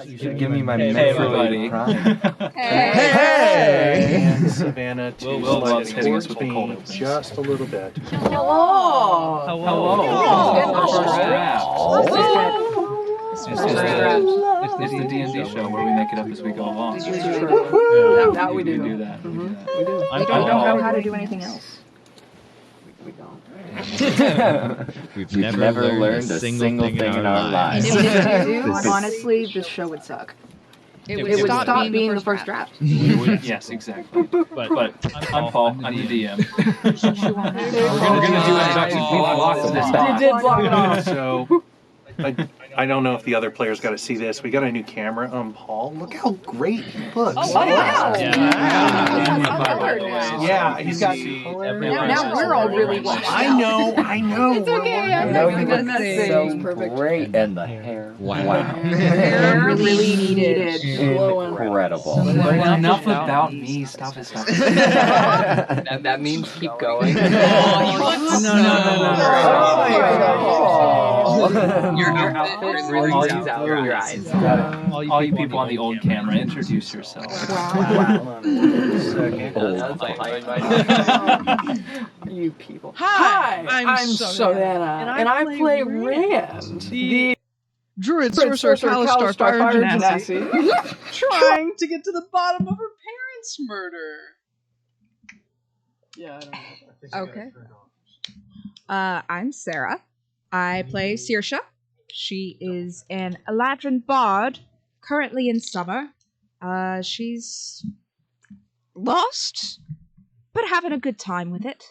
You should give me my everybody. Hey! And Savannah to hitting us with the cold opens. just a little bit. Hello. It's the D&D show where we make it up as we go along. That we do. We do that. We don't know how to do anything else. We don't. We've never learned a single thing in our lives. If we do, honestly, this show would suck. It would stop being the first draft. Yes, exactly. But I'm Paul. I'm the DM. We're gonna do introductions. We blocked this off. You did block it off. So, I don't know if the other players got to see this. We got a new camera on Paul. Look how great he looks. Oh, wow. Yeah, he's got color. Now we're all really well. I know. It's okay. I'm No, not he even looks so great, and the hair. Wow. Hair really needed. Incredible. Enough about me. Stop it. That means keep going. No. Your outfit really brings out your eyes. All you people on the old camera, introduce yourselves. Wow. You people. Hi, I'm Savannah, and I play Rand, the Druid Sorcerer Calistar Fire Genasi, trying to get to the bottom of her parents' murder. Yeah, I don't know. Okay. I'm Sarah. I play Saoirse. She is an Eladrin bard, currently in summer. She's lost, but having a good time with it.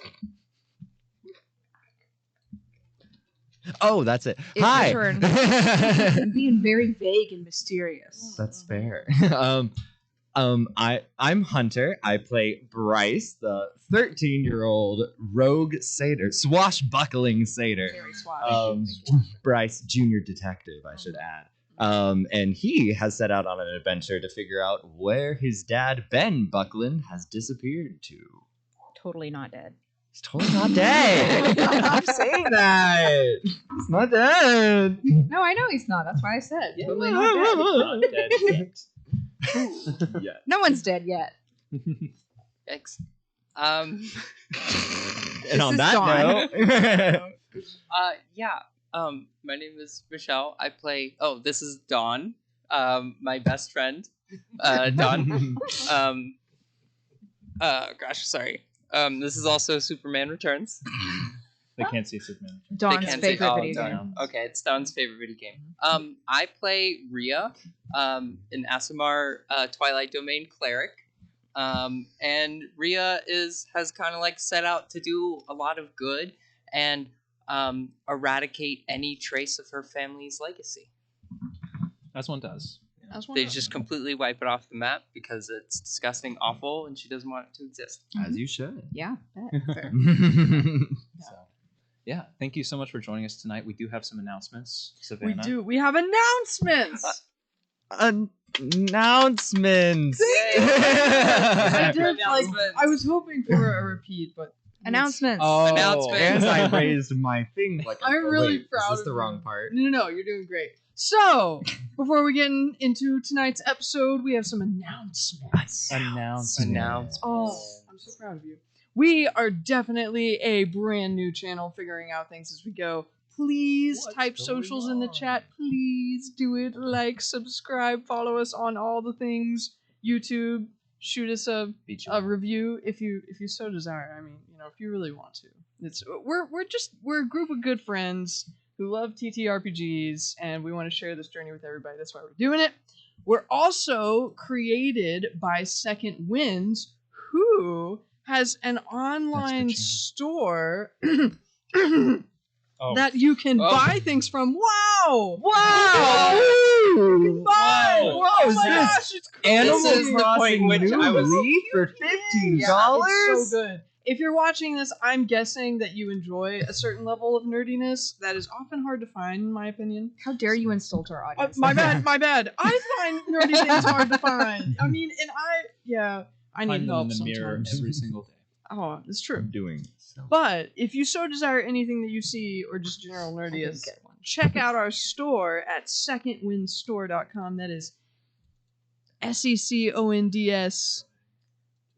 Oh, that's it. It's Hi. your turn. I'm being very vague and mysterious. That's fair. I'm Hunter. I play Bryce, the 13-year-old rogue satyr, swashbuckling satyr. Very swashbuckling. Bryce, junior detective, I should add. And he has set out on an adventure to figure out where his dad, Ben Buckland, has disappeared to. Totally not dead. He's totally not dead. I'm saying that. He's not dead. No, I know he's not. That's why I said totally not dead. Not dead. Yeah. No one's dead yet. Yikes. And on is that Dawn. note, my name is Michelle. I play. Oh, this is Dawn. My best friend. Dawn. Sorry. This is also Superman Returns. They can't see Superman. Dawn's can't favorite see- video Dawn. game. Okay, it's Dawn's favorite video game. I play Rhea, an Aasimar Twilight Domain cleric. And Rhea has kind of like set out to do a lot of good and eradicate any trace of her family's legacy. As one does. They just completely wipe it off the map because it's disgusting, awful, and she doesn't want it to exist. as you should. Yeah. Fair. Yeah, thank you so much for joining us tonight. We do have some announcements, Savannah. We do. We have announcements. Announcements. I did I was hoping for a repeat, but Announcements. Oh, Announcements. and I raised my thing. Like, I'm really wait, proud Is this of the you. wrong part? No, you're doing great. So, before we get into tonight's episode, we have some announcements. Announcements. Oh, I'm so proud of you. We are definitely a brand new channel, figuring out things as we go. Please type socials in the chat. Please do it. Like, subscribe, follow us on all the things. YouTube, shoot us a review if you so desire. I mean, if you really want to. We're a group of good friends who love TTRPGs, and we want to share this journey with everybody. That's why we're doing it. We're also created by Second Winds, who has an online store that you can buy things from. Wow! You can buy! Whoa, Oh my gosh, it's crazy! Animal This is the point Crossing which New I was- Leaf for $15? It's so good. If you're watching this, I'm guessing that you enjoy a certain level of nerdiness that is often hard to find, in my opinion. How dare you insult our audience? My bad. I find nerdy things hard to find. I mean, and I need help sometimes. Every single day. Oh, it's true. I'm doing so. But if you so desire anything that you see, or just general nerdiness, check out our store at secondwindstore.com. That is SECONDS.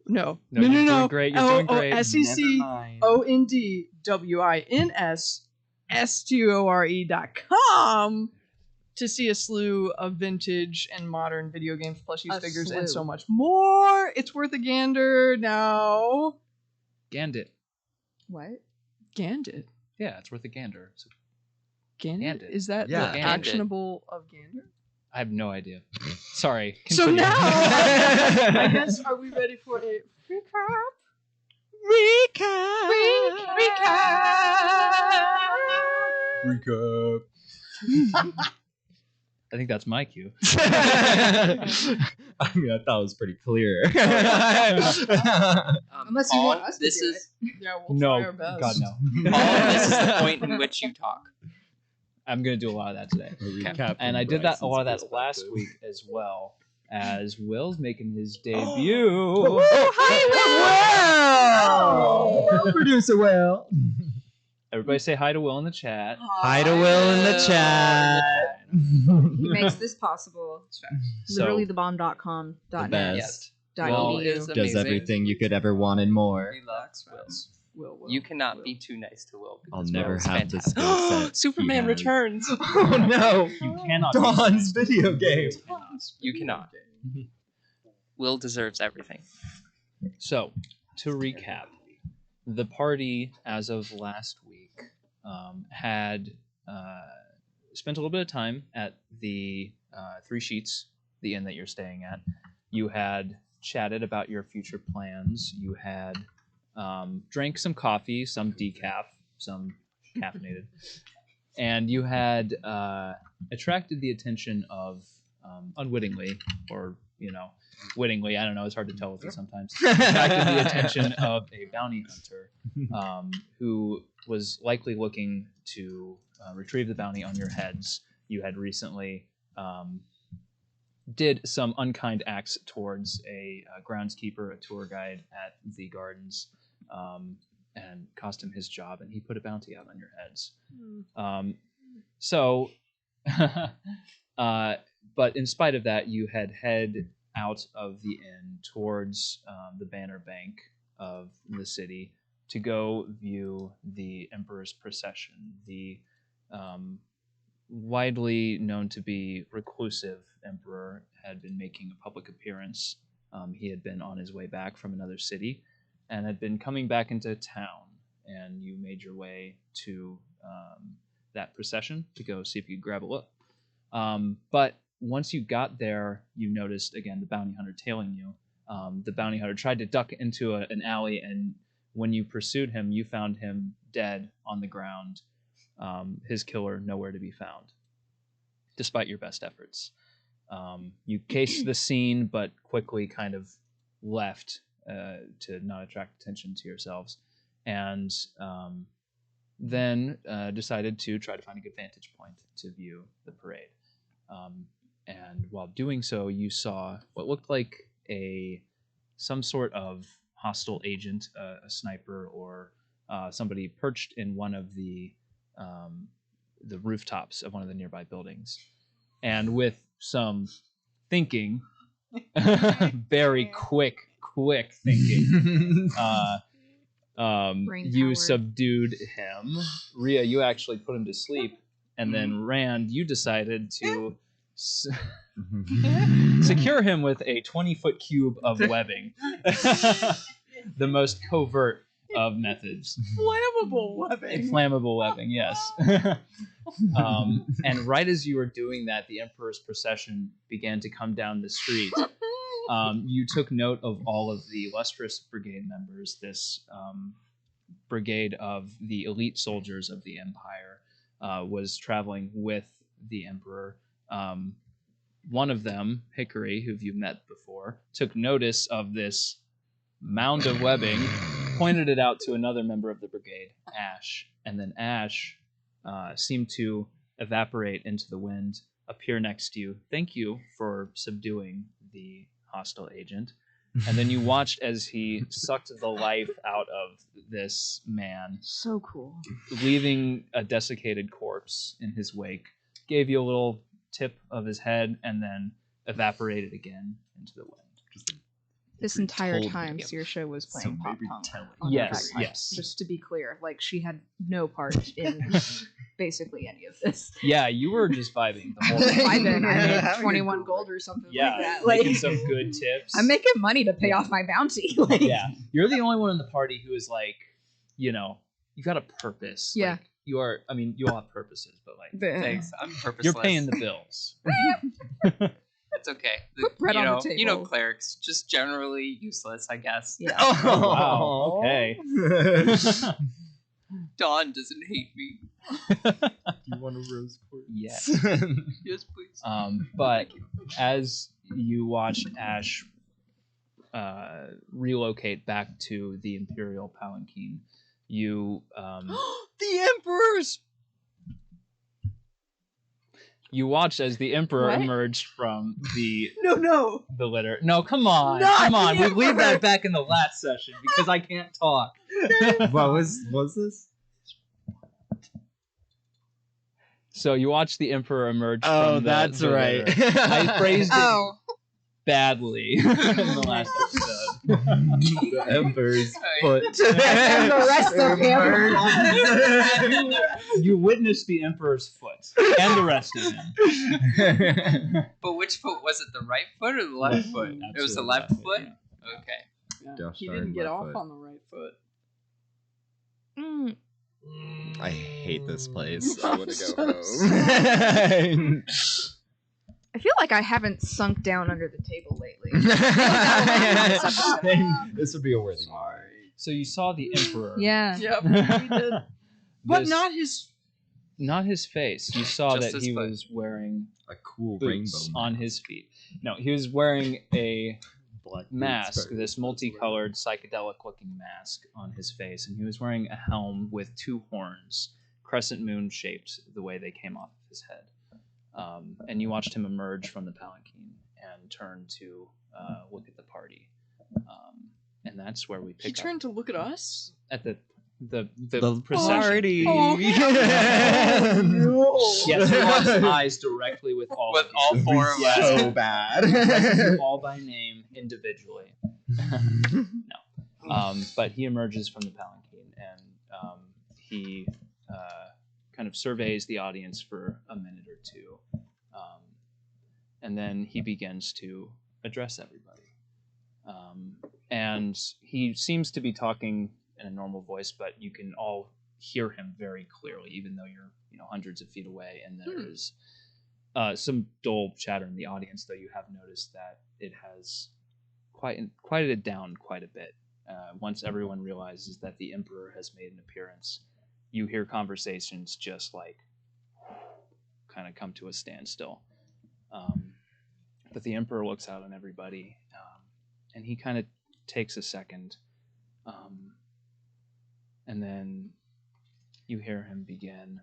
No, you're doing great. You're doing great. SECONDWINSSTORE.com to see a slew of vintage and modern video games, plushies, figures, and so much more. It's worth a gander now. Gandit. What? Gandit. Yeah, it's worth a gander. So Gandit? Gandit. Is that Yeah. the Gandit. actionable of gander? I have no idea. Sorry. So Continue. now, I guess, are we ready for a recap? Recap. I think that's my cue. I mean, I thought it was pretty clear. Unless you want us to this do is Yeah, we'll try No, our best. God no. Paul, this is the point in which you talk. I'm gonna do a lot of that today. A recap And from I did that a lot of Bryson's that last perspective. week as well, as Will's making his debut. Well, producer Will. Everybody say hi to Will in the chat. Hi to Will in the chat. He makes this possible. So, Literally thebomb.com. The .net. best. Will .edu. is Does amazing. everything you could ever want and more. We love Will. Will. You cannot be too nice to Will. I'll because never Will is have the fantastic. skill set. Superman he has. returns. Oh no! You cannot. Dawn's video game. You cannot. Will deserves everything. So, to recap, the party as of last week had spent a little bit of time at the Three Sheets, the inn that you're staying at. You had chatted about your future plans. You had drank some coffee, some decaf, some caffeinated, and you had attracted the attention of, unwittingly, or wittingly, I don't know, it's hard to tell with you sometimes, attracted the attention of a bounty hunter who was likely looking to retrieve the bounty on your heads. You had recently did some unkind acts towards a groundskeeper, a tour guide at the gardens, and cost him his job, and he put a bounty out on your heads. But in spite of that, you had head out of the inn towards the banner bank of the city to go view the Emperor's procession, the widely known to be reclusive Emperor had been making a public appearance. He had been on his way back from another city and had been coming back into town, and you made your way to that procession to go see if you could grab a look. But once you got there, you noticed, again, the bounty hunter tailing you. The bounty hunter tried to duck into an alley, and when you pursued him, you found him dead on the ground. His killer nowhere to be found, despite your best efforts. You cased the scene, but quickly kind of left to not attract attention to yourselves, and then decided to try to find a good vantage point to view the parade. And while doing so, you saw what looked like some sort of hostile agent, a sniper, or somebody perched in one of the rooftops of one of the nearby buildings. And with some thinking, very quick thinking, you subdued him. Rhea, you actually put him to sleep. And then Rand, you decided to secure him with a 20-foot cube of webbing. The most covert of methods. Flammable webbing. A flammable webbing, yes. And right as you were doing that, the Emperor's procession began to come down the street. You took note of all of the Lustrous Brigade members, this brigade of the elite soldiers of the Empire. Was traveling with the Emperor. One of them, Hickory, who you've met before, took notice of this mound of webbing, pointed it out to another member of the brigade, Ash, and then Ash seemed to evaporate into the wind, appear next to you. Thank you for subduing the hostile agent. And then you watched as he sucked the life out of this man, So cool. leaving a desiccated corpse in his wake. Gave you a little tip of his head and then evaporated again into the wind. This entire told time, me. Saoirse was So playing pop maybe punk. tell it. on Yes, the background. yes. Just to be clear, like she had no part in basically any of this. Yeah, you were just vibing the whole By time. then, I Having made a 21 good gold or something Yeah, like that. making Like, some good tips. I'm making money to pay off my bounty. Like, Yeah, you're the only one in the party who is like, you got a purpose. Yeah. Like, you are. I mean, you all have purposes, but like, Thanks. I'm purposeless. you're paying the bills. It's okay. Put bread you on know, the You know, table. clerics just generally useless, I guess. Yeah. Oh, wow. Okay. Dawn doesn't hate me. You want a rose quartz? Yes. Yes, please. But as you watched Ash relocate back to the Imperial Palanquin, you The Emperor's. you watched as the Emperor What? emerged from the No. litter. No, come on, Not come on. the We leave Emperor! that back in the last session because I can't talk. What was this? So you watched the Emperor emerge. Oh, from the, that's the right. litter. I phrased it Oh. badly in the last episode. The Emperor's foot. And the rest of him. You witnessed the Emperor's foot and the rest of him. But which foot was it? The right foot or the left foot? It was the Absolutely left left foot. foot, Okay. Josh He started didn't get left off foot. on the right foot. I hate this place. I want to So go home. I feel like I haven't sunk down under the table lately. This would be a worthy mark. So you saw the Emperor. Yeah. Yep, he did. But This- not his. not his face. You saw Just that his he foot. was wearing A cool boots rainbow on his feet. No, he was wearing a black mask, this multicolored psychedelic-looking mask on his face, and he was wearing a helm with two horns, crescent moon shaped, the way they came off of his head. And you watched him emerge from the palanquin and turn to look at the party. And that's where we He pick up turned to look at us. at the The procession. party. Oh. Yes, he locks eyes directly with all With of all you. four of us. So bad. You all by name individually. No. But he emerges from the palanquin and he kind of surveys the audience for a minute or two. And then he begins to address everybody. And he seems to be talking in a normal voice, but you can all hear him very clearly, even though you're hundreds of feet away. And there is some dull chatter in the audience, though you have noticed that it has quieted down quite a bit. Once everyone realizes that the Emperor has made an appearance, you hear conversations just like kind of come to a standstill. But the Emperor looks out on everybody, and he kind of takes a second, and then you hear him begin.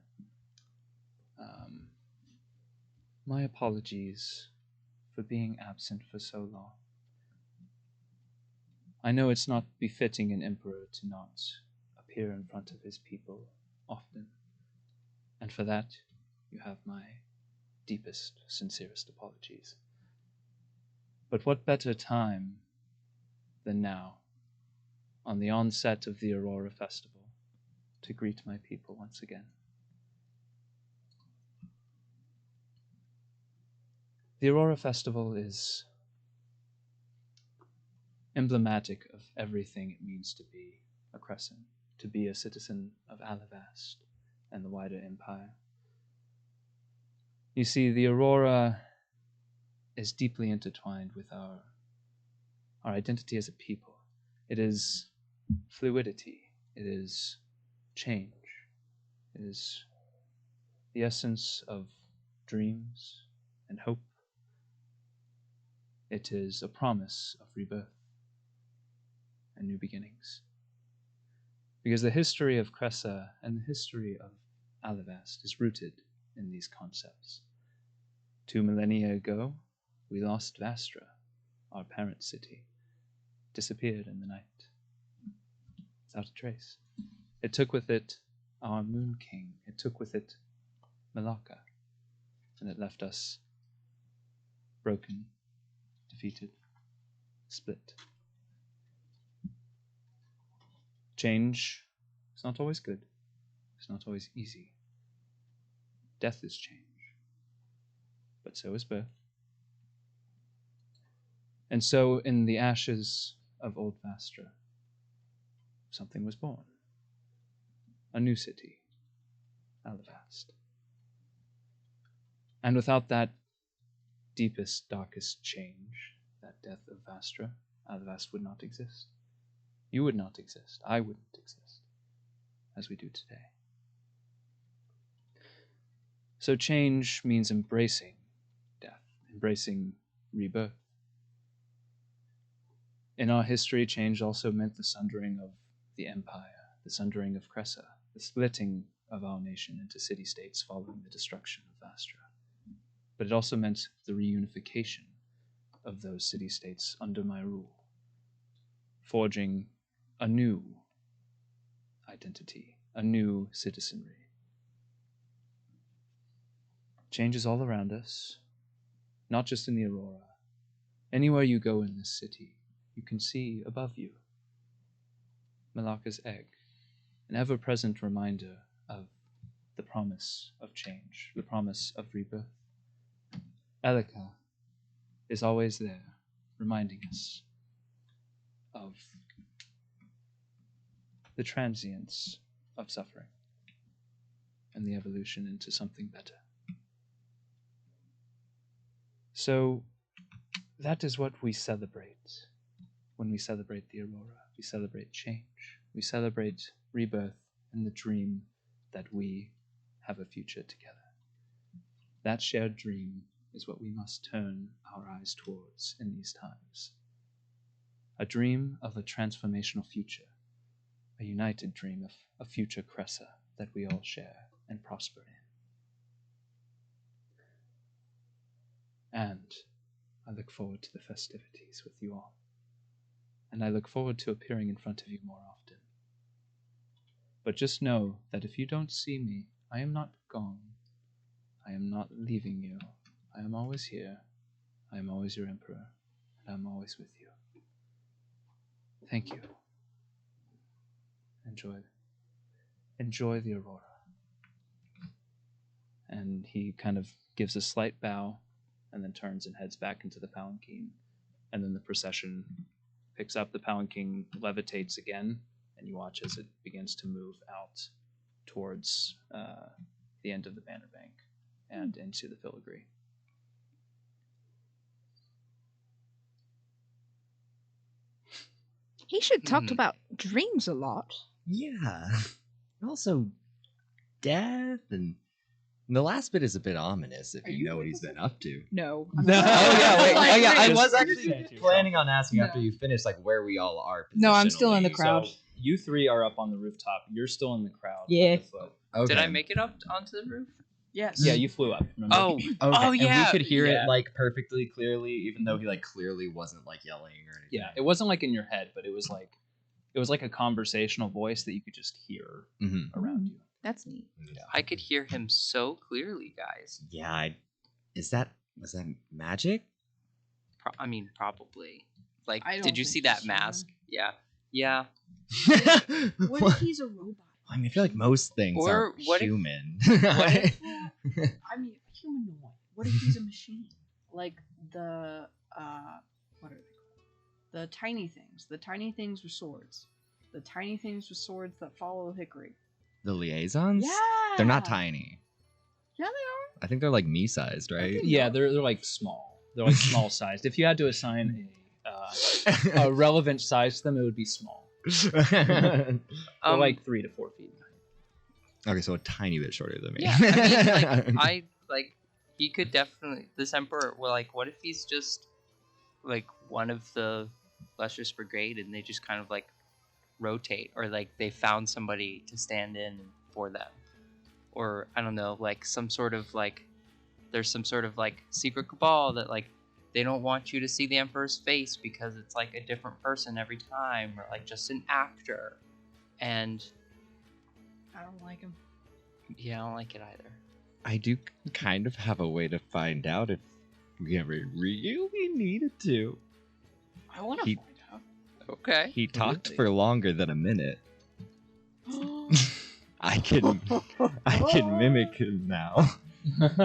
My apologies for being absent for so long. I know it's not befitting an emperor to not appear in front of his people often, and for that you have my deepest, sincerest apologies. But what better time than now, on the onset of the Aurora Festival, to greet my people once again. The Aurora Festival is emblematic of everything it means to be a Crescent, to be a citizen of Alavast and the wider empire. You see, the Aurora is deeply intertwined with our identity as a people. It is fluidity. It is change. It is the essence of dreams and hope. It is a promise of rebirth and new beginnings. Because the history of Cressa and the history of Alavast is rooted in these concepts. 2 millennia ago, we lost Vastra, our parent city, disappeared in the night, without a trace. It took with it our Moon King. It took with it Malacca, and it left us broken, defeated, split. Change is not always good. It's not always easy. Death is change, but so is birth. And so, in the ashes of Old Vastra, something was born. A new city, Alavast. And without that deepest, darkest change, that death of Vastra, Alavast would not exist. You would not exist. I wouldn't exist, as we do today. So change means embracing death, embracing rebirth. In our history, change also meant the sundering of the empire, the sundering of Cressa, the splitting of our nation into city-states following the destruction of Vastra. But it also meant the reunification of those city-states under my rule, forging a new identity, a new citizenry. Change is all around us, not just in the Aurora. Anywhere you go in this city, you can see above you Malacca's egg, an ever-present reminder of the promise of change, the promise of rebirth. Elika is always there, reminding us of the transience of suffering and the evolution into something better. So that is what we celebrate when we celebrate the Aurora. We celebrate change. We celebrate rebirth and the dream that we have a future together. That shared dream is what we must turn our eyes towards in these times. A dream of a transformational future, a united dream of a future Cressa that we all share and prosper in. And I look forward to the festivities with you all. And I look forward to appearing in front of you more often. But just know that if you don't see me, I am not gone. I am not leaving you. I am always here. I am always your emperor. And I'm always with you. Thank you. Enjoy the Aurora. And he kind of gives a slight bow and then turns and heads back into the palanquin. And then the procession picks up the palanquin, levitates again, and you watch as it begins to move out towards the end of the banner bank and into the filigree. He should talk about dreams a lot. Yeah. Also, death and the last bit is a bit ominous if you know what he's been up to. No. Oh yeah, wait. Like, I just was actually planning on asking after you finish, like where we all are. No, I'm still in the crowd. So you three are up on the rooftop. You're still in the crowd. Yeah. Okay. Did I make it up onto the roof? Yes. Yeah, you flew up. Remember? Oh, Okay. oh And yeah. we could hear yeah. it like perfectly clearly, even though he like clearly wasn't like yelling or anything. Yeah, it wasn't like in your head, but it was like a conversational voice that you could just hear around you. That's neat. Yeah. I could hear him so clearly, guys. Yeah. Was that magic? I mean, probably. Like, I don't did you think see that so. mask? Yeah. Yeah. What if he's a robot? I mean, I feel like most things Or are what if- human. I mean, humanoid. What if he's a machine? Like the what are they called? The tiny things. The tiny things with swords. The tiny things with swords that follow Hickory. The liaisons? Yeah. They're not tiny. Yeah, they I think they're like me-sized, right? Yeah, they're like small. They're like small sized. If you had to assign a relevant size to them, it would be small. They're like 3 to 4 feet. Okay, so a tiny bit shorter than me. Yeah. I mean, he could definitely. This emperor. Well, like, what if he's just like one of the Lustrous Brigade, and they just kind of like rotate, or like they found somebody to stand in for them, or I don't know, like some sort of like there's some sort of like secret cabal that like they don't want you to see the Emperor's face because it's like a different person every time, or like just an actor. And I don't like him. yeah, I don't like it either. I do kind of have a way to find out if we ever really needed to. I want to He- find out. Okay. He talked for longer than a minute. I can mimic him now.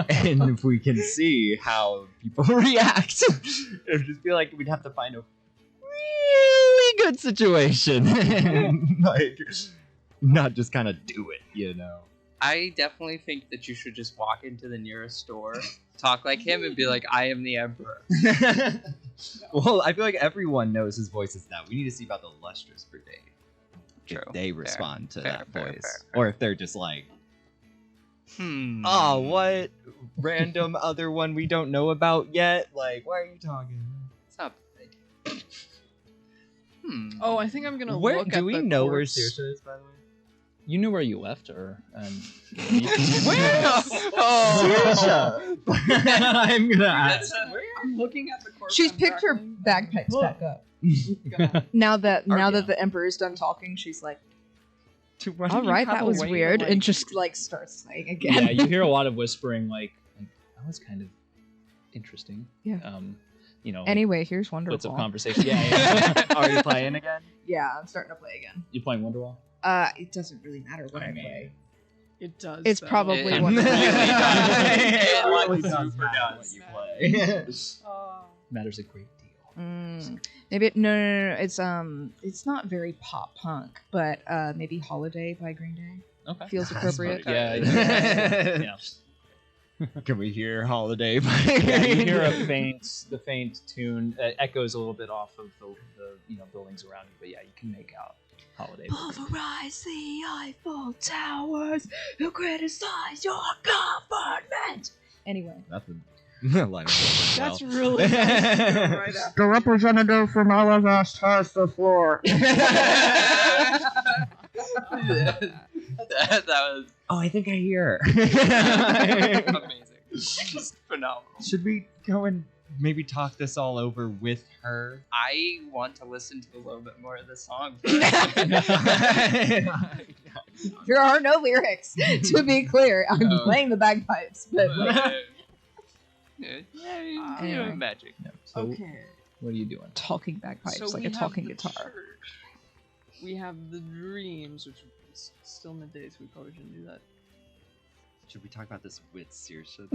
And if we can see how people react, it would just feel like we'd have to find a really good situation. Like, not just kind of do it, you know? I definitely think that you should just walk into the nearest store, talk like him, and be like, I am the Emperor. Well, I feel like everyone knows his voice is that. We need to see about the Lustrous Brigade. True. If they respond to Fair, that fair, voice. fair. Or if they're just like, Hmm. oh, what random other one we don't know about yet? Like, why are you talking? It's not bad. Oh, I think I'm gonna Where look at do we the know where corpse. Saoirse is, by the way? You knew where you left her, and Saoirse! I'm gonna ask. I'm looking at the corpse. She's I'm picked her grappling. bagpipes back up. God. Now that yeah. the Emperor's done talking, she's like, Why do all you right, have that a was way to, weird, like- and just like starts saying again. yeah, you hear a lot of whispering, like that was kind of interesting. Yeah. You know, Anyway, here's bits of Wonderful. conversation. Yeah. Are you playing again? Yeah, I'm starting to play again. You playing Wonderwall? It doesn't really matter what I play. It does. It's though. probably It one. really It does. really It does super matter does. what you play. Oh. Matters a great deal. Maybe no. It's not very pop punk, but maybe Holiday by Green Day Okay. feels appropriate. Yeah. Yeah. Can we hear Holiday? Yeah, you hear the faint tune that echoes a little bit off of the buildings around you, but yeah, you can make out Holiday. Pulverize the Eiffel Towers who criticize your government. Anyway, That's a line of That's really nice. Right after. the representative from Alabasta has the floor. that was Oh, I think I hear. amazing. Just phenomenal. Should we go and maybe talk this all over with her? I want to listen to a little bit more of the song. There are no lyrics, to be clear. I'm Oh. playing the bagpipes, but Yeah, magic. So, Okay. what are you doing? talking bagpipes So like we a have talking the guitar. church. We have the dreams, which is still midday, so we probably shouldn't do that. Should we talk about this with Saoirse?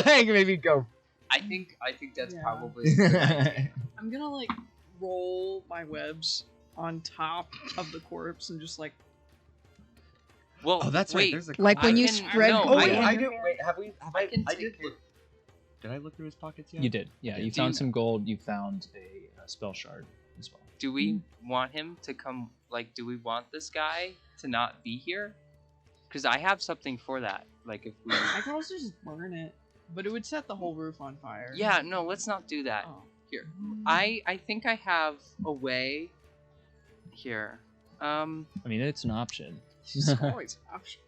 Like, maybe go. I think that's Yeah. probably a good idea. I'm gonna like roll my webs on top of the corpse and just like. Well, Oh, that's right. wait. There's a. Like when I you can- spread. no, Oh wait, I- I do. Wait, have we? Have I can I take did care- look. Did I look through his pockets yet? You did. Yeah, Okay. you Do you- found some gold. You found a spell shard as well. Do we want him to come? Like, do we want this guy to not be here? Because I have something for that. Like, if we. I could also just burn it, but it would set the whole roof on fire. Yeah, no, let's not do that. Oh. Here, I think I have a way. Here, I mean, it's an option. It's always an option.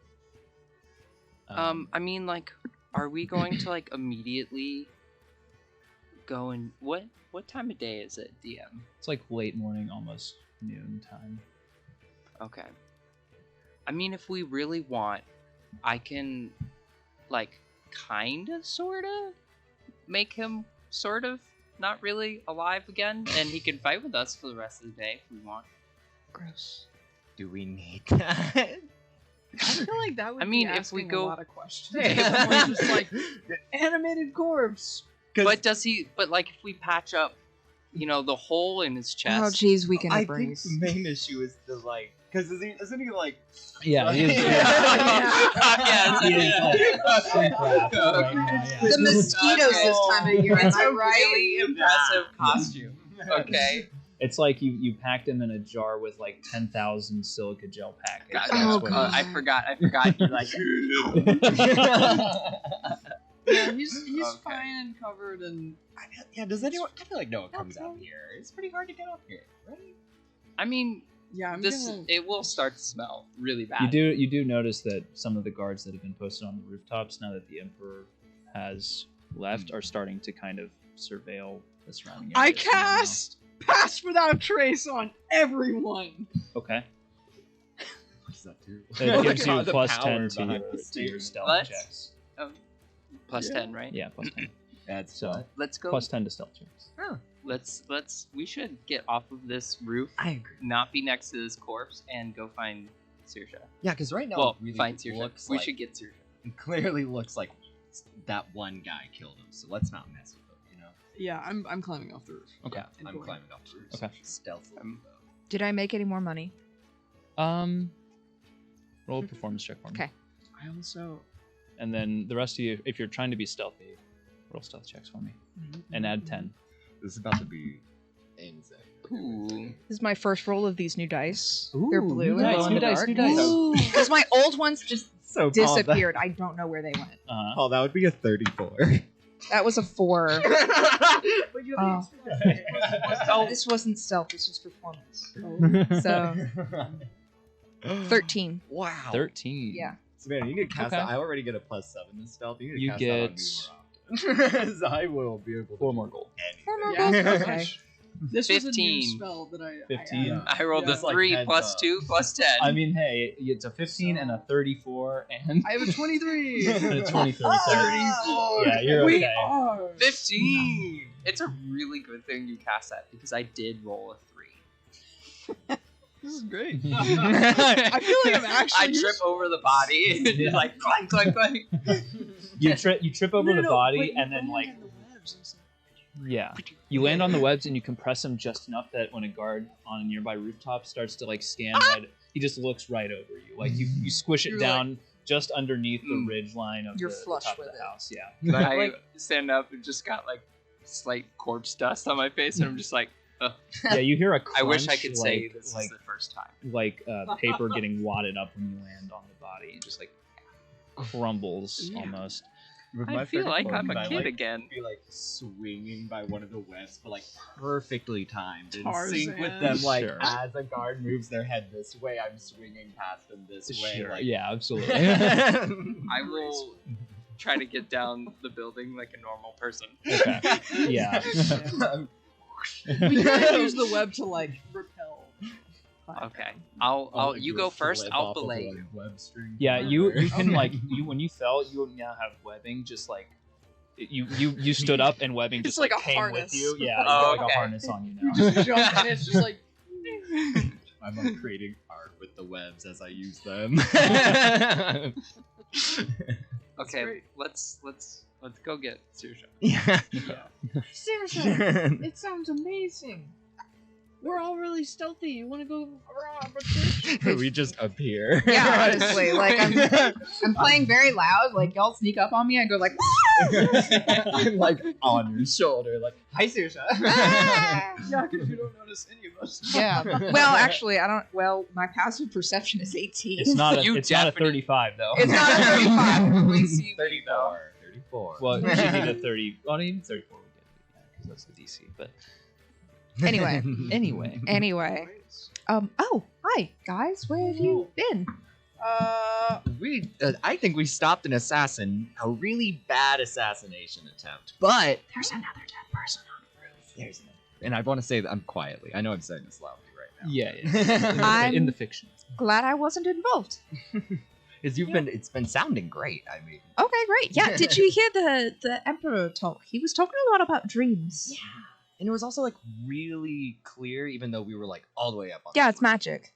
I mean, like, are we going to like immediately go and what time of day is it, DM? It's like late morning, almost noon time. Okay. I mean, if we really want, I can, like, kinda, sorta, make him sort of not really alive again, and he can fight with us for the rest of the day if we want. Gross. Do we need that? I feel like that would I mean, be if we asking go- a lot of questions. We're just like animated corpse. But does he? But like, if we patch up, the hole in his chest. Oh, jeez, weekend I at think Bryce. the main issue is the like, because isn't he like? Yeah, he is. Yeah, He is, like, Okay. The mosquitoes this time of year, am It's I a right? really impressive costume. Okay. It's like you packed him in a jar with like 10,000 silica gel packets. God, That's Oh, what God. I forgot. You like. Yeah, he's Okay. fine and covered and Yeah. Does anyone? I feel like no one comes out here. It's pretty hard to get up here, right? I mean, yeah, I'm this gonna. it will start to smell really bad. You do notice that some of the guards that have been posted on the rooftops now that the Emperor has left are starting to kind of surveil the surrounding I areas from right now. cast Pass Without a Trace on everyone. Okay. What does that do? It gives you The plus power 10 behind to the your statement. stealth Let's- checks. Plus 10, right? Yeah, plus 10. That's So what? Let's go. plus 10 to stealth checks. We should get off of this roof, I agree. not be next to this corpse, and go find Saoirse. Yeah, because right now Well, it really find Saoirse. looks We like, should get Saoirse. it clearly looks like that one guy killed him. So let's not mess with him, you know? Yeah, I'm climbing off the roof. Okay. Yeah, I'm going. climbing off the roof. Okay. Stealthily. Did I make any more money? Roll a performance check for me. Okay. I also. And then the rest of you, if you're trying to be stealthy, roll stealth checks for me. And add 10. This is about to be insane. Ooh. This is my first roll of these new dice. Ooh, They're blue new and dice, glow in new the dice, dark. new dice. Because my old ones just So disappeared. I don't know where they went. Paul, that would be a 34. That was a 4. But you have Oh, this wasn't stealth. This was performance. So 13. Wow. 13. Yeah. So man, you need to cast Okay. that. I already get a +7 in stealth. You need to You cast get that on me more often. So I will be able to 4 do more gold. anything. 4 more Yeah. gold? Okay. This was a new 15. spell that I. 15. I, I rolled Yeah. a It's like 3 heads plus up. 2 plus 10. I mean, hey, it's a 15 and a 34 and I have a 23. and a 23. So yeah, you're We okay. are. 15! It's a really good thing you cast that because I did roll a 3. This is great. I I feel like I'm actually. I trip over the body and just like clank, clank, clank. You trip over the body but and you then land like in the webs and stuff. yeah, you land on the webs and you compress them just enough that when a guard on a nearby rooftop starts to like scan right, he just looks right over you. Like you squish it You're down just underneath the ridge line of You're the flush top with of the it. house. Yeah. I stand up and just got like slight corpse dust on my face, and I'm just like, Yeah, you hear a crunch, I wish I could say like, this like is the first time. paper getting wadded up when you land on the body and just like crumbles almost. With I my feel like first I'm a one, kid I, again. be like swinging by one of the webs, but like perfectly timed in sync with Tarzan. them. Like Sure. as a guard moves their head this way, I'm swinging past them this way. Sure. Like, Yeah, absolutely. I will try to get down the building like a normal person. Okay. Yeah. We can use the web to like repel. Okay, I'll you go first. Flip I'll off of belay the, you. web string Yeah, you forever. can like when you fell, you now have webbing. Just like you stood up and webbing It's just like a came harness. with you. Yeah, you Oh, got like okay. a harness on you You now. just jump and it's just like. I'm like creating art with the webs as I use them. Okay, great. let's go get Saoirse. yeah. Seriously, it sounds amazing. We're all really stealthy. You want to go rob a church? We just appear. Yeah, honestly, like I'm playing very loud. Like y'all sneak up on me, I go like, I'm like on your shoulder, like, hi, Saoirse. Yeah, because you don't notice any of us. yeah. Well, actually, I don't. Well, my passive perception is 18. It's not a You it's not a definitely- 35 though. It's not a 35. We see you 34. 34. Well, you should need a 30. Well, even 34 would get it because that's the DC. But Anyway. anyway, Anyway. Oh, hi guys. Where have you been? I think we stopped an assassin, a really bad assassination attempt. But There's another dead person on the roof. there's and I want to say that I'm quietly. I know I'm saying this loudly right now. yeah. I'm- In the fiction. Glad I wasn't involved. It's been sounding great. I mean, Okay, great. Yeah. Did you hear the Emperor talk? He was talking a lot about dreams. yeah. And it was also like really clear, even though we were like all the way up on. Yeah, the it's roof. magic.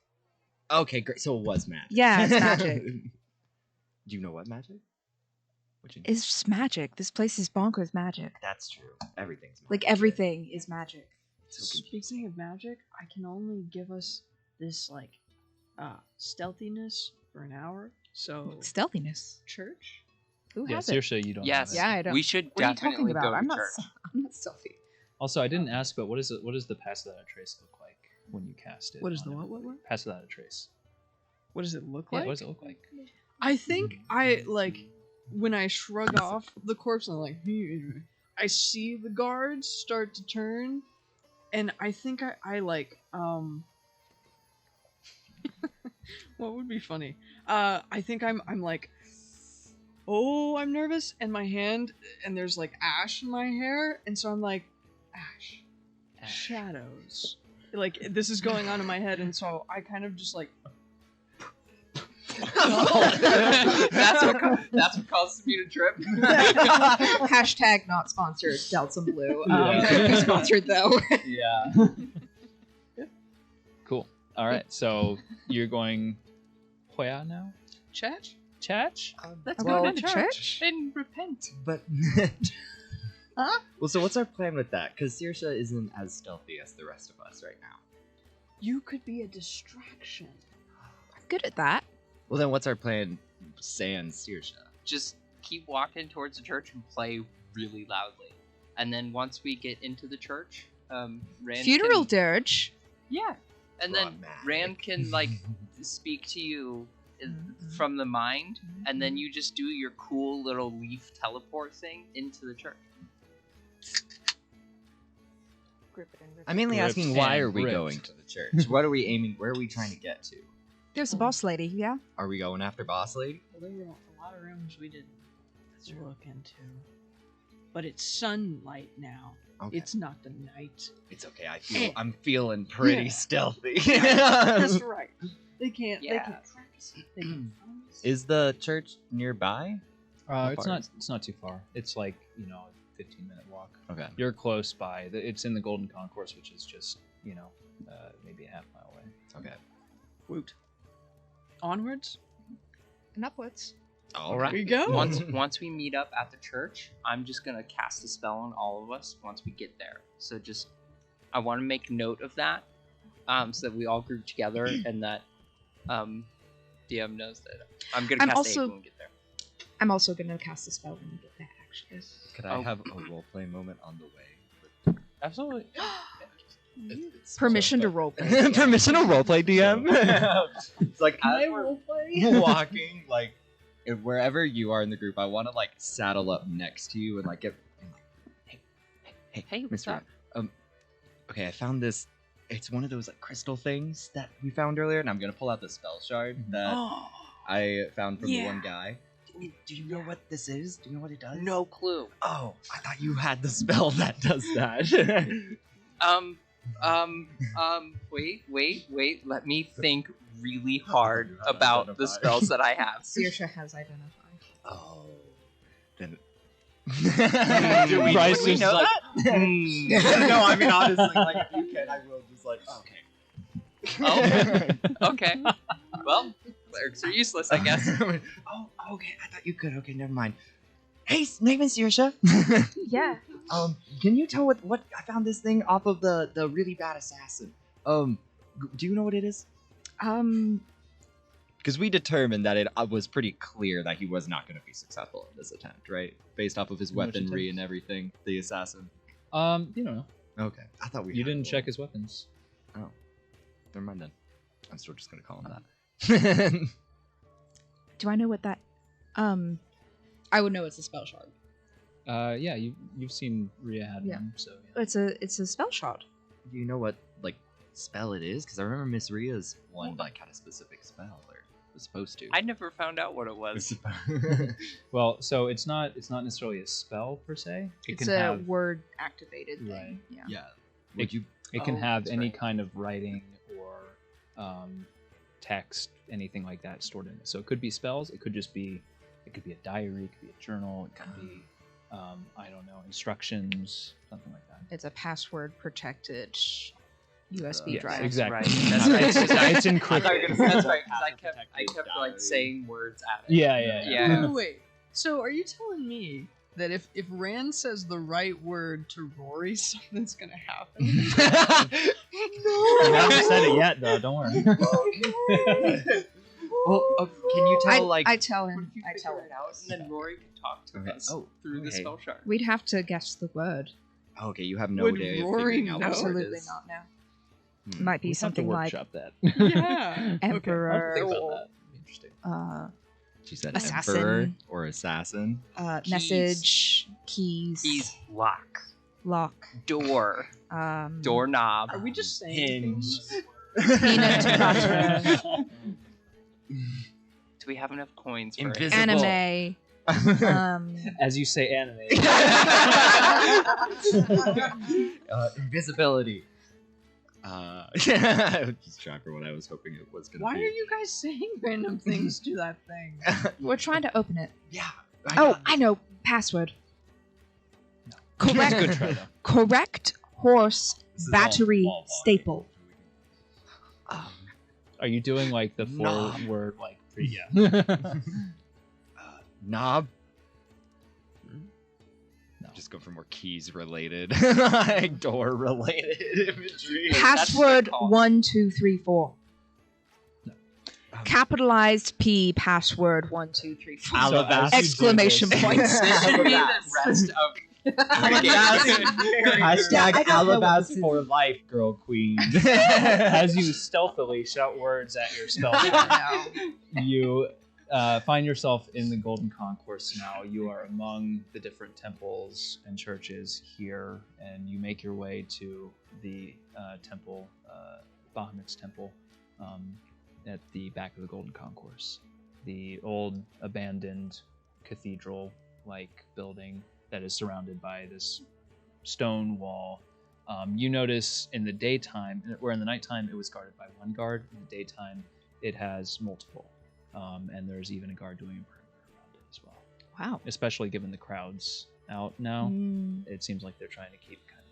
Okay, great. So it was magic. Yeah, it's magic. Do you know what magic? What you know? It's just magic. This place is bonkers magic. That's true. Everything's magic. Like everything is magic. So confusing. Speaking of magic, I can only give us this like stealthiness for an hour. So Stealthiness. church. Who Yeah, has it? Saoirse, you don't. Yes, have it. Yeah, I don't. we should What are you definitely talking about? go to I'm not. church. I'm not stealthy. Also, I didn't ask, but what does the pass without a trace look like when you cast it? What is on the what? everybody? What? Pass without a trace. What does it look Yeah, like? what does it look like? I think I like when I shrug off the corpse and I'm like, I see the guards start to turn, and I think I like what would be funny? I think I'm like oh, I'm nervous, and my hand, and there's like ash in my hair, and so I'm like, ash. Shadows. Like, this is going on in my head, and so I kind of just like. that's what causes me to trip. Hashtag not sponsored. Dealt some blue. Could be sponsored though. Yeah. Cool. All right. So you're going where now? Church? Church? Let's Well, go to church? church and repent. But Huh? well, so what's our plan with that? Because Saoirse isn't as stealthy as the rest of us right now. You could be a distraction. I'm good at that. Well, then what's our plan, sans Saoirse? Just keep walking towards the church and play really loudly. And then once we get into the church, Rand Funeral can, dirge. yeah, and then Dramatic. Rand can like speak to you from the mind, and then you just do your cool little leaf teleport thing into the church. I'm mainly Ripped asking why and are we ripped. going to the church? What are we aiming? Where are we trying to get to? There's a boss lady. Yeah. Are we going after Boss Lady? Well, there were a lot of rooms we didn't look into. But it's sunlight now. Okay. It's not the night. It's okay. I'm feeling pretty Yeah. stealthy. That's right. They can't. They Yeah. can't track us. They can find us. Is the church nearby? How It's far not. is It's not too far. It's like 15-minute walk. Okay. You're close by. It's in the Golden Concourse, which is just maybe a half mile away. Okay. Woot. Onwards. And upwards. All Here right. we go. Once we meet up at the church, I'm just gonna cast a spell on all of us once we get there. So I want to make note of that, so that we all group together and that DM knows that I'm gonna I'm cast also- Aid when we get there. I'm also gonna cast a spell when we get there. Actually. Could I Oh. have a roleplay moment on the way? Absolutely. Permission to roleplay. Permission to roleplay, DM. It's like Can as I we're roleplay? walking, like wherever you are in the group, I want to like saddle up next to you and like get, Hey, what's Mr. up? Okay, I found this. It's one of those like crystal things that we found earlier, and I'm gonna pull out the spell shard that Oh. I found from the one Yeah. guy. Do you know what this is? Do you know what it does? No clue. Oh, I thought you had the spell that does that. Wait. Let me think really hard about the spells that I have. Saoirse has identified. Oh, then. Bryce would we is know like, that? No, I mean honestly, like if you can, I will just like okay. Okay. Well, clerics are useless, I guess. Oh, okay. I thought you could. Okay, never mind. Hey, name is Saoirse. Yeah. Can you tell what I found this thing off of the really bad assassin? Do you know what it is? Because we determined that it was pretty clear that he was not going to be successful in this attempt, right? Based off of his Which weaponry attempt? and everything, the assassin. You don't know. Okay, I thought we. You had didn't a check his weapons. Oh, never mind then. I'm still just gonna call him that. Do I know what that? I would know it's a spell shard. Yeah, you've seen Rhea had Yeah. one, so yeah. It's a spell shard. Do you know what like spell it is? Because I remember Miss Ria's one like had a specific spell or was supposed to. I never found out what it was. Well, so it's not necessarily a spell per se. It It's can a have word activated thing. Right. Yeah. Yeah. Would you? it can Oh, have that's any right. kind of writing or text, anything like that stored in it. So it could be spells. It could just be. It could be a diary. It could be a journal. It could be I don't know, instructions, something like that. It's a password protected USB Yes, drive. exactly. Right. That's right. It's encrypted. That's right. 'Cause I Protected kept like diary. saying words at it. Yeah. Yeah. Wait. So are you telling me that if Rand says the right word to Rory, something's gonna happen? You haven't said it yet, though. Don't worry. Well, can you tell like? I tell him. You I tell figure him. it out, and then Rory can talk to Okay. us Oh, through the okay. spell shard. We'd have to guess the word. Okay, you have no Would way of Rory figuring out know? what it Absolutely is. not now. Hmm. Might be We'd have to something like workshop that. Yeah. emperor, Think about that. Interesting. She said Assassin. emperor or assassin. Keys. message, keys, Keys, lock, lock, door, doorknob. Are we just saying Hinge. things? peanut butter, Do we have enough coins for it? Invisible. anime, As you say, anime. Invisibility. Just trying for what I was hoping it was gonna Why be. are you guys saying random things to that thing? We're trying to open it. Yeah. I know. Password. That's a good Correct. try, though. Correct horse This is battery all staple. Are you doing like the Knob. 4-word like yeah? Knob. No. Just go for more keys related, like door related imagery. Password call. 1234. Capitalized P. Password 1234. Alabaster. Exclamation points. This should be the rest of. Hashtag Alabas for life, girl queen. As you stealthily shout words at your spell, you find yourself in the Golden Concourse now. You are among the different temples and churches here, and you make your way to the temple, Bahamut's temple, at the back of the Golden Concourse. The old abandoned cathedral-like building that is surrounded by this stone wall. You notice in the daytime, or in the nighttime, it was guarded by one guard. In the daytime, it has multiple. And there's even a guard doing a perimeter around it as well. Wow. Especially given the crowds out now, Mm. it seems like they're trying to keep kind of.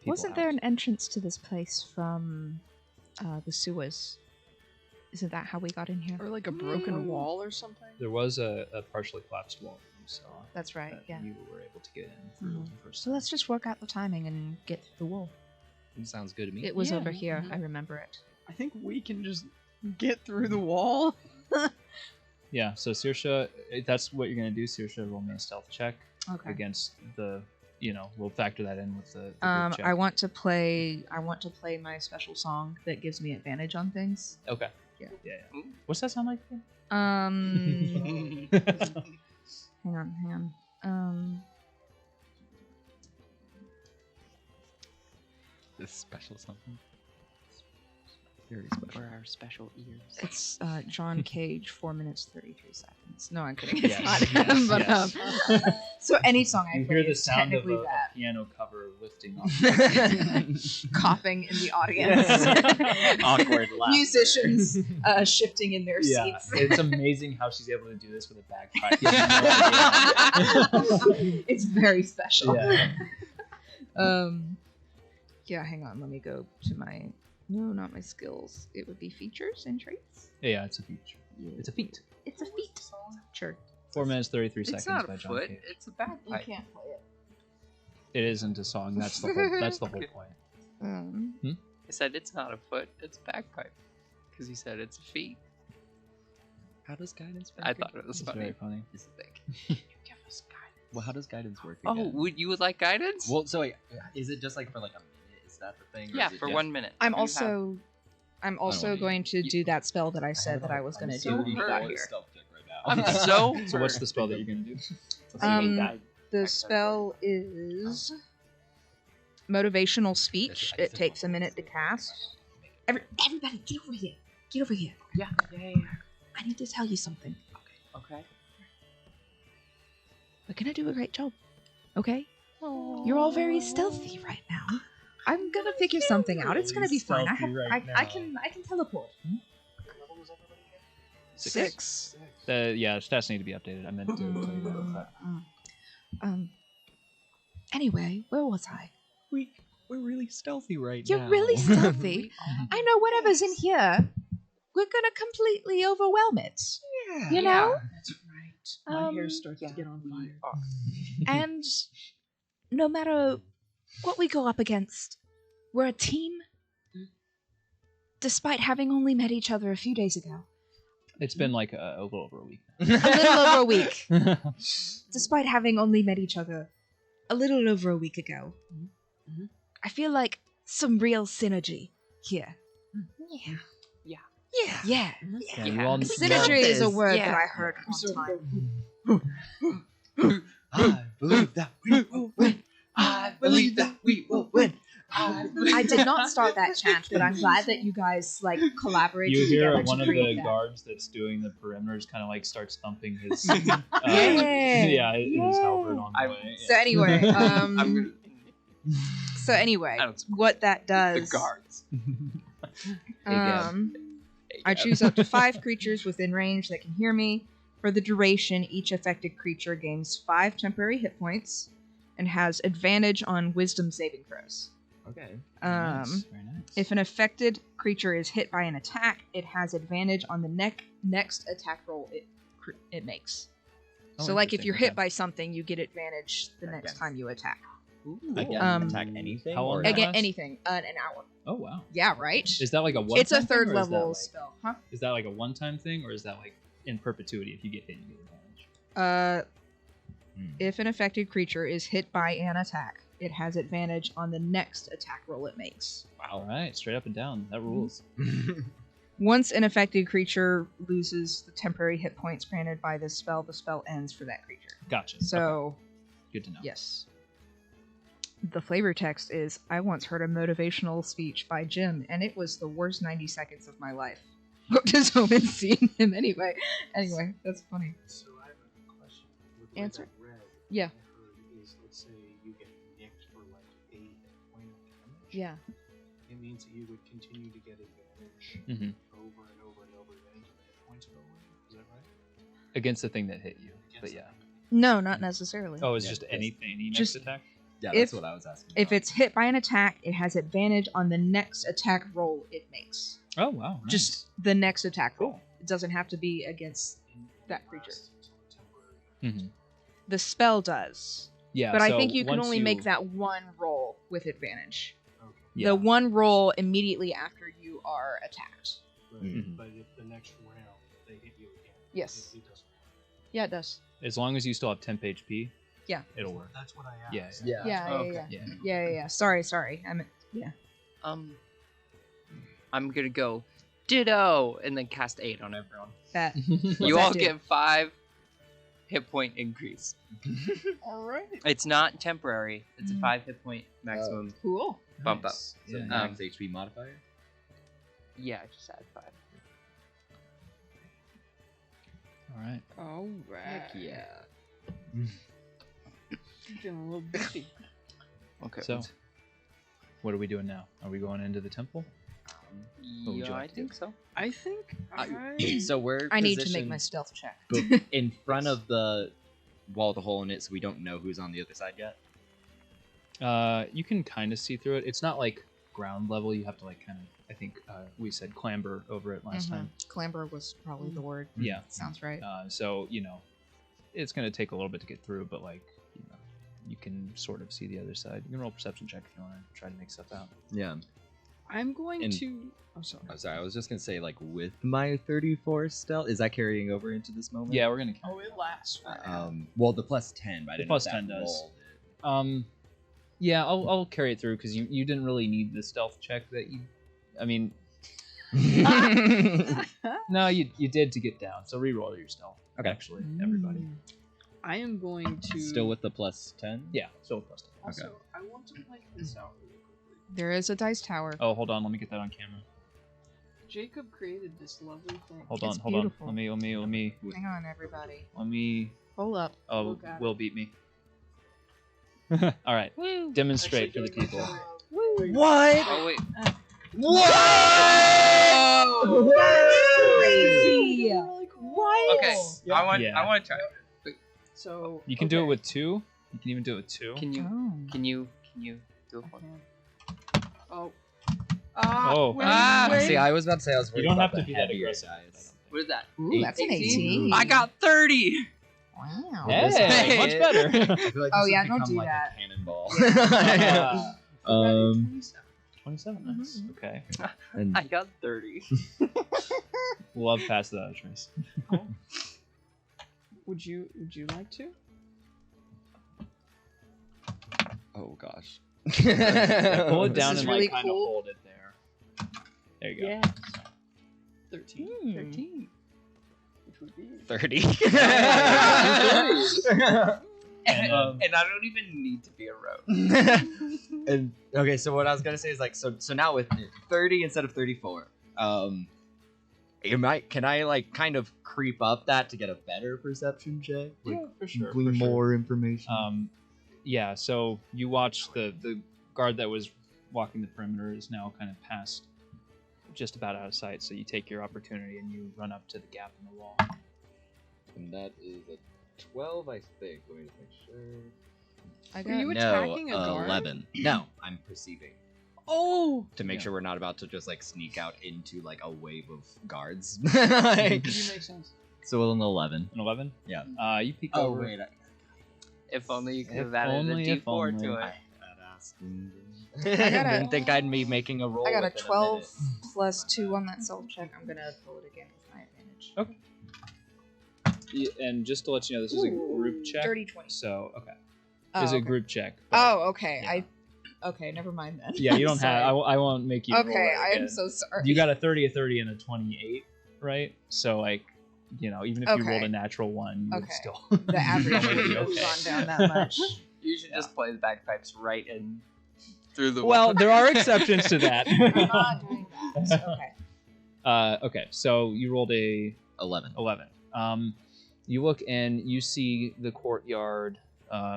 people Wasn't there out. an entrance to this place from the sewers? Isn't that how we got in here? Or like a broken wall or something? There was a partially collapsed wall that you saw. That's right, that yeah. You were able to get in through Mhm. the first So time. let's just work out the timing and get through the wall. Sounds good to me. It was Yeah. over here. I remember it. I think we can just get through the wall. Yeah, so Saoirse, if that's what you're going to do, Saoirse, roll me a stealth check Okay. against the, we'll factor that in with the group check. I want to play my special song that gives me advantage on things. Okay. Yeah. Yeah. What's that sound like? again? Hang on. This special something. Very special. For our special ears. It's John Cage, 4 minutes 33 seconds. No, I'm kidding. Yes, It's not. yes, But, yes. so any song I You play hear the is sound of technically a that. piano cover lifting off. Coughing in the audience. Awkward laugh. Musicians shifting in their Yeah, seats. it's amazing how she's able to do this with a bagpipe. You have no idea. It's very special. Yeah. Yeah, hang on. Let me go to my. No, not my skills. It would be features and traits. Yeah, it's a feature. It's a feat. It's a feat. Sure. 4 minutes 33 It's seconds not by a John foot. Cage. It's a bagpipe. can't play it. It isn't a song. That's the whole. That's the whole point. I said it's not a foot. It's a bagpipe. Because you said it's a feet. How does guidance work? I thought it was It's funny. very funny. It's like, you give us guidance. Well, how does guidance work? Oh, again? you would like guidance? Well, so wait, is it just like for like a minute? Is that the thing? or yeah, is it for just- 1 minute. I'm You also wanna going to do that spell that I said that I was going to do when we got hurt. here. Stealth check right now. I'm so. So what's the spell that you're gonna do? The spell is motivational speech. It takes a minute to cast. Everybody, get over here. Get over here. Yeah. I need to tell you something. Okay. We're gonna do a great job. Okay? You're all very stealthy right now. I'm gonna figure something out. It's gonna be fine. I can teleport. 6. Yeah, stats need to be updated. I meant to tell you that. Anyway, where was I? We're really stealthy right You're now. really stealthy. I know whatever's in here, we're gonna completely overwhelm it. Yeah. You know? That's right. My hair starts to get on fire. And no matter what we go up against, we're a team. Despite having only met each other a few days ago. It's been like a little over a week. A little over a week. Despite having only met each other a little over a week ago. I feel like some real synergy here. Yeah. Yeah, you all need to know- Synergy is a word Yeah. that I heard one time. I believe that we will win. I believe that we will win. I believe I did not start that chant, but I'm glad that you guys like collaborated You hear together one to of the create that. guards that's doing the perimeters kind of like starts thumping his Yeah. his halberd on the way. So anyway, I'm gonna anyway, I don't support what that the does, guards. I choose up to 5 creatures within range that can hear me. For the duration, each affected creature gains 5 temporary hit points and has advantage on Wisdom saving throws. Okay. Nice, very nice. If an affected creature is hit by an attack, it has advantage on the next attack roll it makes. Oh, So, like, if interesting, you're okay. hit by something, you get advantage the next Against. time you attack. I can attack anything. How long or that Again, lasts? anything. An hour. Oh wow. Yeah, right? Is that like a one? It's a third thing, or is that level like- spell. Huh? Is that like a one-time thing, or is that like in perpetuity? If you get hit, you get advantage. If an affected creature is hit by an attack, it has advantage on the next attack roll it makes. All right, straight up and down. That rules. Once an affected creature loses the temporary hit points granted by this spell, the spell ends for that creature. Gotcha. So, Okay. Good to know. yes. The flavor text is, I once heard a motivational speech by Jim, and it was the worst 90 seconds of my life. Booked his home and seen him anyway. Anyway, that's funny. So I have a question. With the way Answer. that read, Yeah. I heard is, let's say you get nicked for like a point of damage. Yeah. It means that you would continue to get advantage Mhm. over and over and over again until the hit points go away. Is that right? Against the thing that hit you. But Against yeah. No, not necessarily. Oh, it's Yeah, just yes. anything, any next Just- attack? Yeah, If- that's what I was asking. If about. it's hit by an attack, it has advantage on the next attack roll it makes. Oh wow. Nice. Just the next attack roll. Cool. It doesn't have to be against And that it creature. lasts until the temporary. Mhm. The spell does. Yeah. But I so think you can once only make that one roll with advantage. Okay. Yeah. The one roll immediately after you are attacked. Right. Mhm. But if the next round they hit you again, Yes. it doesn't. Yeah, it does. As long as you still have temp HP. Yeah. It'll work. That's what I Yeah, asked. yeah. Yeah, Okay. yeah. Sorry. I meant, yeah. I'm gonna go ditto and then cast 8 on everyone. That. You that all do? get 5 hit point increase. Alright. It's not temporary. It's a 5 hit point maximum Cool. bump up. So Yeah. max HP modifier. Yeah, just add 5. All right. Alright. Heck yeah. Getting a little bitchy. Okay. So, what are we doing now? Are we going into the temple? would you yeah, like I to do? think so. I think So we're I need to make positioned my stealth check. in front of the wall with a hole in it, so we don't know who's on the other side yet. You can kind of see through it. It's not like ground level. You have to like kind of. I think we said clamber over it last time. Clamber was probably the word. Yeah. Sounds right. So it's gonna take a little bit to get through, but like you can sort of see the other side. You can roll a perception check if you want to try to make stuff out. Yeah. I'm going And- to. Oh, sorry. I'm sorry. I was just gonna say, like, with my 34 stealth, is that carrying over into this moment? Yeah, we're gonna count. Oh, it lasts. Well, the plus 10, but I The didn't plus know if 10 that does. rolled it. Yeah, I'll carry it through because you didn't really need the stealth check that you. I mean, no, you did to get down. So re-roll your stealth. Okay. Actually, everybody. I am going to. Still with the plus 10? Yeah, still plus 10. Also, I want to point this out really quickly. There is a dice tower. Oh, hold on. Let me get that on camera. Jacob created this lovely thing. Hold It's on. beautiful. Let me. Hang on, everybody. Hold up. Oh, Look at Will beat me. All right. Demonstrate for the people. What? Oh wait. Crazy. What? Okay. I want Yeah. to try. So You can do it with 2. You can even do it with 2. Can you Oh. do it for me? Oh. Oh. Wait, Ah. wait. See, I was about to say I was worried You don't about have to the be that heavier aggressive. size. What is that? Ooh, that's an 18. I got 30. Wow. Hey, much better. I feel like Oh, this yeah, has don't become do like that. a cannonball. Uh, 27. 27. Nice. Okay. and I got 30. We'll have passed that, Trace. Would you like to? oh gosh. Yeah, pull it down is and really like kind of cool. hold it there. There you go. Yeah. 13. 13. Which would be 30. And I don't even need to be a rogue. And okay, so what I was gonna say is like, so now with 30 instead of 34, can I like kind of creep up that to get a better perception check? Like, Yeah, for sure. glean more information. Yeah, so you watch the guard that was walking the perimeter is now kind of past, just about out of sight. So you take your opportunity and you run up to the gap in the wall. And that is a 12, I think. Let me just make sure. Were you attacking a guard? 11. No, I'm perceiving. Oh! To make sure we're not about to just like sneak out into like a wave of guards. You make sense. So an 11. An 11? Yeah. You peek Oh over. wait. If only you could If have added a only, if D4 to only. it. I got a- didn't think I'd be making a roll. I got a within 12 minute. plus 2 on that self check. I'm gonna roll it again with my advantage. Okay. And just to let you know, this is a group check. Dirty 20. So, okay. Oh, It's a okay. group check. but- Oh, okay. yeah. Okay, never mind then. Yeah, you don't Sorry. have. I won't make you. roll Okay, that I am again. so sorry. You got a 30, a 30, and a 28, right? So like, even if you rolled Okay. a natural one, you would Okay. still. The average Probably would be have okay. gone down that much. You should just play the bagpipes right in through the Well, wall. there are exceptions to that. I'm not doing that. Okay. Okay, so you rolled a 11. 11. You look and you see the courtyard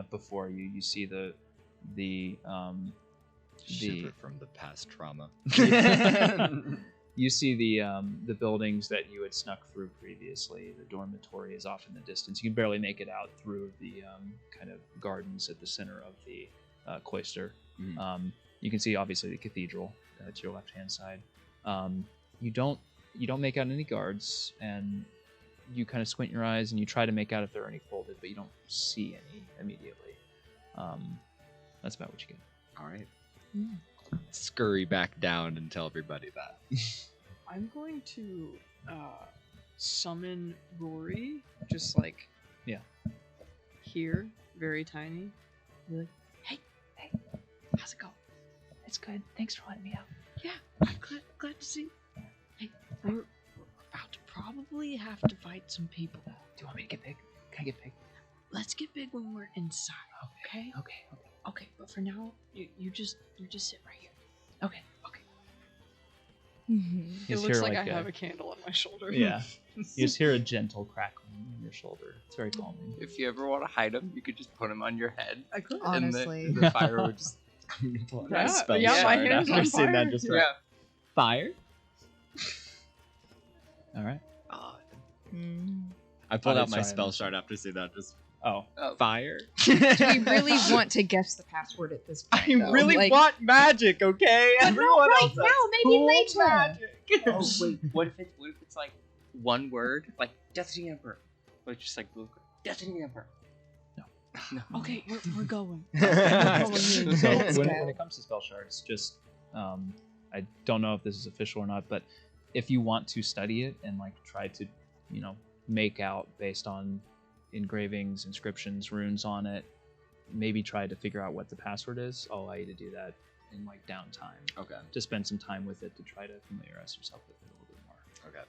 before you. You see the Shiver from the past trauma. you see the buildings that you had snuck through previously. The dormitory is off in the distance. You can barely make it out through the kind of gardens at the center of the cloister. Mhm. You can see obviously the cathedral to your left hand side. You don't make out any guards, and you kind of squint your eyes and you try to make out if there are any folded, but you don't see any immediately. That's about what you get. All right. Scurry back down and tell everybody that. I'm going to summon Rory, just like here, very tiny. Be like, hey, how's it going? It's good. Thanks for letting me out. Yeah, I'm glad to see you. Hey, we're about to probably have to fight some people. Do you want me to get big? Can I get big? Let's get big when we're inside. Okay. Okay. But for now, you just sit right here. Okay. It Just looks hear, like I like, have a candle on my shoulder. Yeah. You just hear a gentle crackling on your shoulder. It's very calming. If you ever want to hide them, you could just put them on your head. I could. Honestly. And the fire would just... Yeah, Spell yeah, my shard hand's after on seeing fire. that just Yeah. fire. All right. I pulled Oh, out my sorry, spell I'm- shard after seeing that just Oh. fire. Do we really want to guess the password at this point? I though? really Like, want magic, okay? but Everyone not right else has now, maybe cool later. magic. Oh, wait. What if it's like one word? Like, Death to the Emperor. But it's just like, Death to the Emperor. No. Okay, we're going. So Let's when go. it comes to spell shards, just I don't know if this is official or not, but if you want to study it and like try to, make out based on engravings, inscriptions, runes on it, maybe try to figure out what the password is. I'll allow you to do that in like downtime. Okay. To spend some time with it to try to familiarize yourself with it a little bit more. Okay.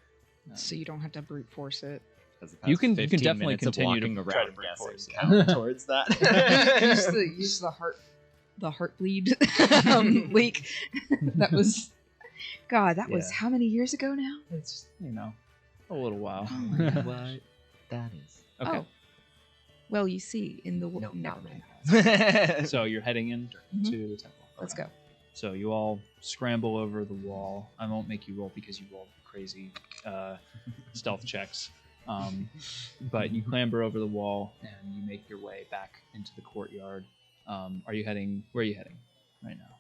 So you don't have to brute force it. You can definitely continue to try to around brute force guessing it. count towards that. use the heartbleed leak. That was that was Yeah. how many years ago now? It's a little while. What that is. Okay. Oh. Well, you see, in the No, never not mind. So you're heading in Mhm. to the temple. Let's go. So you all scramble over the wall. I won't make you roll because you rolled crazy stealth checks. But you clamber over the wall and you make your way back into the courtyard. Where are you heading right now?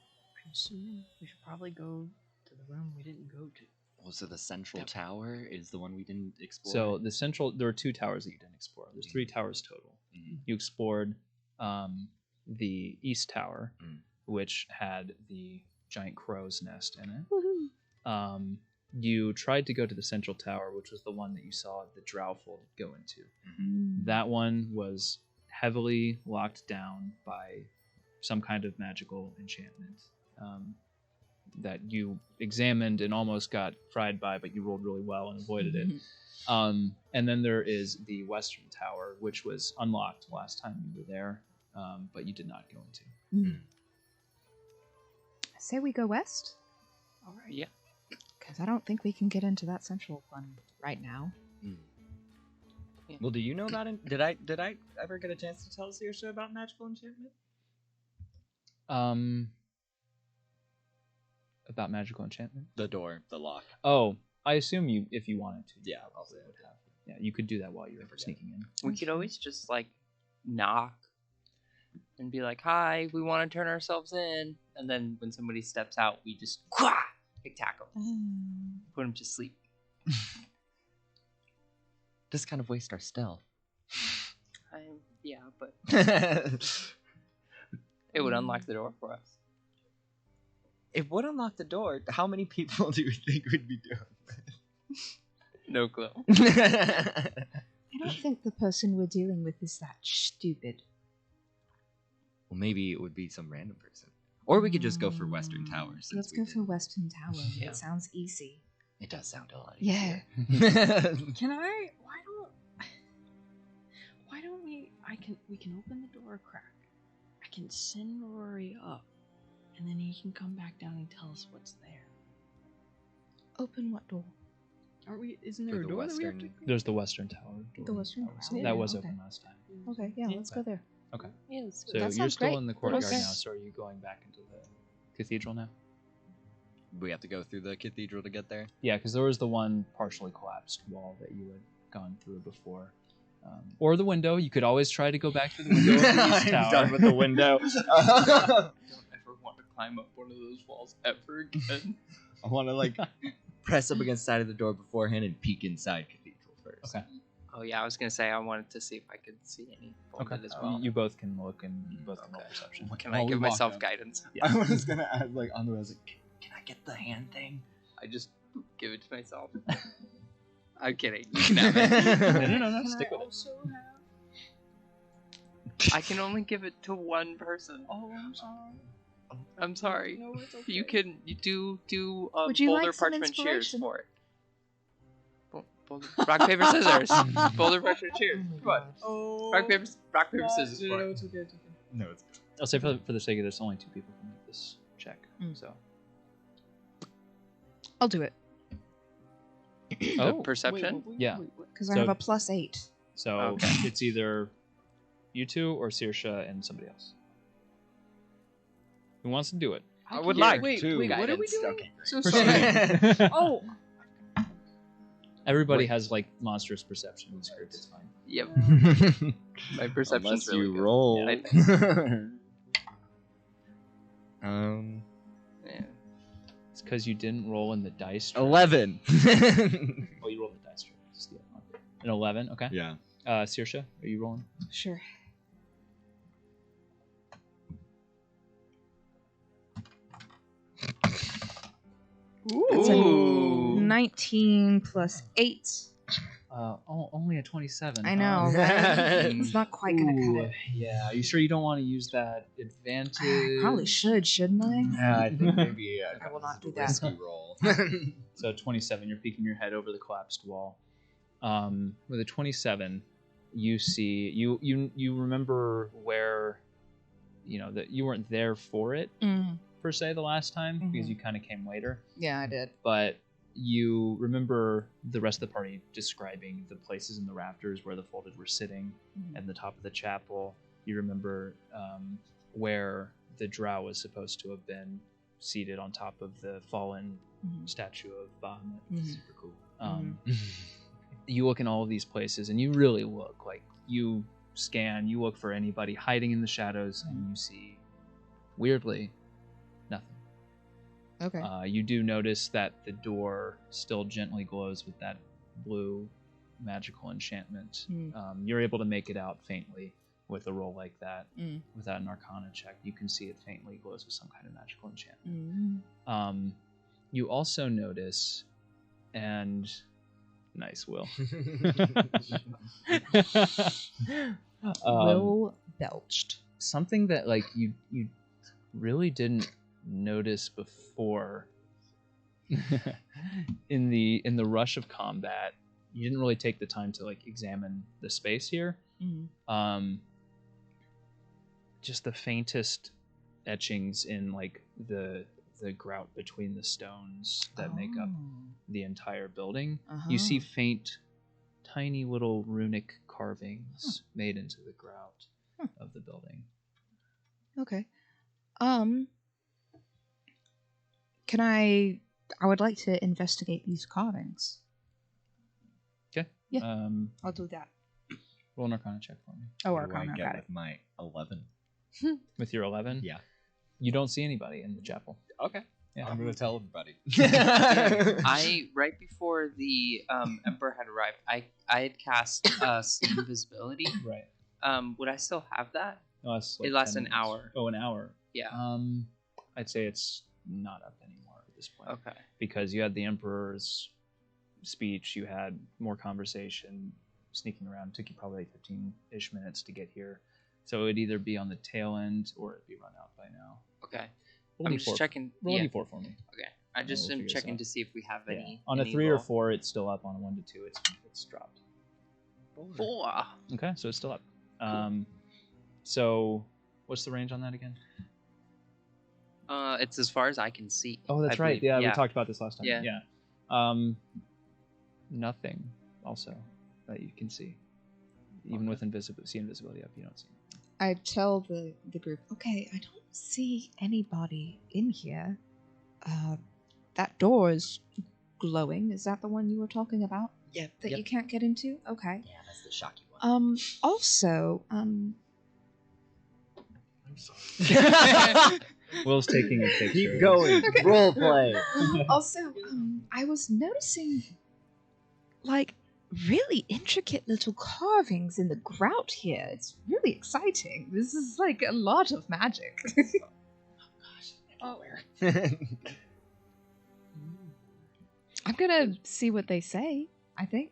I'm assuming we should probably go to the room we didn't go to. Oh, so the central tower is the one we didn't explore. So there were 2 towers that you didn't explore. There's 3 towers total. Mhm. You explored the east tower, Mm. which had the giant crow's nest in it. You tried to go to the central tower, which was the one that you saw the Drowful go into. That one was heavily locked down by some kind of magical enchantment that you examined and almost got fried by, but you rolled really well and avoided it. And then there is the western tower, which was unlocked last time you were there, but you did not go into. say we go west? All right. Yeah. Because I don't think we can get into that central one right now. Well, do you know about it? Did I ever get a chance to tell Saoirse about magical enchantment? About magical enchantment? The door, the lock. Oh, I assume you, if you wanted to. Yeah, probably would have. Yeah, you could do that while you're sneaking in. We could always just like knock and be like, "Hi, we want to turn ourselves in," and then when somebody steps out, we just attack them, put them to sleep. Just kind of waste our stealth. Yeah, but it would unlock the door for us. It would unlock the door. How many people do you think would be doing No clue. that? I don't think the person we're dealing with is that stupid. Well, maybe it would be some random person. Or we could just go for Western Towers. Let's go for Western Tower. Yeah. It sounds easy. It does sound a lot Yeah. easier. Can I? Why don't we? We can open the door a crack. I can send Rory up, and then he can come back down and tell us what's there. Open what door? Aren't we? Isn't For there a the door that we have to? Western- There's the Western Tower door. The Western Tower? That was Okay. open last time. Okay, yeah, let's go there. Okay. Yeah, let's go. So That you're sounds still great. in the courtyard Okay. now, so are you going back into the cathedral now? We have to go through the cathedral to get there. Yeah, because there was the one partially collapsed wall that you had gone through before. Or the window. You could always try to go back to the window of the east tower. Done with the window. Don't ever want to climb up one of those walls ever again. I want to like press up against the side of the door beforehand and peek inside cathedral first. Okay. Oh yeah, I was gonna say I wanted to see if I could see any Okay. as well. You both can look and you both can roll Okay. perception. Can While I we give walk myself up. guidance? I was gonna add like on the way. I was like, can I get the hand thing? I just give it to myself. I'm kidding. You can have it. No. Stick with it. I can only give it to one person. Oh, I'm sorry. I'm sorry. No, it's okay. You do Would you boulder like some parchment shears inspiration? for it. Rock paper scissors. Boulder parchment shears. Come on. Oh. Rock paper scissors No, for no, it. it's okay. It's okay. No, it's I'll say for the sake of this, only 2 people can make this check. So. I'll do it. Oh. Perception. Yeah. Because I So- have a +8. So Okay. it's either you two or Saoirse and somebody else. Who wants to do it? I would Yeah. like Wait, to. wait, what are we guidance. doing? Okay, So sorry. Oh, Everybody Wait. has like monstrous perception in this group. It's fine. Yep. great. My perception's Unless really you good. roll. I think. Yeah. It's because you didn't roll in the dice. tray. 11. Oh, you rolled the dice. tray. Just the other one. An 11. Okay. Yeah. Saoirse, are you rolling? Sure. That's a Ooh. 19 plus 8. Only a 27. I know, right? It's not quite gonna cut it. Yeah. Are you sure you don't want to use that advantage? I probably should, shouldn't I? Yeah, I think maybe I will not do a that. risky roll. So 27, you're peeking your head over the collapsed wall. With a 27, you see you remember where, that you weren't there for it per se the last time because you kind of came later, Yeah, I did. but you remember the rest of the party describing the places in the rafters where the Folded were sitting and the top of the chapel. You remember where the drow was supposed to have been seated on top of the fallen statue of Bahamut. Super cool. You look in all of these places and you really look like you scan, you look for anybody hiding in the shadows and you see, weirdly, nothing. Okay. You do notice that the door still gently glows with that blue magical enchantment. You're able to make it out faintly with a roll like that. Without an arcana check, you can see it faintly glows with some kind of magical enchantment. You also notice, and nice, Will. Will belched. Something that like you really didn't notice before in the rush of combat. You didn't really take the time to like examine the space here. Just the faintest etchings in like the the grout between the stones that make up Oh. the entire building. Uh-huh. You see faint, tiny little runic carvings made into the grout of the building. Okay. Can I would like to investigate these carvings. Okay. Yeah. I'll do that. Roll an Arcana check for me. Oh, What do I Arcana, get got it. with my 11? With your 11? Yeah. You don't see anybody in the chapel. Okay. Yeah. I'm gonna tell everybody. Right before the Emperor had arrived, I had cast invisibility. Right. Would I still have that? No, that's It lasts 10 an minutes. hour. Oh, an hour. Yeah. I'd say it's not up anymore at this point. Okay. Because you had the Emperor's speech, you had more conversation, sneaking around. It took you probably 15-ish minutes to get here. So it would either be on the tail end or it'd be run out by now. Okay. Roll I'm a just D4. checking. Roll Yeah. a D4 for me. Okay. I just we'll am figure this checking out. to see if we have any. On a any 3 or roll. 4, it's still up. On a 1 to 2, it's dropped. 4. Okay, so it's still up. So what's the range on that again? It's as far as I can see. Oh, that's I right. believe. Yeah, we talked about this last time. Yeah. Nothing. Also, that you can see, even with invisibility up, you don't see. I tell the group, okay, I don't see anybody in here. That door is glowing. Is that the one you were talking about? Yep. That you can't get into? Okay. Yeah, that's the shocky one. Also, I'm sorry. Will's taking a picture. Keep going. Role play. also, I was noticing, like, really intricate little carvings in the grout here. It's really exciting. This is like a lot of magic. I'm gonna see what they say, I think.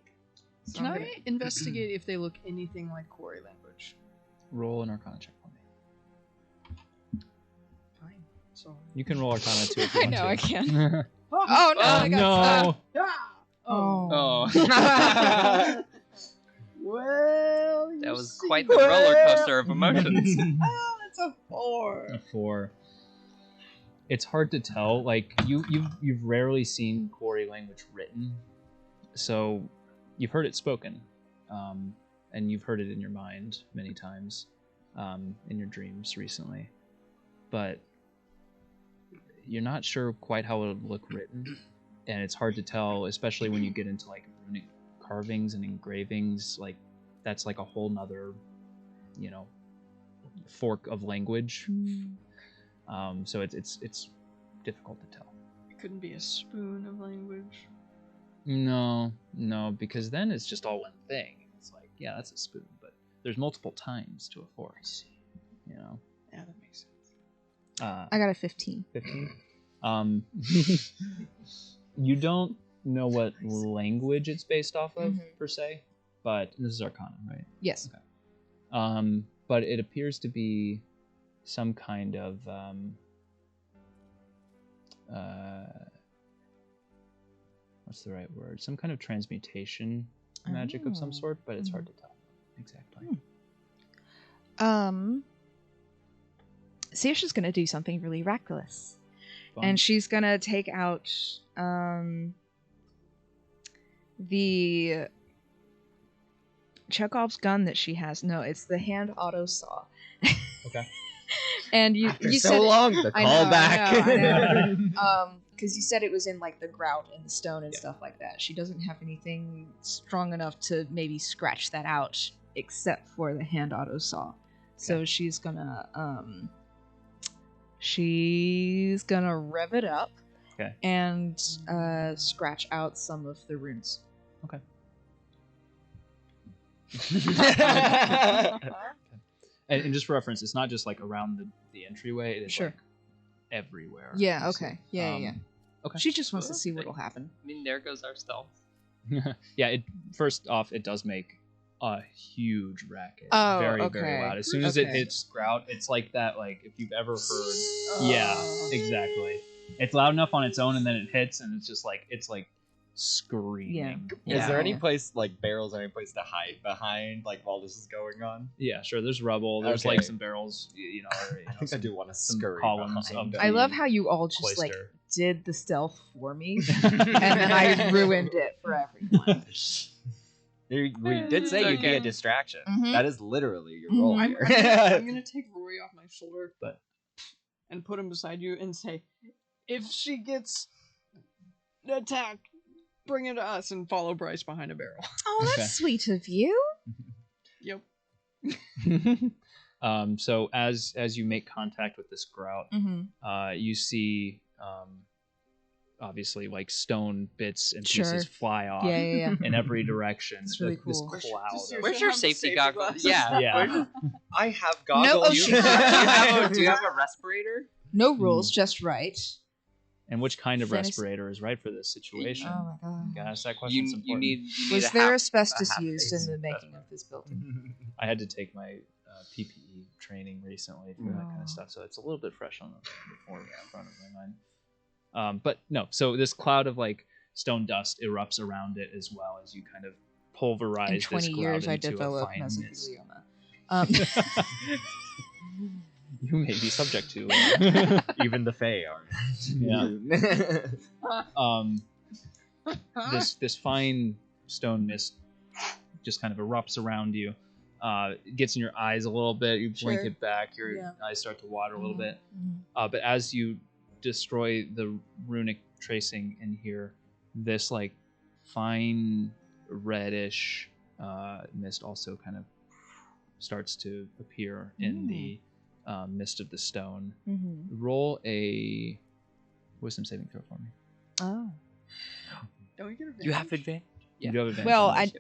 So Can I'm I gonna- investigate if they look anything like Quarry language? Roll an Arcana check for me. Fine. So. You can roll Arcana too if you I want know, to. I can. Oh no! I got no. Oh. Well, That was quite the roller coaster of emotions. Oh, that's a 4. A 4. It's hard to tell. Like you've rarely seen Quarry language written, so you've heard it spoken, and you've heard it in your mind many times, in your dreams recently, but you're not sure quite how it would look written, and it's hard to tell, especially when you get into like runic carvings and engravings. Like that's like a whole nother, fork of language. So it's difficult to tell. It couldn't be a spoon of language. No, because then it's just all one thing. It's like, yeah, that's a spoon, but there's multiple times to a fork. Yeah, that makes sense. I got a 15. 15. You don't know what language it's based off of per se, but this is Arcana, right? Yes. Okay. But it appears to be some kind of what's the right word? Some kind of transmutation magic of some sort, but it's hard to tell exactly. Saoirse's gonna do something really reckless. Fun. And she's gonna take out the Chekhov's gun that she has. No, it's the hand auto saw. Okay. And you After said so long, it, the I know, callback. I know. Because you said it was in like the grout and the stone and stuff like that. She doesn't have anything strong enough to maybe scratch that out, except for the hand auto saw. So she's gonna rev it up, and scratch out some of the runes. Okay. And just for reference, it's not just like around the entryway. It is like everywhere. Yeah. Okay. Yeah. Okay. She just wants to see what'll happen. I mean, there goes our stealth. Yeah. First off, it does make a huge racket. Oh, very okay. very loud. As soon as it Okay. hits grout, it's like that. Like if you've ever heard. Yeah. Exactly. It's loud enough on its own, and then it hits, and it's like screaming. Is there any place like barrels or any place to hide behind like while this is going on? Yeah, sure. There's rubble. There's Okay. like some barrels. Or, I think I do want to some scurry columns behind. of I love how you all just like cloister. did the stealth for me, and then I ruined it for everyone. We did say you'd be Okay. a distraction. Mhm. That is literally your role I'm, here. I'm gonna take Rory off my shoulder But and put him beside you and say, if she gets attacked, bring it to us and follow Bryce behind a barrel. Oh, that's Okay. sweet of you. Yep. so as you make contact with this grout, Mm-hmm. you see obviously like stone bits and Sure. pieces fly off Yeah. in every direction. It's really This cool. cloud. Does of- Where's your have safety safety goggles? glasses? Yeah. Yeah. I have No, goggles. oh, she- Do you have a respirator? No rules, just right. And which kind of Fantasy- respirator is right for this situation? Oh my god. You gotta ask that question. It's You important. need. Was a there half- asbestos a half used face. in the making of this building? I had to take my PPE training recently for that kind Oh. of stuff, so it's a little bit fresh on the front of my mind. But no, so this cloud of like stone dust erupts around it as well as you kind of pulverize In this 20 grout years, I into a developed fine mist. mesothelioma. You may be subject to. Even the Fae are. This fine stone mist just kind of erupts around you. It gets in your eyes a little bit. You blink Sure. it back. Your Yeah. eyes start to water a little bit. Mhm. But as you destroy the runic tracing in here, this like fine reddish mist also kind of starts to appear in the mist of the stone. Mhm. Roll a wisdom saving throw for me. Oh. Don't you get advantage? You have advantage. You do have advantage Well, on this.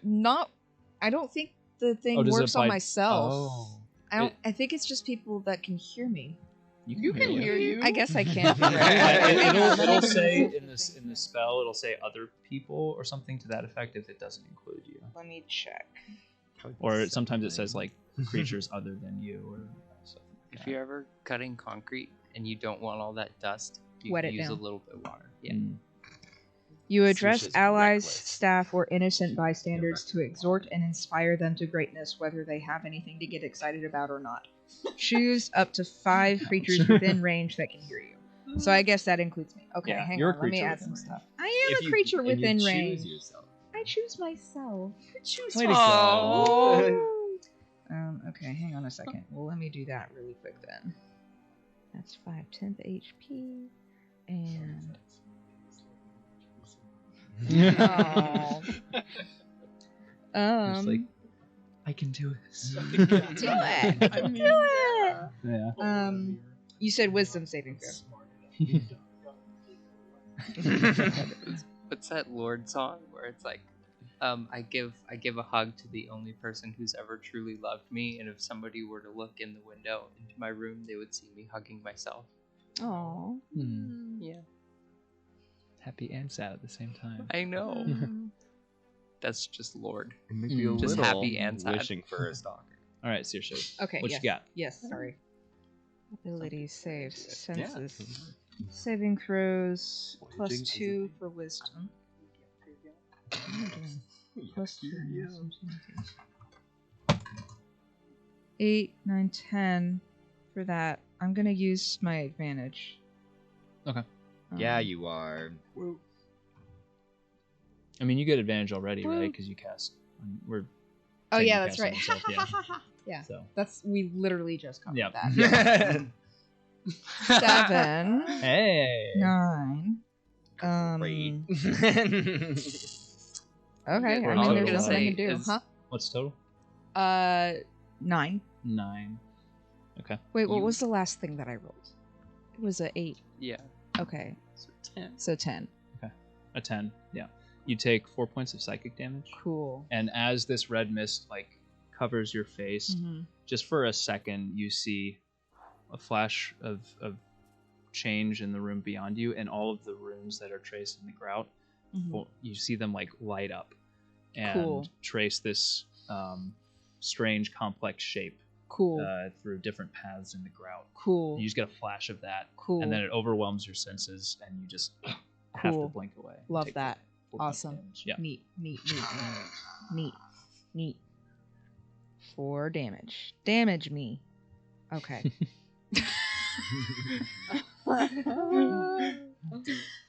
I don't think the thing Oh, does it works on apply- myself. Oh. I think it's just people that can hear me. You can hear you. I guess I can. It'll say in the spell, it'll say other people or something to that effect if it doesn't include you. Let me check. Or sometimes it says like creatures other than you or stuff like If that. you're ever cutting concrete and you don't want all that dust, you Wet it use down. a little bit of water. Yeah. Mm. You address Susha's allies, reckless. staff, or innocent bystanders to exhort and inspire them to greatness, whether they have anything to get excited about or not. Choose up to 5 creatures within range that can hear you. So I guess that includes me. Okay, Yeah, hang you're a on. Let me creature add within some range. stuff. I am a creature within range. Yourself. I choose myself. Way to go. Okay, hang on a second. Well, let me do that really quick then. That's 5/10 HP. And. Oh. It's like, I can do this. Do it. I mean, Do it. Yeah. You said wisdom saving throw. What's that Lord song where it's like, I give a hug to the only person who's ever truly loved me, and if somebody were to look in the window into my room, they would see me hugging myself. Oh. Yeah, Happy and sad at the same time. I know. That's just Lord. And maybe a Just little happy and sad. wishing for a stalker. All right, Saoirse. Okay. What yes. you got? Yes. Sorry. Abilities, saves, Yeah. senses, saving throws, plus Jinx is 2 for wisdom. Plus 2. 8, 9, 10 for that. I'm gonna use my advantage. Okay. Yeah, you are. I mean, you get advantage already, right? Because you cast. We're. Oh saying yeah, you that's cast on right. yourself, yeah. Yeah, So. that's we literally just covered Yeah. that. 7, Hey. 9. Great. Okay, We're I all mean, gonna there's nothing I say can do, is- huh? What's total? 9. 9. Okay. Wait, what You- was the last thing that I rolled? It was a 8. Yeah. Okay, So 10. so 10. A 10. Yeah. You take 4 points of psychic damage, Cool. and as this red mist like covers your face, Mm-hmm. just for a second, you see a flash of change in the room beyond you, and all of the runes that are traced in the grout. Well, you see them like light up and Cool. trace this strange, complex shape Cool. through different paths in the grout. Cool. You just get a flash of that, Cool. and then it overwhelms your senses, and you just have to Cool. blink away. and Love take that. 4 points of Awesome. damage. Yeah. Neat. 4 damage. Damage me. Okay.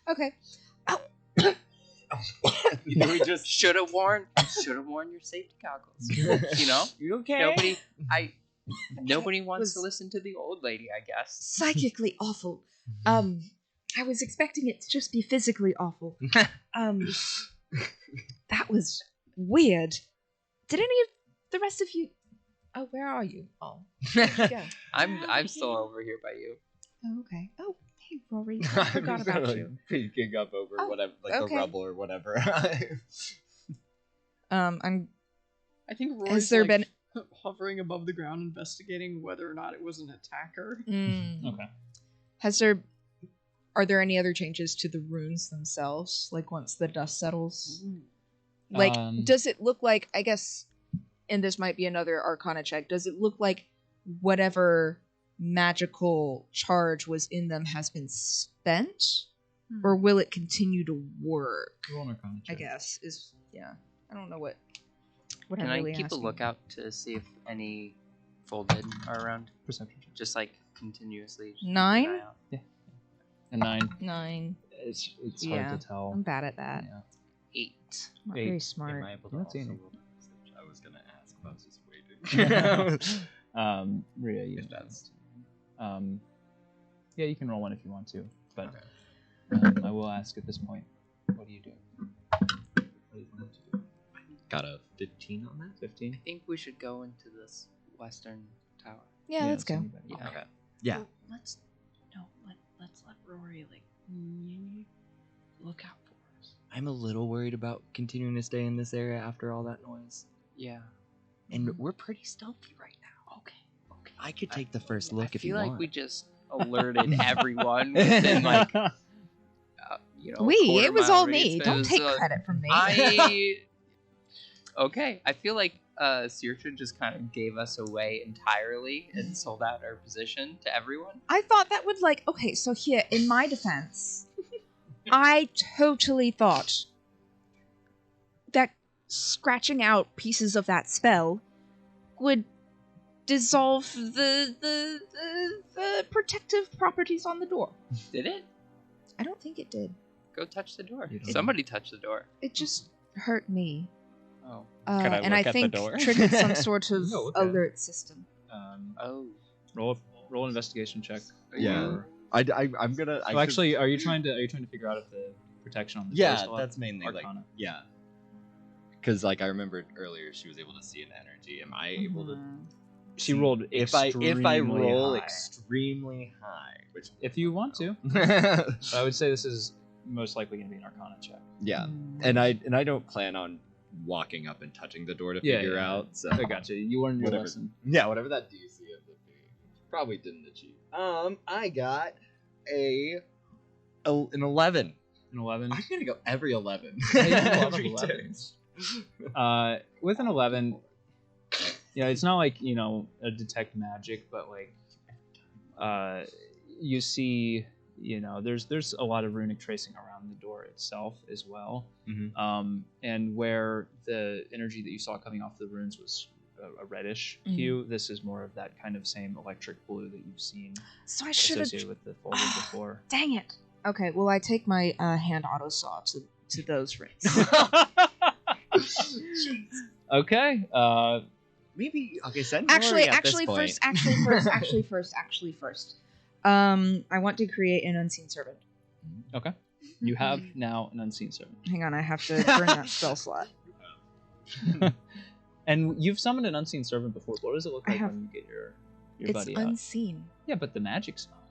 Okay. We just Should have worn your safety goggles. You know, you okay? nobody wants was- to listen to the old lady, I guess. Psychically awful. I was expecting it to just be physically awful. That was weird. Did any of the rest of you? Oh, where are you? Oh, where'd you go? I'm still over here by you. Oh, okay. Oh, hey, Rory. I forgot about you. Peeking up over Oh, whatever, like okay. the rubble or whatever. I'm. I think Roy's Has there like, been? hovering above the ground investigating whether or not it was an attacker. Okay. Has there? Are there any other changes to the runes themselves? Like once the dust settles. Like, does it look like? I guess, and this might be another Arcana check. Does it look like whatever magical charge was in them has been spent, or will it continue to work? Roll an Arcana I check. guess is I don't know what Can I'm really I keep asking. a lookout to see if any folded are around? Perception check. Just like continuously. just keep 9? an eye out. A 9. 9. It's Yeah. hard to tell. I'm bad at that. Yeah. 8. I'm not 8. very Am smart. I able to You're not also seeing roll message? I was gonna ask, but I was just waiting. Rhea, you If that's yeah, you can roll one if you want to, but I will ask at this point, what do you do? What do you want to do? got a 15 on that. 15? I think we should go into this western tower. Yeah, let's go. anybody. Yeah. Okay. Yeah. Let's let Rory look out for us. I'm a little worried about continuing to stay in this area after all that noise. Yeah. And we're pretty stealthy right now. Okay. I could take the first look I if you feel like want. we just alerted everyone within like It was all me. It Don't was, take credit from me. Okay, I feel like Saoirse just kind of gave us away entirely and sold out our position to everyone. I thought that would okay, so here, in my defense, I totally thought that scratching out pieces of that spell would dissolve the protective properties on the door. Did it? I don't think it did. Go touch the door. You don't- Somebody touch the door. It just hurt me. Oh. Can I And I look at the think door? triggered some sort of No, look at it. alert system. Oh. Roll an investigation check. Yeah. Or- I'm gonna. Oh, actually, are you trying to figure out if the protection on the door Yeah, still have that's mainly Arcana? yeah. Because I remember earlier she was able to see an energy. Am I able to? She rolled If I extremely roll high. extremely high, which If you want to, I would say this is most likely going to be an Arcana check. yeah, and I don't plan on walking up and touching the door to Yeah, figure yeah. out. So I got you. You learned your Whatever. lesson. yeah, whatever that DC ends up being, probably didn't achieve. I got an 11. An 11. I'm gonna go every 11. Yeah, you have a lot of Every 11s. With an 11, it's not like a detect magic, but like you see, there's a lot of runic tracing around the door itself as well. Mhm. And where the energy that you saw coming off the runes was a reddish hue, this is more of that kind of same electric blue that you've seen So I should have. associated with the folded before. Dang it. Okay, well, I take my hand auto saw to those rings. Okay. Maybe okay. Send actually Rory at this point. first. I want to create an unseen servant. Okay. You have now an unseen servant. Hang on, I have to burn that spell slot. And you've summoned an unseen servant before. What does it look I like have- when you get your It's buddy out? unseen. Yeah, but the magic's not.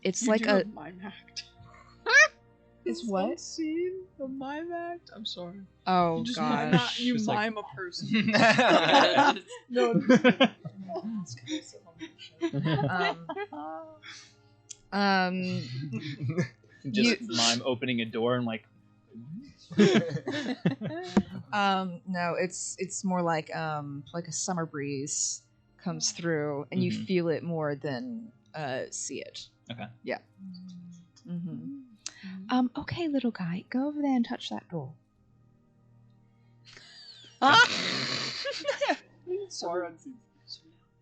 It's You like do a. mime act. It's what? Unseen? A mime act? I'm sorry. Oh You just gosh. you Just like- mime a person. No. Just mime opening a door and like. No, it's more like a summer breeze comes through and you Mhm. feel it more than see it. Okay. Yeah. Mm-hmm. Okay, little guy, go over there and touch that door.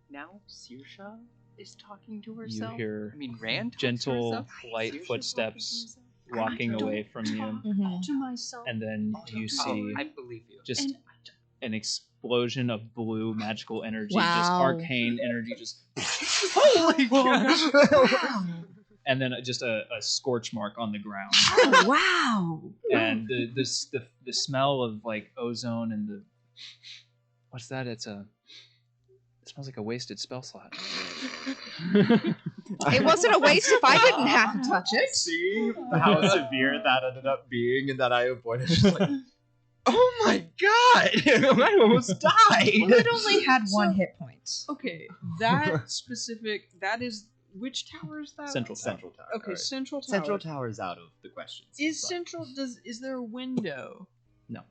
Now Saoirse is talking to herself. You hear I mean, Rand talks to gentle, herself. light Saoirse's footsteps talking to walking herself. away from you, To myself. and then you see I believe you. just an explosion of blue magical energy, Wow. just arcane energy, just Holy Wow! and then just a scorch mark on the ground, Oh, wow! and the smell of like ozone and the what's that? It smells like a wasted spell slot. It wasn't a waste if I didn't have to touch it. See how severe that ended up being, and that I avoided. Just like, oh my god! I almost died. Well, it only had one hit point. Okay, that specific. That is which tower is that? Central Tower. Central Tower. Okay, right. Central Tower. Central Tower is out of the question. Is Central? Is there a window? No.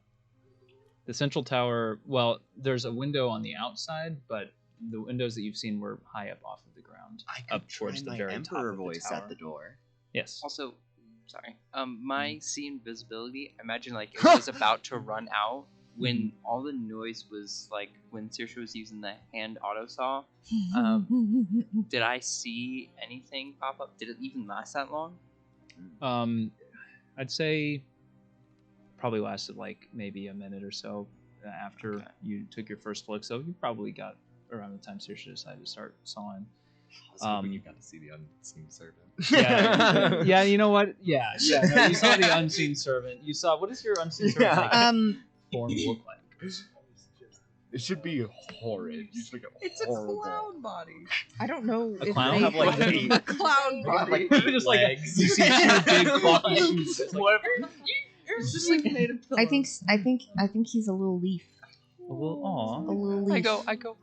The central tower, well, there's a window on the outside, but the windows that you've seen were high up off of the ground. I up towards the my very Emperor top of voice the tower. at the door. Yes. Also, sorry. My see invisibility. I imagine like it was about to run out when all the noise was like when Saoirse was using the hand auto saw. Did I see anything pop up? Did it even last that long? I'd say probably lasted like maybe a minute or so after you took your first look. So you probably got around the time Saoirse decided to start sawing. I was hoping you got to see the unseen servant. Yeah, yeah. You know what? Yeah. No, you saw the unseen servant. You saw what does your unseen servant form look like? It should be horrid. You should make it It's a horrible. cloud body. I don't know A if clown they have like have- eight. A cloud body. Just like you see two big floppy shoes. It's like, It's just like made of pillows. I think he's a little leaf. a little, aw. A little leaf. I go.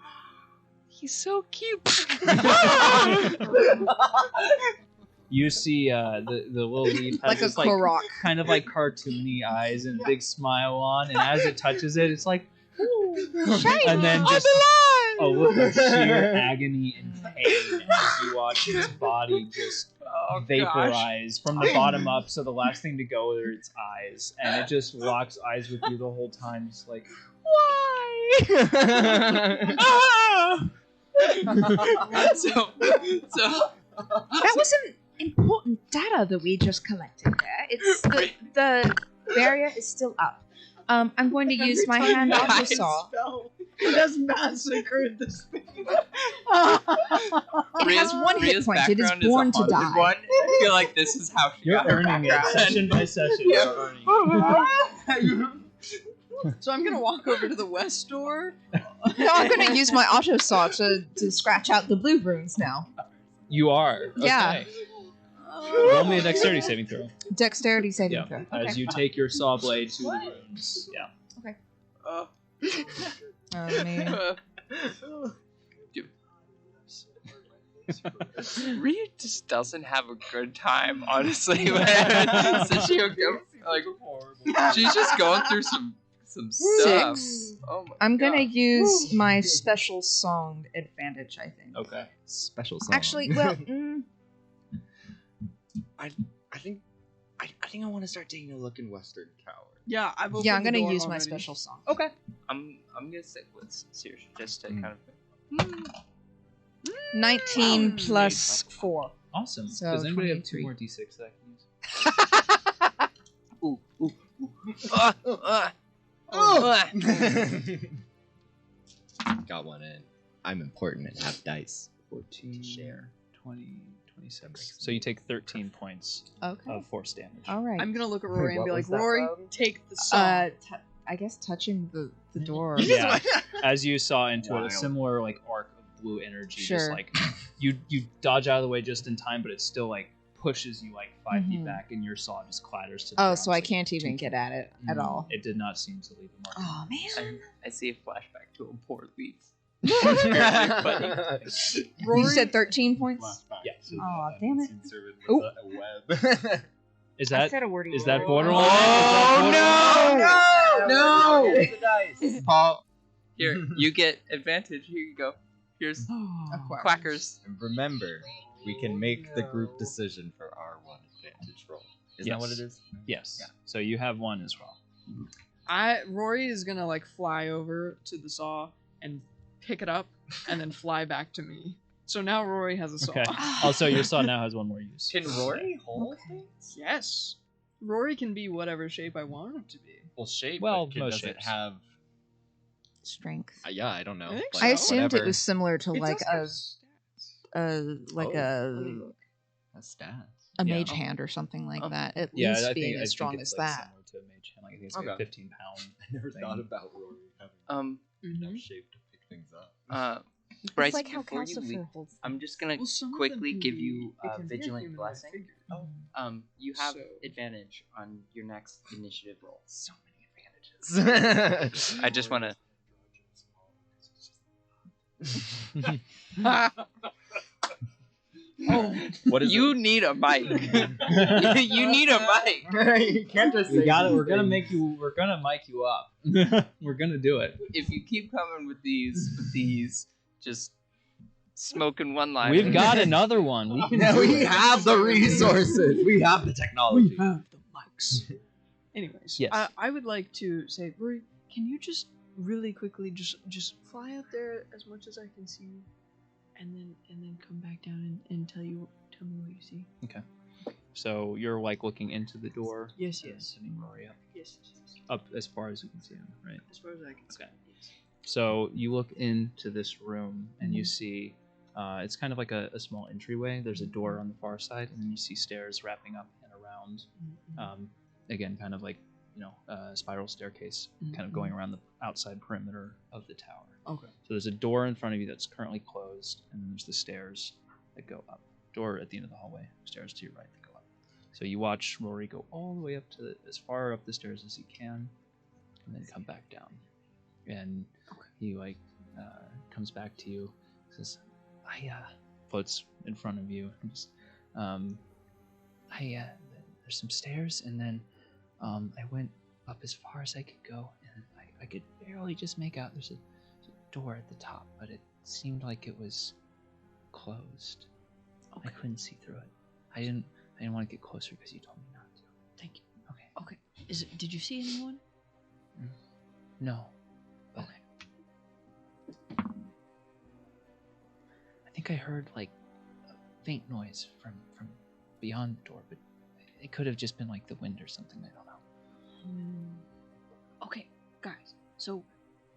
He's so cute. You see the little leaf has Like a this like Korok. kind of like cartoony eyes and a big smile on, and as it touches it, it's like, and then just a look of sheer agony and pain as you watch its body just vaporize from the bottom up. So the last thing to go are its eyes, and it just locks eyes with you the whole time, just like, why? so That wasn't important data that we just collected there. It's the barrier is still up. I'm going to use my hand on the saw. It has massacred this thing. It has one hit Rhea's point. It is background a born to haunted die. one. I feel like this is how she You're got her earning it background. session by session. You're earning it. So I'm gonna walk over to the west door. No, I'm going to use my auto saw to scratch out the blue runes now. You are. Yeah. Okay. Roll me a dexterity saving throw. Dexterity saving Yeah. throw. As Okay. you take your saw blade to the runes. Yeah. Oh man. Rhea just doesn't have a good time, honestly, man. So she'll go, like, she's just going through some stuff. 6. Oh my I'm gonna God. use my special song advantage, I think. Okay. Special song. Actually, well, I think I want to start taking a look in Western Tower. Yeah, I've opened yeah, I'm the gonna door use my already. special song. Okay. I'm gonna stick with Saoirse just to Mm. kind of. 19 plus 4. Awesome. So, Does anybody have 23. 2 more d6 that I can use? Got one in. I'm important and have dice. 14, Share. 20, 27. So you take 13 points Okay. of force damage. All right. I'm gonna look at Rory and What be like, was that Rory, from? take the song. I guess touching the door. Yeah. As you saw into it, a Wild. similar like arc of blue energy. Sure. Just like you dodge out of the way just in time, but it still like pushes you like 5 feet Mhm. back, and your saw just clatters to the Oh, ground. so I can't even get at it at all. It did not seem to leave a mark. Oh man. I see a flashback to a poor leaf. You said 13 points? Yeah. Aw, damn it. Ooh. Ooh. Is I that said a wordy is word. that borderline? No! Paul, here, you get advantage. Here you go. Here's A quack. quackers. And remember, we can make the group decision for our one advantage roll. Isn't that what it is? Yes. Yeah. So you have one as well. Rory is gonna like fly over to the saw and pick it up and then fly back to me. So now Rory has a saw. Okay. Also, your saw now has one more use. Can Rory hold Okay. things? Yes. Rory can be whatever shape I want him to be. Well, shape. Well, But most does it shapes. have? Strength. Yeah, I don't know. I think Like, I assumed whatever. it was similar to It like does have a That's stats. Yeah. mage hand or something like that. At Yeah, least I being think as strong it's as like that. similar to a mage hand. Like I think it's like a Okay. 15-pound. I never thing. thought about Rory having enough shape to pick things up. Bryce, It's like how before you leave, Calcifer holds. I'm just gonna Well, some of them quickly can give be- you it a can be a vigilant humanoid blessing. figure. You have So- advantage on your next initiative roll. So many advantages. I just want to. What is You need a mic. You need a mic. you can't just We say got it. these We're gonna things. make you. We're gonna mic you up. We're gonna do it. If you keep coming with these, just smoking one line. We've got another one. We can. Yeah, do we it. have the resources. We have the technology. have the mics. Anyways, Yes. I would like to say, Rory, can you just really quickly just fly up there as much as I can see, and then come back down and tell me what you see. So you're like looking into the door. Yes, and yes. sending Rory up, Yes. up as far as you can see him, right? As far as I can see. Okay. So you look into this room and you see it's kind of like a small entryway. There's a door on the far side, and then you see stairs wrapping up and around. Again, kind of like a spiral staircase, kind of going around the outside perimeter of the tower. Okay. So there's a door in front of you that's currently closed, and then there's the stairs that go up. Door at the end of the hallway, stairs to your right that go up. So you watch Rory go all the way up to as far up the stairs as he can, and then come back down. And he comes back to you, says, floats in front of you, and just, there's some stairs, and then I went up as far as I could go, and I could barely just make out there's a door at the top, but it seemed like it was closed. I couldn't see through it. I didn't want to get closer because you told me not to. Thank you. Okay. Okay. Did you see anyone? No. But I think I heard like a faint noise from beyond the door, but it could have just been like the wind or something. I don't know. Okay, guys. So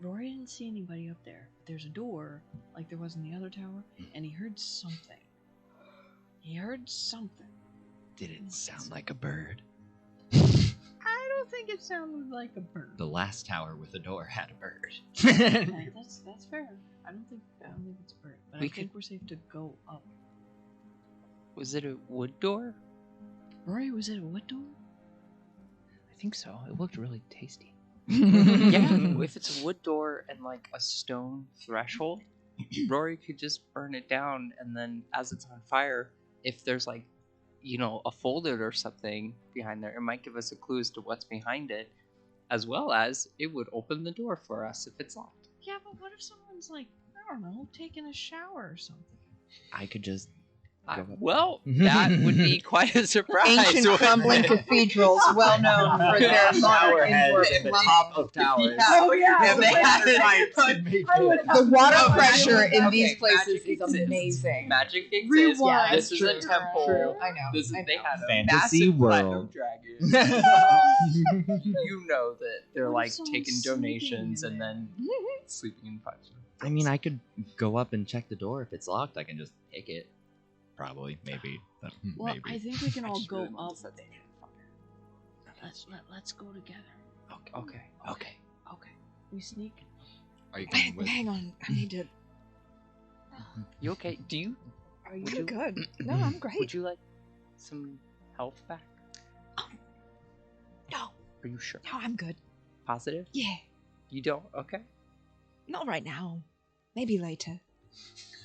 Rory didn't see anybody up there. But there's a door, like there was in the other tower, and he heard something. Did it sound like a bird? I don't think it sounded like a bird. The last tower with a door had a bird. Okay, that's fair. I don't think it's a bird, but We I think could- we're safe to go up. Was it a wood door? Rory, was it a wood door? I think so. It looked really tasty. Yeah. If it's a wood door and like a stone threshold, Rory could just burn it down, and then as it's on fire, if there's like, a folded or something behind there, it might give us a clue as to what's behind it, as well as it would open the door for us if it's locked. Yeah, but what if someone's like, I don't know, taking a shower or something? I could just Well, that would be quite a surprise. Ancient wouldn't crumbling it? cathedrals, well known for their shower modern heads indoor at the plumbing. top of towers. Oh yeah, If they had- the water Oh, pressure in okay, these places magic is exists. amazing. Magic exists. Rewind. This is a temple. True, I know. This is, I they know. had a Fantasy massive platinum world. dragon. You know that they're What if like someone's taking sleeping donations in and there? then sleeping in pipes. I mean, I could go up and check the door. If it's locked, I can just take it. Probably, maybe. Well, maybe. I think we can all just go really up. want to set the campfire. Let's go together. Okay. Okay. We sneak. Are you coming with? Hang on, I need to. You okay? Do you? Are Would you you- good? No, I'm great. Would you like some health back? No, Are you sure? no, I'm good. Positive? Yeah, You don't? Okay. not right now. Maybe later.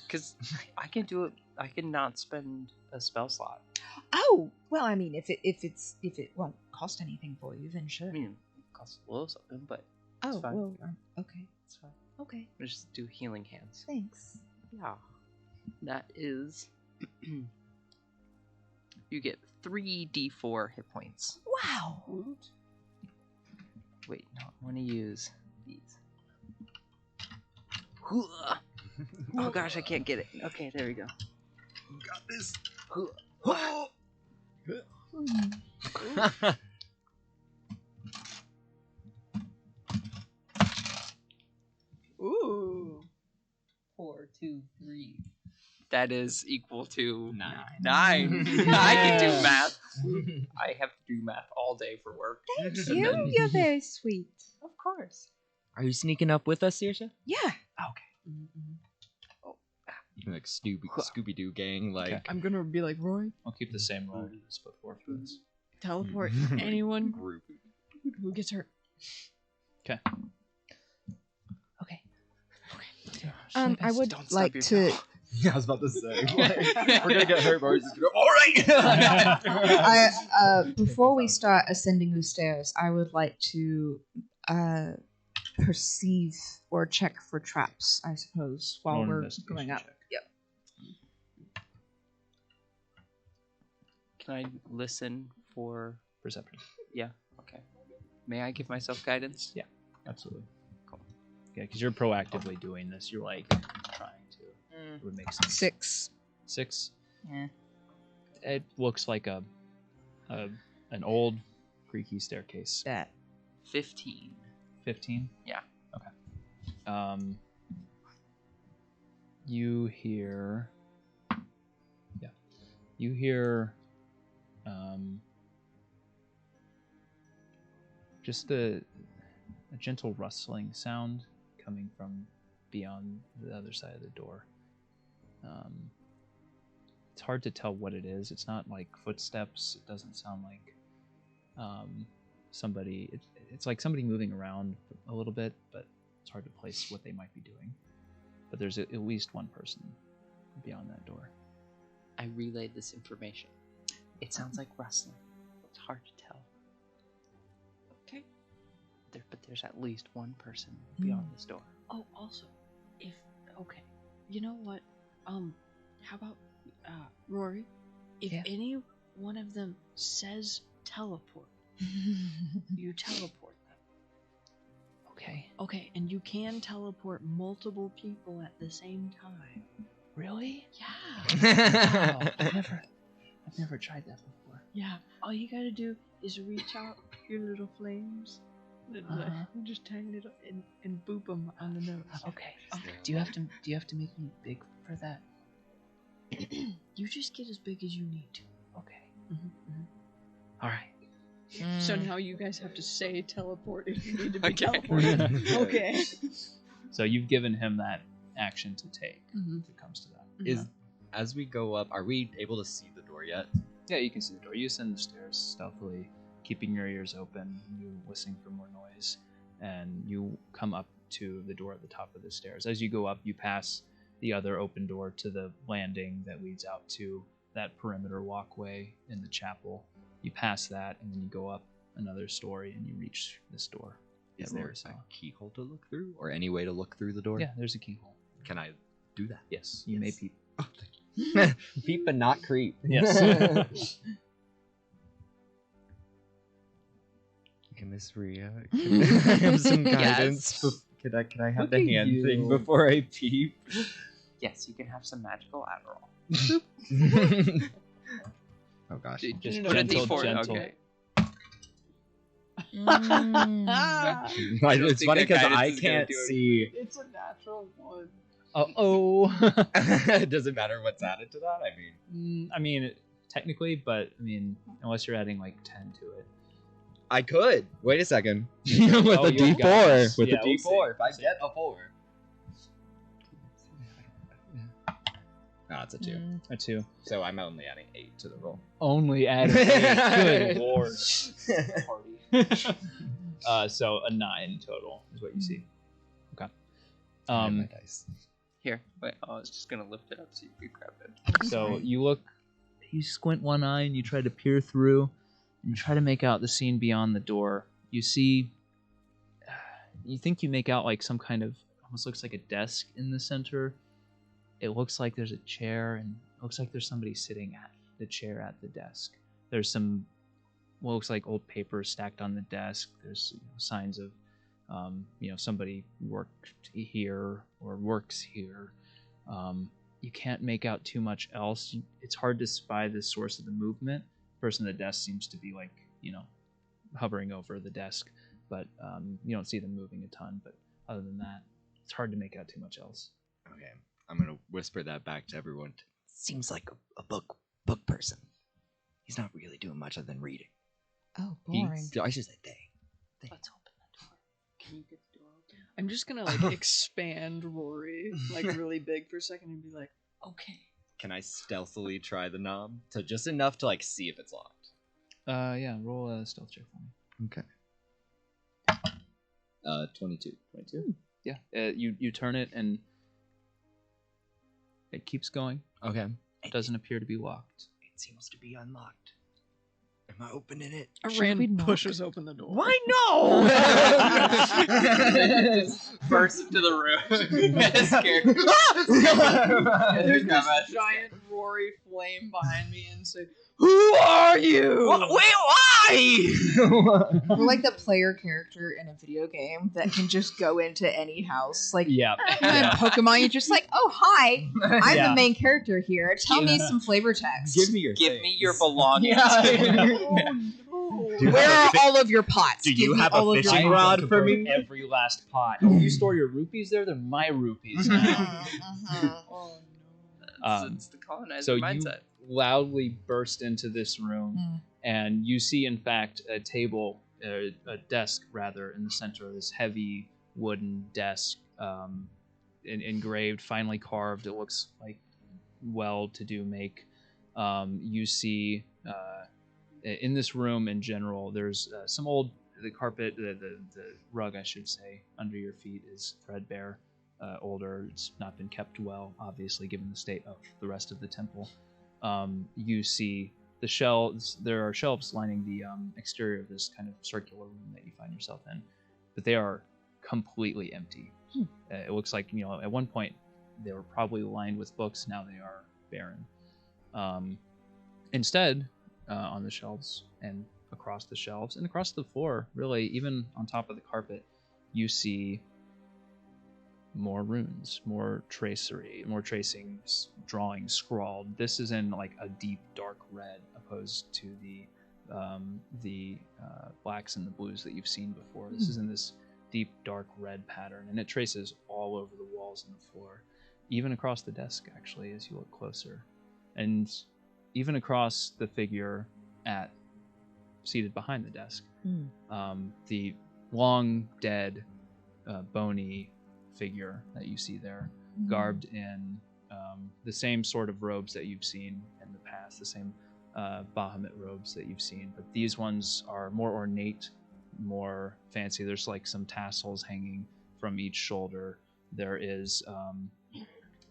Because I can do it. I can not spend a spell slot. Oh, well, I mean, if it won't cost anything for you, then sure. I mean, it costs a little something, but Oh, fine. well, okay, it's fine. okay. I'll just do healing hands. Thanks. Yeah. That is You get 3d4 hit points. Wow. Wait, no, I want to use these. Oh gosh, I can't get it. Okay, there we go. You got this. Ooh. 4, 2, 3. That is equal to 9. 9. I can do math. I have to do math all day for work. Thank you. You're very sweet. Of course. Are you sneaking up with us, Saoirse? Yeah. Like Scooby-Doo gang, like... Okay. I'm gonna be like, Roy, I'll keep the same roll as before for this. teleport anyone Group. who gets hurt. Okay. I would like to. Yeah, I was about to say. We're gonna get hurt, but we're just gonna... Alright! Before we start ascending the stairs, I would like to perceive or check for traps, I suppose, while Roll an we're investigation going up. check. Can I listen for... Perception. Yeah, okay. May I give myself guidance? Yeah, absolutely. Cool. Yeah, because you're proactively doing this. You're like trying to. It would make sense. 6. Yeah. 6. It looks like an old creaky staircase. That. 15. 15. Yeah. Okay. You hear. Yeah. You hear. Just a gentle rustling sound coming from beyond the other side of the door. It's hard to tell what it is. It's not like footsteps. It doesn't sound like somebody. It's like somebody moving around a little bit, but it's hard to place what they might be doing. But there's at least one person beyond that door. I relayed this information. It sounds like rustling. It's hard to tell. Okay. But there's at least one person beyond this door. Oh, also, okay, you know what? How about Rory? If any one of them says teleport, you teleport them. Okay. Okay, and you can teleport multiple people at the same time. Really? Yeah. Wow, I've never tried that before. Yeah. All you gotta do is reach out your little flames, and just hang it up and boop them on the nose. Okay. Do you have to make me big for that? You just get as big as you need to. Okay. Mm-hmm. All right. So now you guys have to say teleport if you need to be Okay. teleported. Okay. So you've given him that action to take Mhm. if it comes to that. Is as we go up, are we able to see the door yet? Yeah, you can see the door. You ascend the stairs stealthily, keeping your ears open, you listening for more noise, and you come up to the door at the top of the stairs. As you go up, you pass the other open door to the landing that leads out to that perimeter walkway in the chapel. You pass that, and then you go up another story, and you reach this door. Is that there Rory a saw. keyhole to look through, or any way to look through the door? Yeah, there's a keyhole. Can I do that? Yes, you may peep. Oh, thank you. Peep but not creep. Yes. Can Miss Rhea can I have some guidance? Can I have Look the at hand you. thing before I peep? Yes, you can have some magical Adderall. Oh gosh. Just Put a gentle, D4, gentle. okay. It's funny because guidance I is gonna can't do it. see. It's a natural one. Oh. Does it matter what's added to that? I mean, technically, but I mean, unless you're adding like 10 to it. I could. Wait a second. With Oh, a you have D4. guidance. With Yeah, a we'll D4. see. If I get a 4. No, it's a 2. A 2. So I'm only adding 8 to the roll. Only adding 8. Good lord. Party. So a 9 total is what you see. Okay. I have my dice. Here, wait, I was just gonna lift it up so you could grab it. So you look, you squint one eye and you try to peer through and you try to make out the scene beyond the door. You see, you think you make out like some kind of, almost looks like a desk in the center. It looks like there's a chair and it looks like there's somebody sitting the chair at the desk. There's some what looks like old papers stacked on the desk. There's signs of somebody worked here or works here. You can't make out too much else. It's hard to spy the source of the movement. The person at the desk seems to be hovering over the desk, but you don't see them moving a ton. But other than that, it's hard to make out too much else. Okay, I'm gonna whisper that back to everyone. Seems like a book person. He's not really doing much other than reading. Oh, boring. I should say they. Let's open the door. Can you get the door open? I'm just gonna expand Rory really big for a second and be like, Okay. Can I stealthily try the knob to just enough to see if it's locked? Yeah, roll a stealth check for me. Okay. 22. 22. Yeah. You turn it and it keeps going. Okay. It doesn't appear to be locked. It seems to be unlocked. Am I opening it? Rand pushes open the door. Why no? Burst into the room. Scared. There's this giant Rory flame behind me and say, "Who are you?" Wait, why? We're like the player character in a video game that can just go into any house. Yeah. In Pokemon, you're just like, oh, hi. I'm the main character here. Tell me some flavor text. Give me your Give me your belongings. Where are all of your pots? Do you Give me have a all of your fishing pots. rod for me? Every last pot. Oh, you store your rupees there? They're my rupees now. It's the colonizer So mindset. you loudly burst into this room, and you see, in fact, a desk rather, in the center of this heavy wooden desk, engraved, finely carved. It looks like well-to-do make. You see, in this room in general, there's some the carpet, the rug, I should say, under your feet is threadbare. Older. It's not been kept well, obviously, given the state of the rest of the temple. You see the shelves. There are shelves lining the exterior of this kind of circular room that you find yourself in, but they are completely empty. It looks like, at one point they were probably lined with books. Now they are barren. Instead, on the shelves and across the shelves and across the floor, really, even on top of the carpet, you see more runes, more tracery, more tracing, drawings scrawled. This is in a deep dark red, opposed to the blacks and the blues that you've seen before. This is in this deep dark red pattern, and it traces all over the walls and the floor, even across the desk, actually, as you look closer, and even across the figure seated behind the desk. The long dead, bony figure that you see there, garbed in the same sort of robes that you've seen in the past, the same Bahamut robes that you've seen, but these ones are more ornate, more fancy. There's some tassels hanging from each shoulder. There is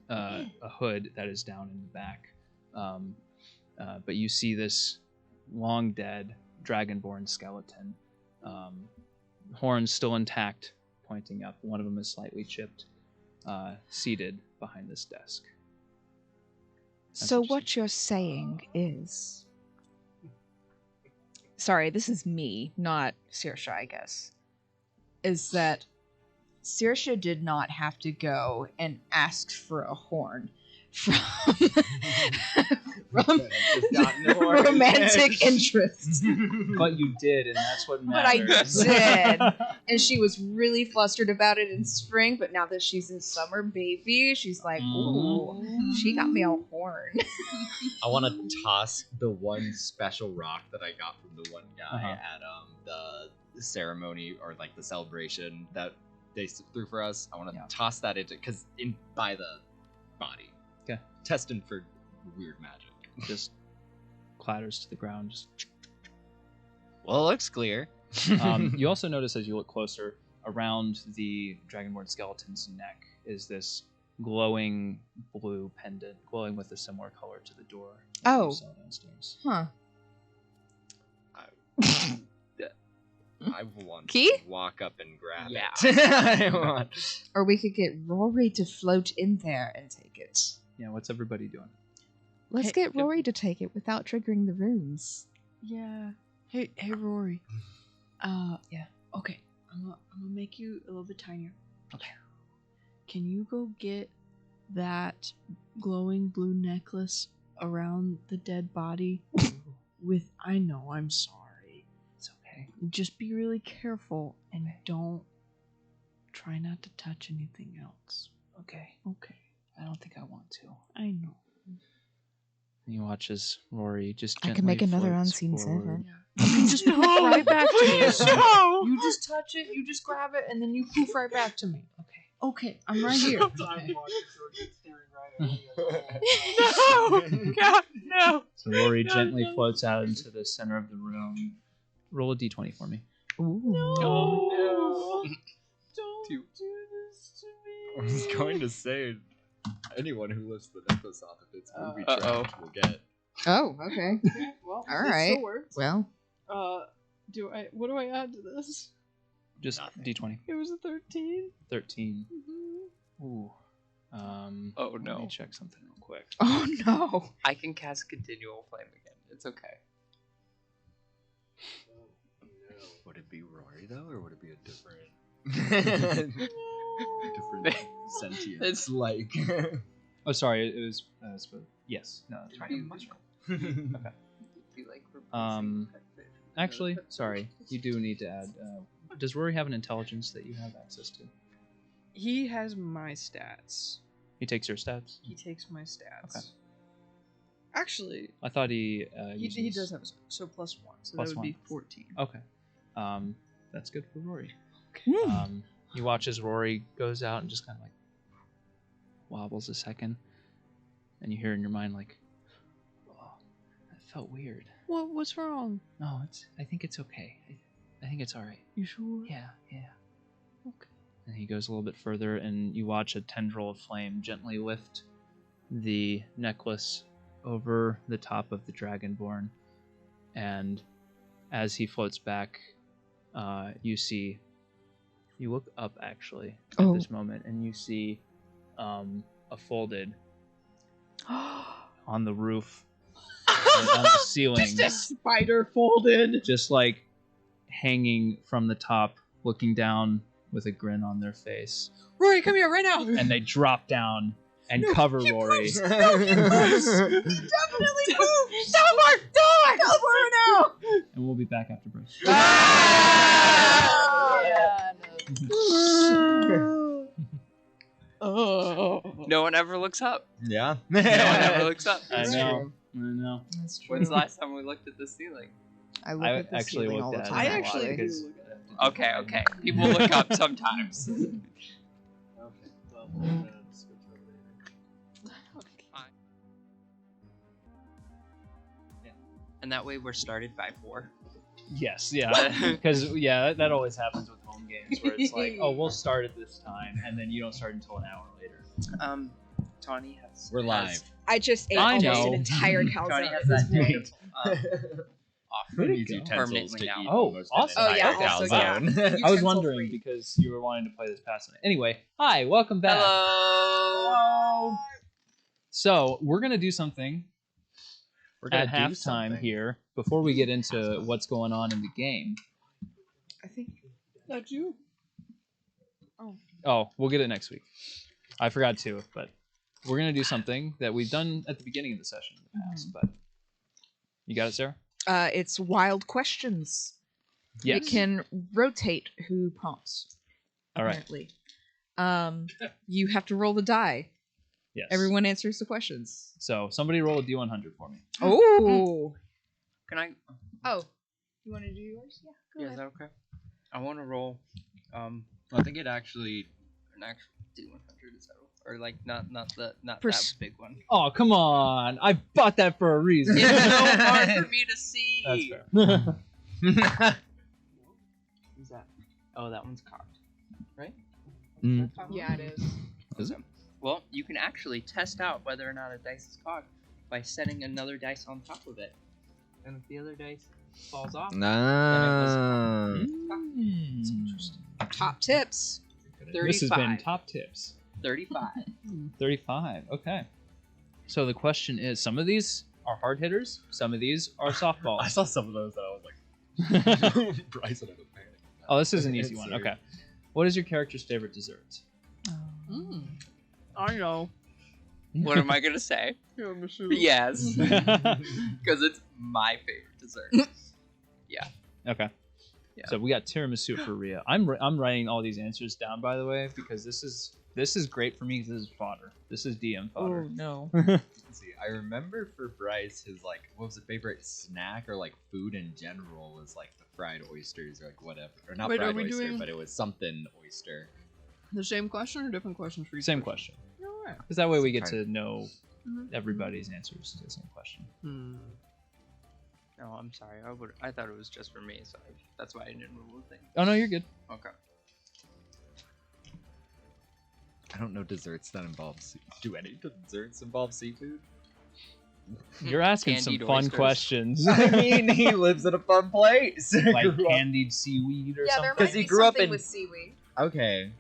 a hood that is down in the back, but you see this long dead dragonborn skeleton, horns still intact, pointing up. One of them is slightly chipped, seated behind this desk. So what you're saying is... Sorry, this is me, not Saoirse, I guess. Is that Saoirse did not have to go and ask for a horn from romantic interests. But you did, and that's what But I matters. did. And she was really flustered about it in spring, but now that she's in summer, baby, she's like, ooh, she got me a horn. I want to toss the one special rock that I got from the one guy at the ceremony or the celebration that they threw for us. I want to toss that into by the body. Okay. Testing for weird magic. Just clatters to the ground. Well, it looks clear. You also notice as you look closer, around the dragonborn skeleton's neck is this glowing blue pendant, glowing with a similar color to the door. Oh. You saw downstairs. Huh. I want Key? to walk up and grab it. Or we could get Rory to float in there and take it. Yeah, what's everybody doing? Let's get Rory to take it without triggering the runes. Yeah. Hey, Rory. Yeah. Okay. I'm gonna make you a little bit tinier. Okay. Can you go get that glowing blue necklace around the dead body? I know, I'm sorry. It's okay. Just be really careful and don't try not to touch anything else. Okay. Okay. I don't think I want to. I know. And you watch as Rory just I gently can make another floats unseen forward. servant. You can just poof right back to me. No! You just touch it, you just grab it, and then you poof right back to me. Okay. Okay, I'm right here. Okay. No! God, no! So Rory God, gently no. floats out into the center of the room. Roll a d20 for me. Ooh. No! Don't Two. do this to I me. was going to say, anyone who lifts the necklace off if it's movie Uh-oh. trash will get. Oh, okay. Well, All it right. still works. Well, What do I add to this? Just d20. It was a 13. 13. Mm-hmm. Ooh. Oh, Let no. me check something real quick. oh no. I can cast Continual Flame again. It's okay. Would it be Rory though, or would it be a different, different sentience? It's- like. Oh, sorry. It was. Yes. No, that's right. Be like replacing Actually, sorry. You do need to add. Does Rory have an intelligence that you have access to? He has my stats. He takes your stats. He takes my stats. Okay. Actually, I thought he. he uses- does have so +1, so Plus that would one. be 14. Okay. That's good for Rory. Hmm. You watch as Rory goes out and just kind of like wobbles a second, and you hear in your mind like, "Oh, that felt weird." What's wrong? No, I think it's okay. I think it's all right. You sure? Yeah. Okay. And he goes a little bit further, and you watch a tendril of flame gently lift the necklace over the top of the Dragonborn. And as he floats back, you look up actually at this moment, and you see a folded on the roof, and on the ceiling, Just a spider folded. just like hanging from the top, looking down with a grin on their face. Rory, come here right now. And they drop down and cover Rory. Definitely move. Teleport. Teleport now. And we'll be back after break. Oh. No one ever looks up. Yeah. No one ever looks up. I know. That's true. When's the last time we looked at the ceiling? I look I at the actually ceiling all looked the at time. it. I actually do because- look at it. Okay. People look up sometimes. Okay. Well, we're gonna switch over And that way we're started by 4. Yes, yeah. Because, that always happens with home games where it's like, oh, we'll start at this time, and then you don't start until an hour later. Tawny has. We're live. has- I just ate I almost know. an entire Tawny calzone has at this that point. off. Where'd it These go? utensils Permanently to now. eat Oh, almost an awesome. Oh, yeah, entire also, yeah. calzone. I was Utensil wondering free. because you were wanting to play this past night. Anyway, hi, welcome back. Hello. So, we're going to do something We're gonna at do halftime something. here before we get into what's going on in the game. I think that's you. Oh, we'll get it next week. I forgot to, but we're going to do something that we've done at the beginning of the session in the past. But you got it, Sarah? It's wild questions. Yes. It can rotate who prompts. All right. Apparently. You have to roll the die. Yes. Everyone answers the questions. So, somebody roll a D100 for me. Oh. Can I? Oh. You want to do yours? Yeah. Go Yeah, is ahead. that okay? I want to roll. I think it actually. An actual D100 is that or like not that big one. Oh, come on. I bought that for a reason. It's so hard for me to see. That's fair. Who's that? Oh, that one's cocked, right? Yeah, it is. Is it? Well, you can actually test out whether or not a dice is cocked by setting another dice on top of it, and if the other dice falls off, Nah. Interesting. Top tips. 35. This has been Top Tips. 35. 35. Okay. So the question is, some of these are hard hitters, some of these are softballs. I saw some of those that I was like, Bryce would have a panic. Oh, this is an easy one. Okay. What is your character's favorite dessert? I know. What am I gonna say? Tiramisu. Yes, because it's my favorite dessert. Okay. Yeah. So we got tiramisu for Rhea. I'm writing all these answers down, by the way, because this is great for me because this is fodder. This is DM fodder. No. Let's see, I remember for Bryce, his like, what was the favorite snack or like food in general was like the fried oysters or like whatever, or not Wait, are fried we oyster, doing- but it was something oyster. The same question or different questions for each? Same question. Alright. Because that way we get Kind to know Mhm. everybody's answers to the same question. No, I'm sorry. I thought it was just for me, so that's why I didn't remove the thing. Oh no, you're good. Okay. I don't know desserts that involve. Do any desserts involve seafood? You're asking some Candied fun oysters. questions. I mean, he lives in a fun place. Like candied seaweed or Yeah, there something. might he be grew up something in- with seaweed. Okay.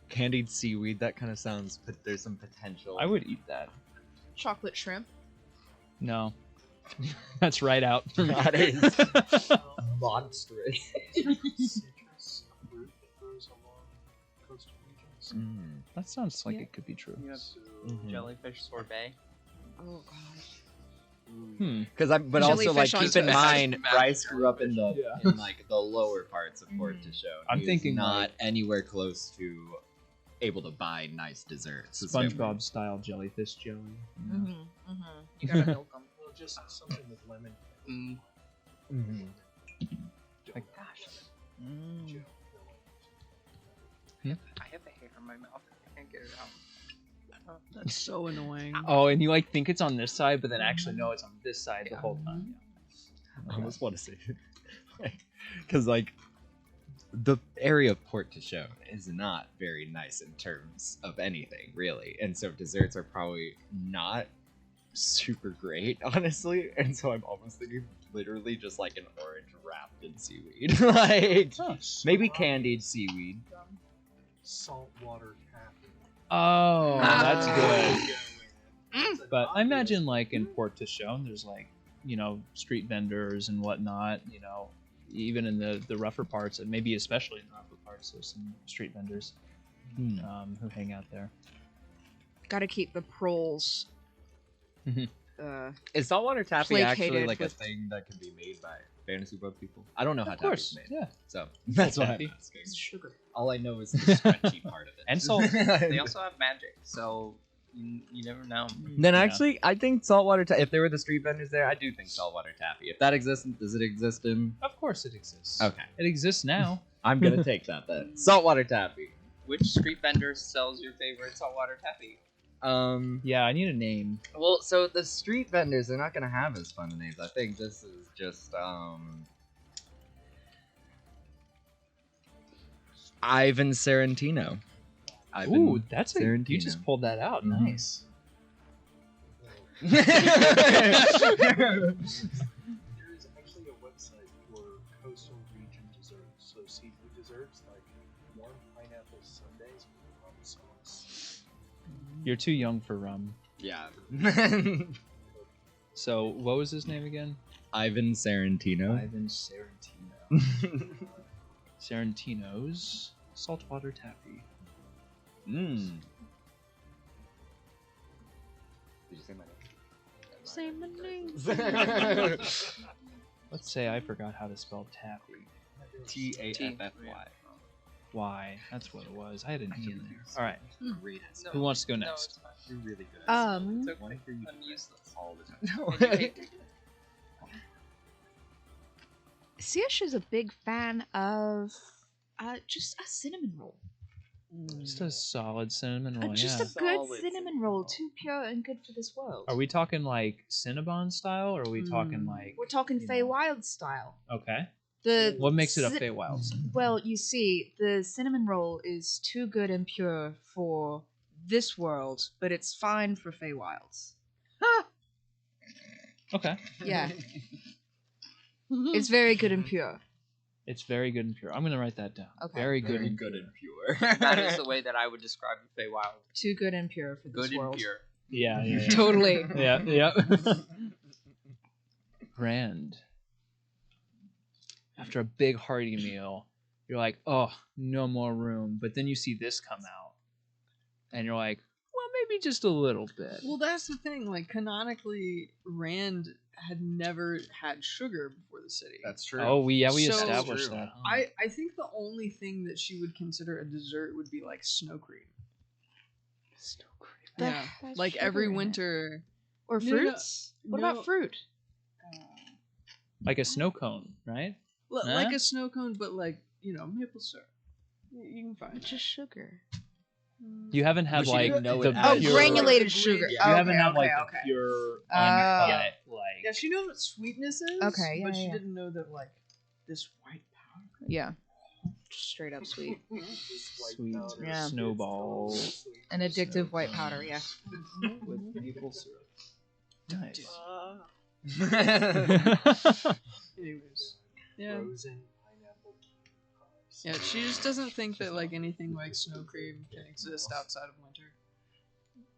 Candied seaweed, that kind of sounds, but there's some potential. I would eat that. Chocolate shrimp. No. That's right out for me. That is monstrous. Citrus fruit that grows along coastal regions. Mm. That sounds like Yeah. it could be true. You have Mhm. jellyfish sorbet. Oh god. Hmm. Because but also like Jellyfish on keep in toast. mind, Master Bryce grew up in the Yeah. in like the lower parts of Port to Show. I'm thinking, not like- anywhere close to able to buy nice desserts. SpongeBob style jellyfish jelly. Mm-hmm. You gotta milk them. Well, just something with lemon. Mm. Mm-hmm. Gosh. Mm. I have a hair in my mouth. I can't get it out. That's so annoying. Oh, and you like think it's on this side, but then actually no, it's on this side the whole time. I almost want to say it, because like the area of Port to Show is not very nice in terms of anything really, and so desserts are probably not super great, honestly. And so I'm almost thinking literally just like an orange wrapped in seaweed, like maybe candied seaweed. Saltwater taffy. Oh, that's Ah. good. But I imagine like in Port to Show, there's like, you know, street vendors and whatnot, you know, even in the rougher parts, and maybe especially in the rougher parts, there's some street vendors who hang out there. Gotta keep the proles. Mhm. Is saltwater taffy actually Placated like a with- thing that can be made by fantasy book people? I don't know how Of course, taffy's made, yeah. so that's why I'm Taffy. asking. Sugar. All I know is the scrunchy part of it. And salt. They also have magic, so you never know. Then Yeah. actually, I think saltwater taffy. If there were the street vendors there, I do think saltwater taffy. If that exists, does it exist in? Of course it exists. Okay, It exists now. I'm gonna take that then. Saltwater taffy. Which street vendor sells your favorite saltwater taffy? Yeah, I need a name. Well, so the street vendors, they're not gonna have as fun a names. I think this is just Ivan Sarantino. Ooh, that's a you Tarantino. just pulled that out. Mhm. Nice. There is actually a website for coastal region desserts. So seafood desserts like warm pineapple sundaes with rum sauce. You're too young for rum. Yeah. So what was his name again? Ivan Sarantino. Ivan Sarantino. Sarantino's saltwater taffy. Mm. Did you say my Say my name. name? Let's say I forgot how to spell taffy. Taffy. Why? That's what it was. I had an E in there. All right. Great. No, Who wants to go no, next? it's fine. You're really good. It's okay. I want to hear you I'm useless. all the time. Saoirse is a big fan of just a cinnamon roll. Just a solid cinnamon roll. Just yeah. a good Solid cinnamon cinnamon roll, roll. too pure and good for this world. Are we talking like Cinnabon style, or are we talking like? We're talking you know. Feywild style. Okay. The What makes it a ci- Feywild? Well, you see, the cinnamon roll is too good and pure for this world, but it's fine for Feywilds. Okay. Yeah, it's very good and pure. It's very good and pure. I'm gonna write that down. Okay. Very good. Very and good pure. and pure. That is the way that I would describe the Feywild. Too good and pure for this Good and world. pure. Yeah. Totally. Yeah. Grand. After a big hearty meal, you're like, oh, no more room. But then you see this come out, and you're like, well, maybe just a little bit. Well, that's the thing. Like, canonically, Rand had never had sugar before the city. That's true. Oh, we So- established True. that. I think the only thing that she would consider a dessert would be like snow cream. Snow cream. Yeah, That's like sugar every in it. winter. Or No, no, fruits? What no. about fruit? Like a snow cone, right? Like a snow cone, but like maple syrup. You can find Just sugar. You haven't had But she like didn't know the it Oh, as pure, granulated sugar. Yeah. You Okay, haven't had like okay, the okay. pure Oh. uncut like. Yeah, she knows what sweetness is. Okay, but yeah, she yeah. didn't know that like this white powder. Yeah. Straight up sweet. Sweet Yeah. snowball An addictive white powder, yeah. with maple syrup. Nice. Anyways, yeah, Frozen pineapple pies. yeah. She just doesn't think that like anything like snow cream can exist outside of winter.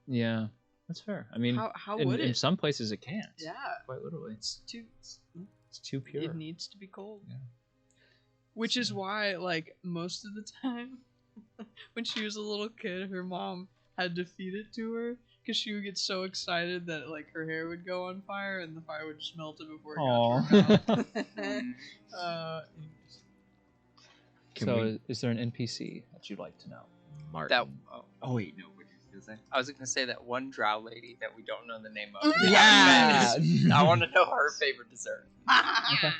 Yeah, that's fair. I mean, How in, would in it? some places it can't. Yeah, Quite literally. it's too. It's too pure. It needs to be cold. Yeah. Which is why, like, most of the time, when she was a little kid, her mom had to feed it to her because she would get so excited that, like, her hair would go on fire and the fire would just melt it before it got to her mouth. So, is there an NPC that you'd like to know? Martin. That Oh wait, no. What did you say? I was gonna say that one drow lady that we don't know the name of. Yeah. I want to know her favorite dessert. Okay.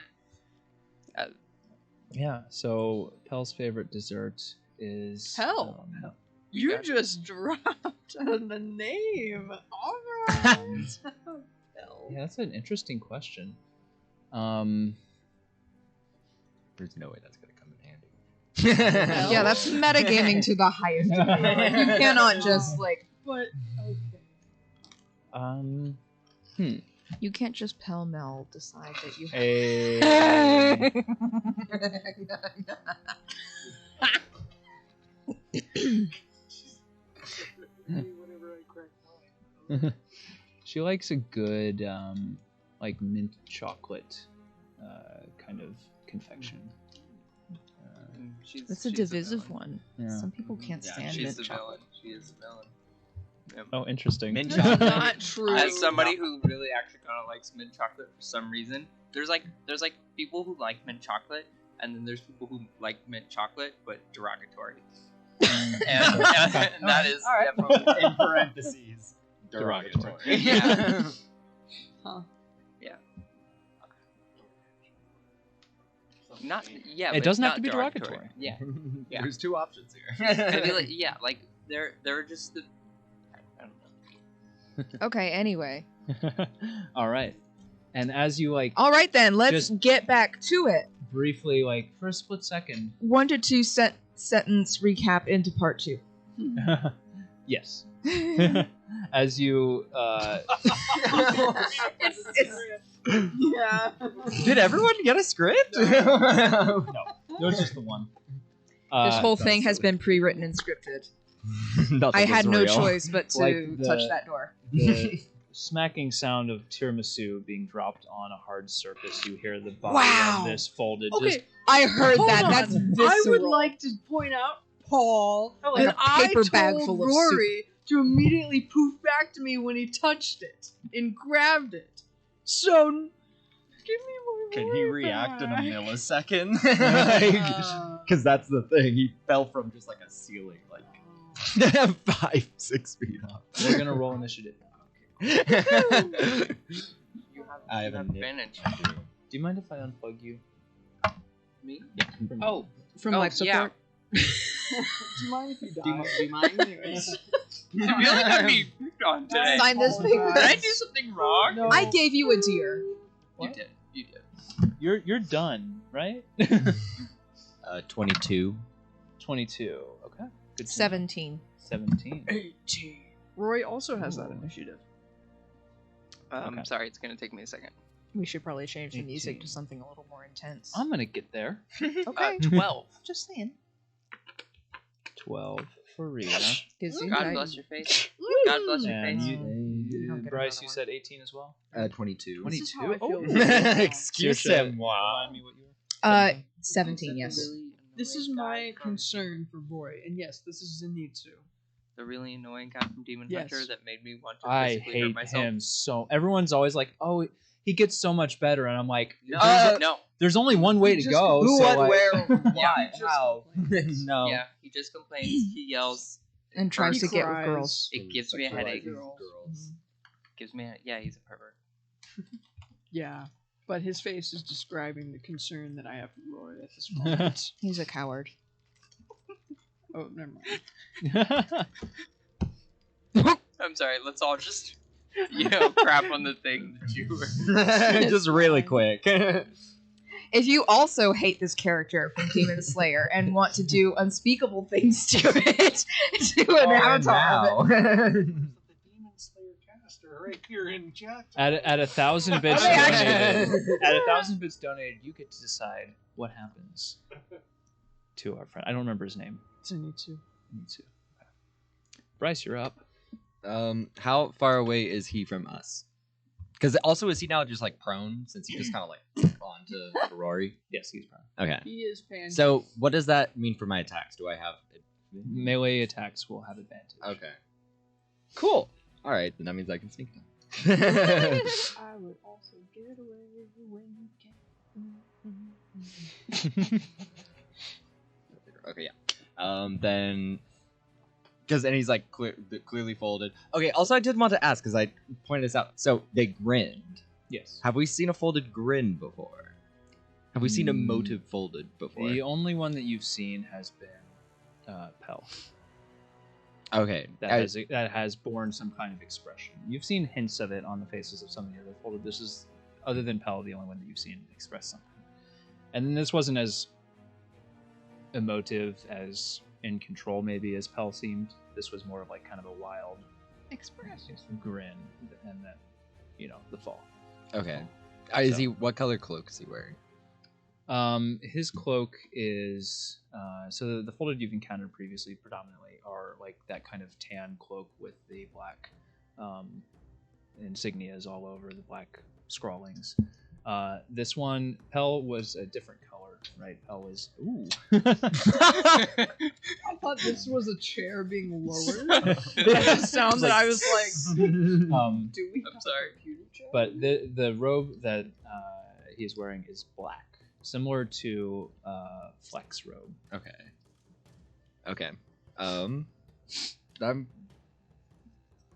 Yeah. So, Pel's favorite dessert is Hell. Hell. You got it. just dropped the name. All right. Yeah, that's an interesting question. There's no way that's gonna come in handy. Yeah, that's metagaming to the highest degree. Like, you cannot just like. But okay. You can't just pell-mell decide that you. A Whenever I crack mine. she likes a good like mint chocolate kind of confection. That's a She's divisive villain. one. Yeah. Some people can't Yeah, stand She's mint the chocolate. villain. She is the villain. Yep. Oh, interesting. Mint That's chocolate. not true. As somebody who really actually kind of likes mint chocolate for some reason, there's like people who like mint chocolate, and then there's people who like mint chocolate but derogatory. and that is definitely In parentheses, Derogatory. yeah. Huh. Yeah. Not yeah. It but doesn't have not to be derogatory. Yeah. Yeah. There's two options here. I feel like, yeah, like they're just the. I don't know. Okay, anyway. All right. And as you like All right then, let's Just- get back to it. briefly, like for a split second, 1 to 2 sentence recap into part 2. yes. As you Yeah. Did everyone get a script? no, it was just the one. This whole that's thing has silly. been pre-written and scripted. Nothing I had was no real. choice but to Like the- touch that door. The smacking sound of tiramisu being dropped on a hard surface. You hear the body Wow. of this folded. Okay. Just, I heard Hold that. on. That's I visceral. would like to point out, Paul, Like that a paper I bag told full of Rory to immediately poof back to me when he touched it and grabbed it. So, give me my Can he Rory react in a back. millisecond? Uh, Because that's the thing. He fell from just like a ceiling, like 5-6 feet up. we're gonna roll initiative. You have, I you have a have nip. advantage. Do you mind if I unplug you? Me? Yeah. Oh, From oh, life support. do you mind if you die? Do you mind? Anyways. I feel like I'm being picked on today. Sign this paper. Did I do something wrong? I gave you a deer. You did. You did. You're done, right? 22. 22. Okay. Good. to know. 17. 17. 18. Rory also has that initiative. Okay. Sorry, it's gonna take me a second. We should probably change the music 18. to something a little more intense. I'm gonna get there. Okay. 12. Just saying. 12, for Rhea. God bless your face. God bless your And face. you, don't get Bryce, another you one. said 18 as well? 22. 22? feel. Excuse-moi. Remind me what you were. 17, yes. This is my concern for Boy, and yes, this is Zenitsu. The really annoying guy from Demon Yes. Hunter that made me want to I physically hurt hate myself. him so. Everyone's always like, "Oh, he gets so much better," and I'm like, No. "There's only one way to Just go." Who, so what, like- where, Yeah, why, just how? complains. no. Yeah, he just complains. He yells. And tries He to get with cries. girls. It gives me a headache. Girls. Gives me. Yeah, he's a pervert. Yeah, but his face is describing the concern that I have for Roy at this moment. He's a coward. Oh, never mind. I'm sorry. Let's all just, crap on the thing that you were. Just really quick. If you also hate this character from Demon Slayer and want to do unspeakable things to it, do an avatar of it. The Demon Slayer caster right here in chat. At 1,000 bits Okay, donated, at 1,000 bits donated, you get to decide what happens to our friend. I don't remember his name. Zenitsu. Me too. Okay. Bryce, you're up. How far away is he from us? Because also, is he now just like prone since he just kind of like onto Rory? Yes, he's prone. Okay. He is pan. So what does that mean for my attacks? Do I have? Melee attacks will have advantage. Okay. Cool. All right, then that means I can sneak them. I would also get away when you can. Okay, yeah. Then, and he's like clearly folded. Okay. Also, I did want to ask because I pointed this out. So they grinned. Yes. Have we seen a folded grin before? Have we seen a motive folded before? The only one that you've seen has been Pell. Okay. That has borne some kind of expression. You've seen hints of it on the faces of some of the other folded. This is, other than Pell, the only one that you've seen express something. And then this wasn't as emotive, as in control maybe as Pell seemed. This was more of like kind of a wild Expression. grin, and then the fall. Okay. So- What color cloak is he wearing? His cloak is so the folded you've encountered previously predominantly are like that kind of tan cloak with the black insignias all over, the black scrawlings. This one, Pell was a different color, right? Pell was I thought this was a chair being lowered. The sound that I was like, do we have sorry. a computer chair? but the robe that he's wearing is black, similar to Fleck's robe. Okay. I'm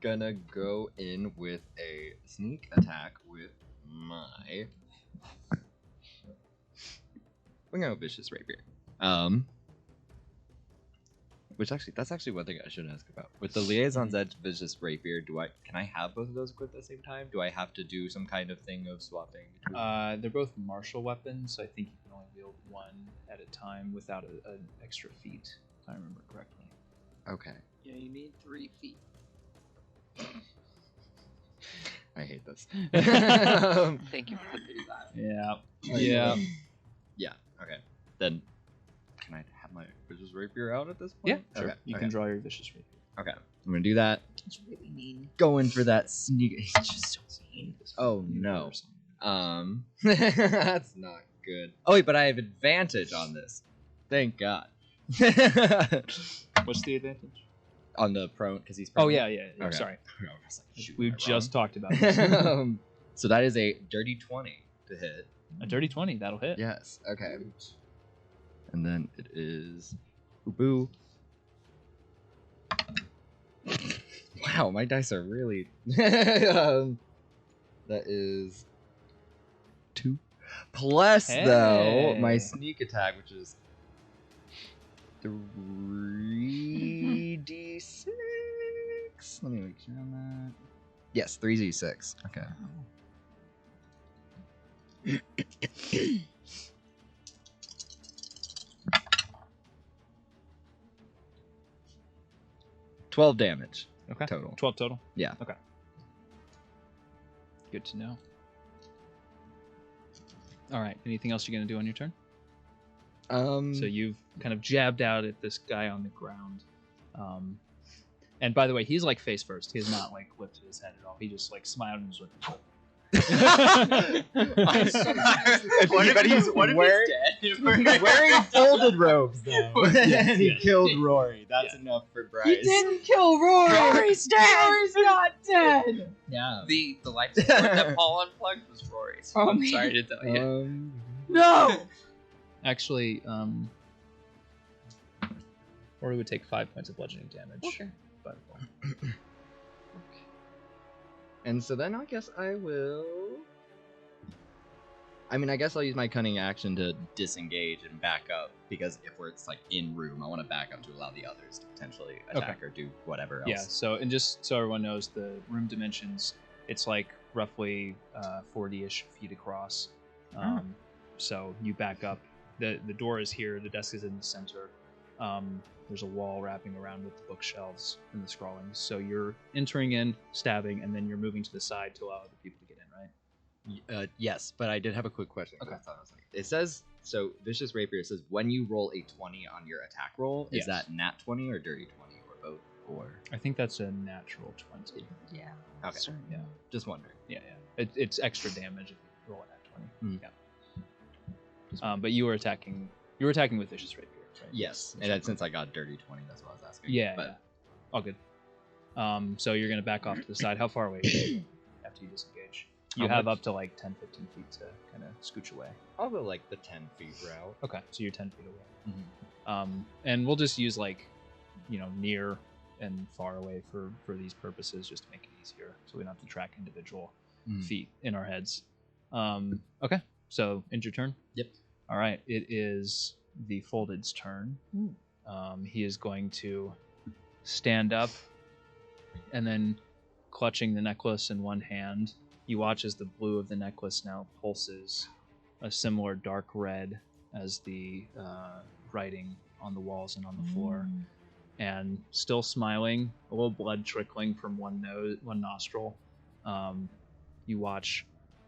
gonna go in with a sneak attack with my. We're gonna go vicious rapier. That's actually one thing I should ask about. With the liaison's edge vicious rapier, can I have both of those equipped at the same time? Do I have to do some kind of thing of swapping between? They're both martial weapons, so I think you can only wield one at a time without an extra feat, if I remember correctly. Okay. Yeah, you need 3 feet. I hate this. Thank you for the pity laugh. Yeah. Yeah. Okay. Then, can I have my vicious rapier out at this point? Yeah, sure. Okay. You okay. can draw your vicious rapier. Okay. I'm gonna do that. It's really mean. Going for that sneak. It's just so mean. Oh no. That's not good. Oh wait, but I have advantage on this. Thank God. What's the advantage? On the prone, because he's prone. Oh yeah. Okay. Sorry, I was like, shoot, we am I just wrong? talked about this. So that is a dirty 20 to hit. A dirty 20, that'll hit. Yes. Okay. And then it is boo. Wow, my dice are really. That is 2 plus though my Hey. sneak attack, which is 3d6. Let me make sure on that. Yes, 3d6. Okay. 12 damage. Okay. Total. 12 total. Yeah. Okay. Good to know. All right. Anything else you're gonna do on your turn? So you've kind of jabbed out at this guy on the ground. And by the way, he's like face first. He has not like lifted his head at all. He just like smiled and was like. But he's wearing folded robes though. And he killed Rory. That's enough for Bryce. He didn't kill Rory. Rory's dead. Rory's not dead. Yeah. The life support that Paul unplugged was Rory's. Oh, I'm man. sorry to tell you. No. Actually, Rory would take 5 points of bludgeoning damage. Okay. But, And so then I guess I will. I mean, I guess I'll use my cunning action to disengage and back up because if it's like in room, I want to back up to allow the others to potentially attack or do whatever else. yeah. So and just so everyone knows, the room dimensions, it's like roughly 40-ish feet across. So you back up. The door is here. The desk is in the center. There's a wall wrapping around with the bookshelves and the scrawlings. So you're entering in, stabbing, and then you're moving to the side to allow other people to get in, right? Yes, but I did have a quick question. Okay. It says, so Vicious Rapier says when you roll a 20 on your attack roll, is Yes. that nat 20 or dirty 20 or both? Or I think that's a natural 20. Yeah. okay, Yeah. just wondering. Yeah. It's extra damage if you roll it at 20. Mm. Yeah. But you were attacking with Vicious Rapier, right? Yes, and then since I got dirty 20, that's what I was asking. Yeah, but yeah. All good. So you're going to back off to the side. How far away are you after you disengage? You How have much? up to like 10, 15 feet to kind of scooch away. I'll go like the 10 feet route. Okay, so you're 10 feet away. Mm-hmm. And we'll just use like, near and far away for these purposes just to make it easier so we don't have to track individual feet in our heads. Okay, so end your turn? Yep. All right, it is the Folded's turn. He is going to stand up and then clutching the necklace in one hand, you watch as the blue of the necklace now pulses a similar dark red as the writing on the walls and on the floor. And still smiling, a little blood trickling from one nostril. You watch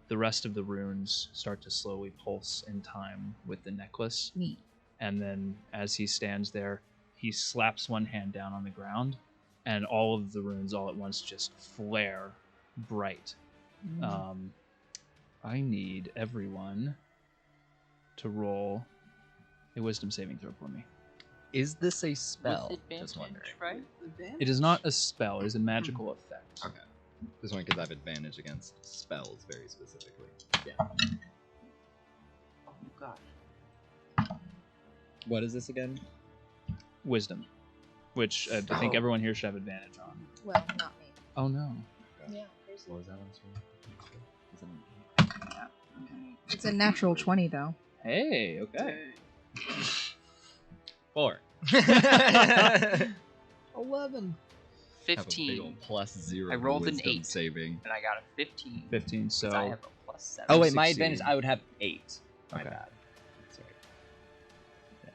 the rest of the runes start to slowly pulse in time with the necklace. Neat. And then as he stands there, he slaps one hand down on the ground, and all of the runes all at once just flare bright. I need everyone to roll a wisdom saving throw for me. Is this a spell? With advantage, Just wondering. right? It is not a spell, it is a magical effect. Okay. This one because I have advantage against spells very specifically. Yeah. Oh god. What is this again? Wisdom, which I think everyone here should have advantage on. Well, not me. Oh no. Yeah. What was that one? It's a natural 20 though. Hey, okay. 4. 11. 15. +0. I rolled an wisdom 8. saving. And I got a 15. 15, so 'cause I have a +7. Oh wait, my succeed. advantage. I would have 8. My Okay. bad. Sorry.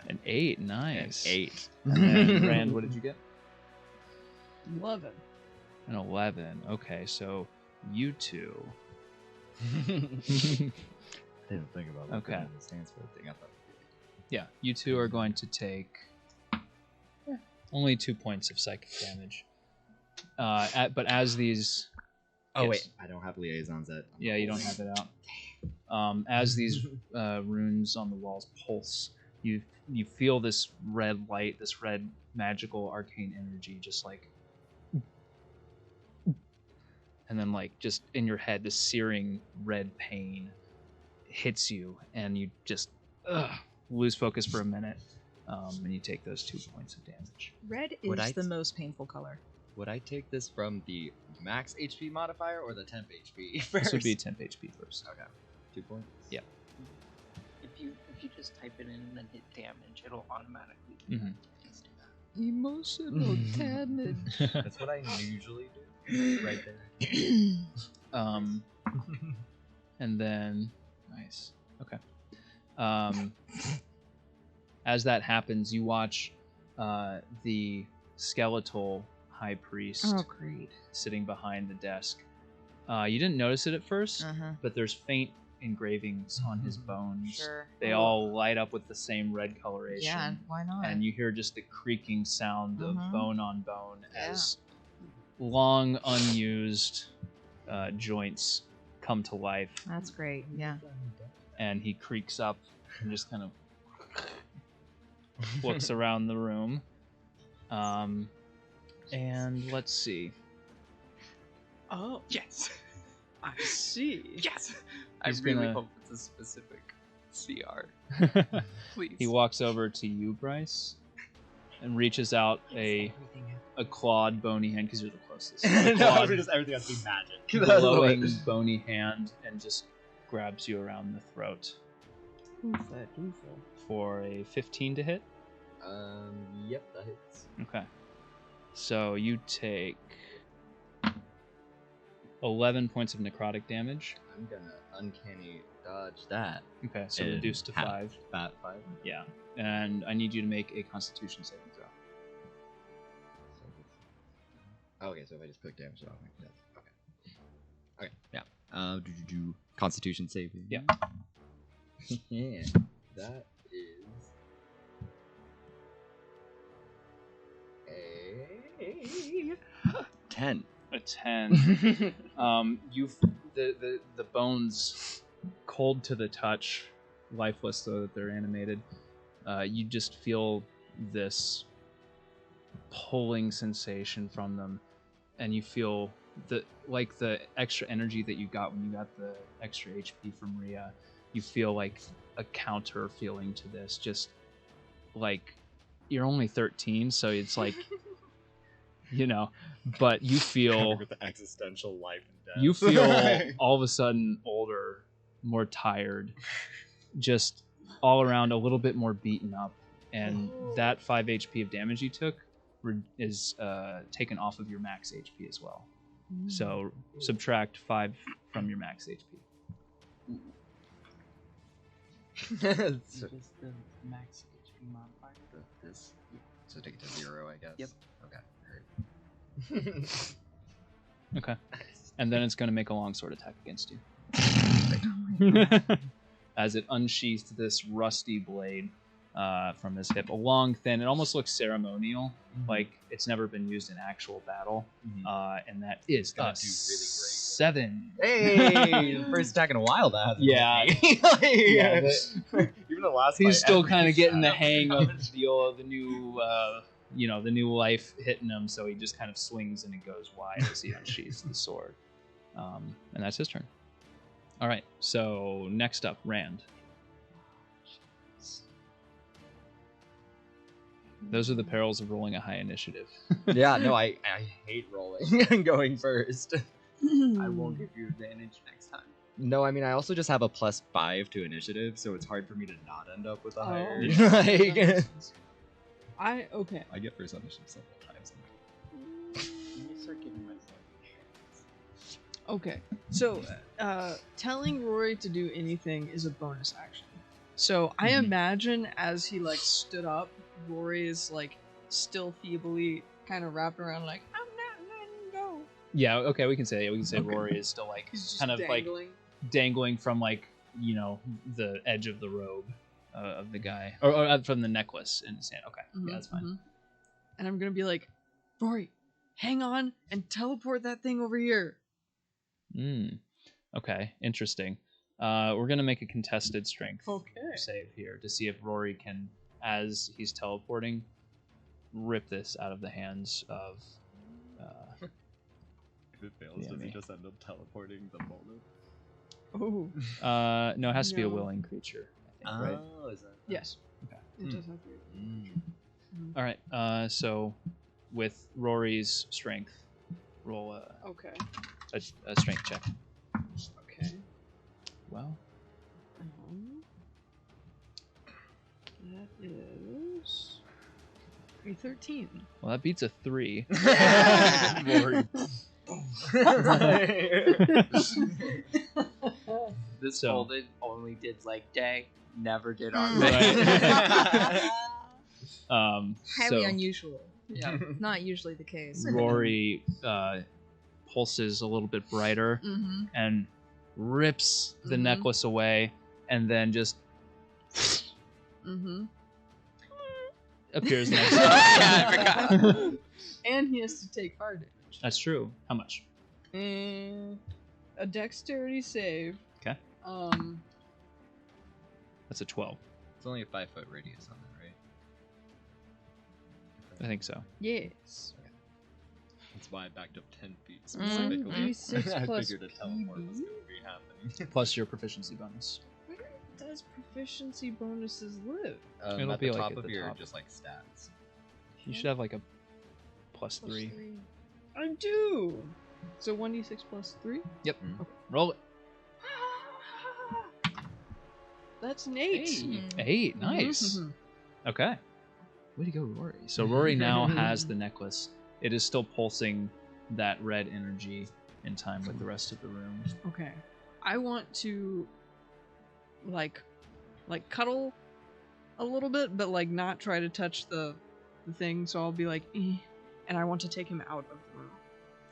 an 8, nice. 8. And then, Rand, what did you get? 11. An 11. Okay, so you two. Didn't think about what Okay. the stance for the thing. I thought. Yeah, you two are going to take only 2 points of psychic damage. But as these... Oh Yes. wait, I don't have liaisons at. Yeah, you don't have it out. As these runes on the walls pulse, you feel this red light, this red magical arcane energy, just like, and then like just in your head, this searing red pain hits you, and you just lose focus for a minute, and you take those 2 points of damage. Red Would is I- the most painful color. Would I take this from the max HP modifier or the temp HP first? This would be temp HP first. Okay. 2 points. Yeah. If you just type it in and then hit damage, it'll automatically. Mhm. Let's do that. Emotional damage. That's what I usually do. Right there. And then, nice. Okay. As that happens, you watch the skeletal high priest Oh, great. sitting behind the desk. You didn't notice it at first, but there's faint engravings on his bones. Sure. They all light up with the same red coloration. Yeah, why not? And you hear just the creaking sound of Mhm. bone on bone Yeah. as long unused joints come to life. That's great. Yeah. And he creaks up and just kind of looks around the room. And let's see. Oh, Yes. I see. Yes. He's I really gonna- hope it's a specific CR. Please. He walks over to you, Bryce, and reaches out a clawed, bony hand, because you're the closest. A clawed, everything has to be magic. glowing, bony hand, and just grabs you around the throat for a 15 to hit. Yep, that hits. Okay. So you take 11 points of necrotic damage. I'm gonna uncanny dodge that. Okay, so And reduced to half 5. That 5. Yeah. And I need you to make a constitution saving throw. Okay, so if I just click damage, okay. Okay, yeah. Do Constitution saving. Yeah. Yeah. That is a 10. A 10. You've the bones cold to the touch, lifeless so that they're animated. You just feel this pulling sensation from them, and you feel the extra energy that you got when you got the extra HP from Rhea. You feel like a counter feeling to this, just like you're only 13, so it's like but you feel with the existential life and death. you feel all of a sudden older, more tired, just all around a little bit more beaten up, and that 5 HP of damage you took is taken off of your max HP as well. So subtract 5 from your max HP. so, Just the max HP modifier. this. So take it to 0, I guess. Yep. Okay. Great. Okay. And then it's going to make a longsword attack against you. As it unsheathed this rusty blade from his hip. A long, thin, it almost looks ceremonial, like it's never been used in actual battle. And that is Gonna a do really great. 7. Hey! First attack in a while, that hasn't Yeah. hit me. Yeah, Even the last He's fight, still every kind of getting the shot hang of damage. the new, the new life hitting him, so he just kind of swings and it goes wide as he unsheathes the sword. And that's his turn. All right, so next up, Rand. Those are the perils of rolling a high initiative. Yeah, no, I hate rolling and going first. I won't give you advantage next time. No, I mean, I also just have a +5 to initiative, so it's hard for me to not end up with a higher. Oh. Like, Okay. I get first initiative several times. Let me start giving myself. Okay. So, telling Rory to do anything is a bonus action. So I imagine as he stood up, Rory is still feebly kind of wrapped around I'm not letting go. Yeah, okay, we can say Okay. Rory is still He's just kind of dangling. dangling from the edge of the robe of the guy, or from the necklace in his hand. Okay, yeah, that's fine. And I'm gonna be like, Rory, hang on and teleport that thing over here. Okay, interesting. We're gonna make a contested strength Okay. save here to see if Rory can, as he's teleporting, rip this out of the hands of. If it fails, Yeah, does me. he just end up teleporting the moment? Oh. No, it has to be a No. willing creature. I think, right? Oh, is that? Yes. Okay. It does have to be. All right. So, with Rory's strength, roll Okay. a strength check. Okay. Well, That is a 13. well, that beats a 3. Rory. This So- folded only did day, never did on Right. Highly So unusual. Yeah. Not usually the case. Rory pulses a little bit brighter, Mm-hmm. and rips the Mhm. necklace away, and then just Mm-hmm. appears next to Yeah, I forgot. And he has to take fire damage. That's true. How much? And a dexterity save. Okay. That's a 12. It's only a 5-foot radius on that, right? I think so. Yes. That's why I backed up 10 feet One specifically. d6 I plus figured a teleport was PB? going to be happening. Plus your proficiency bonus. Where does proficiency bonuses live? It'll At be the like top at of the your top. just like stats. You should have like a +3. I do. So 1d6 plus 3? Yep. Mhm. Roll it. That's an 8. Mm. 8. Nice. Mhm. Okay. Way to go, Rory. So Rory now has the necklace. It is still pulsing that red energy in time with the rest of the room. Okay. I want to like cuddle a little bit, but like not try to touch the thing, so I'll be like, eh, and I want to take him out of the room.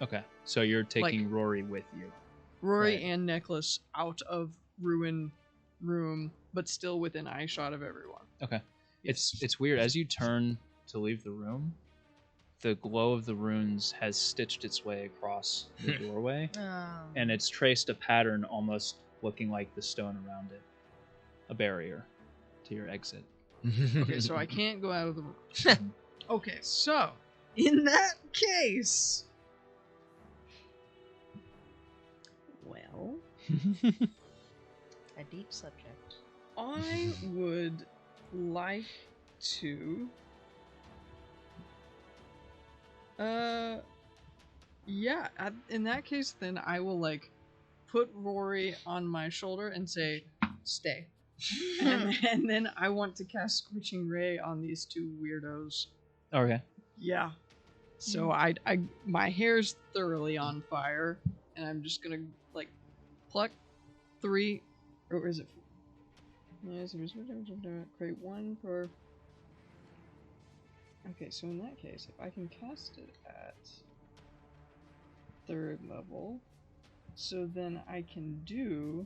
Okay. So you're taking Rory with you. Rory Right. and Necklace out of ruin room, but still within eyeshot of everyone. Okay. It's weird. As you turn to leave the room, the glow of the runes has stitched its way across the doorway, and it's traced a pattern almost looking like the stone around it. A barrier to your exit. Okay, so I can't go out of the room. Okay, so in that case, well, A deep subject. I would like to in that case then I will like put Rory on my shoulder and say stay. and then I want to cast Scorching Ray on these two weirdos. Okay. Yeah. So I my hair's thoroughly on fire, and I'm just gonna like pluck 3, or is it? Yes, create 1 per. Okay, so in that case, if I can cast it at 3rd level, so then I can do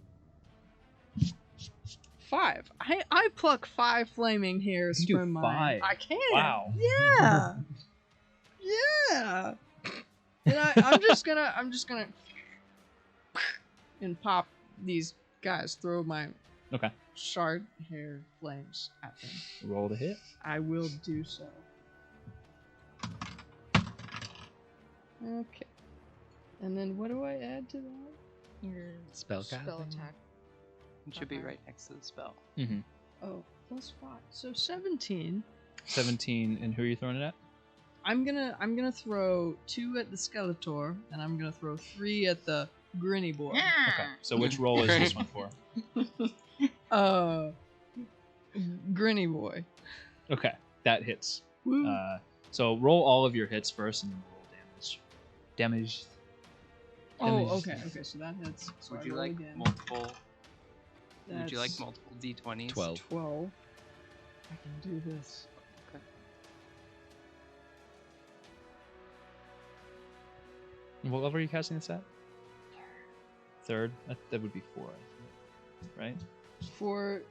5. I pluck 5 flaming hairs You do from my. 5? I can. Wow. Yeah. Yeah. And I'm just gonna and pop these guys. Throw my Okay. shard hair flames at them. Roll to hit. I will do so. Okay. And then what do I add to that? Your Spell spell casting? attack. It should be right next to the spell. Mm-hmm. Oh, plus 5. So 17. 17, and who are you throwing it at? I'm gonna throw 2 at the Skeletor, and I'm gonna throw 3 at the Grinny Boy. Okay. So which roll is this one for? Grinny Boy. Okay, that hits. Woo. So roll all of your hits first, and then roll damage. Damage. Oh, okay, so that hits. So Would I you roll like again. multiple? Would you like That's multiple d20s? 12. 12. I can do this. What level are you casting this at? 3rd. That would be 4, I think. Right? For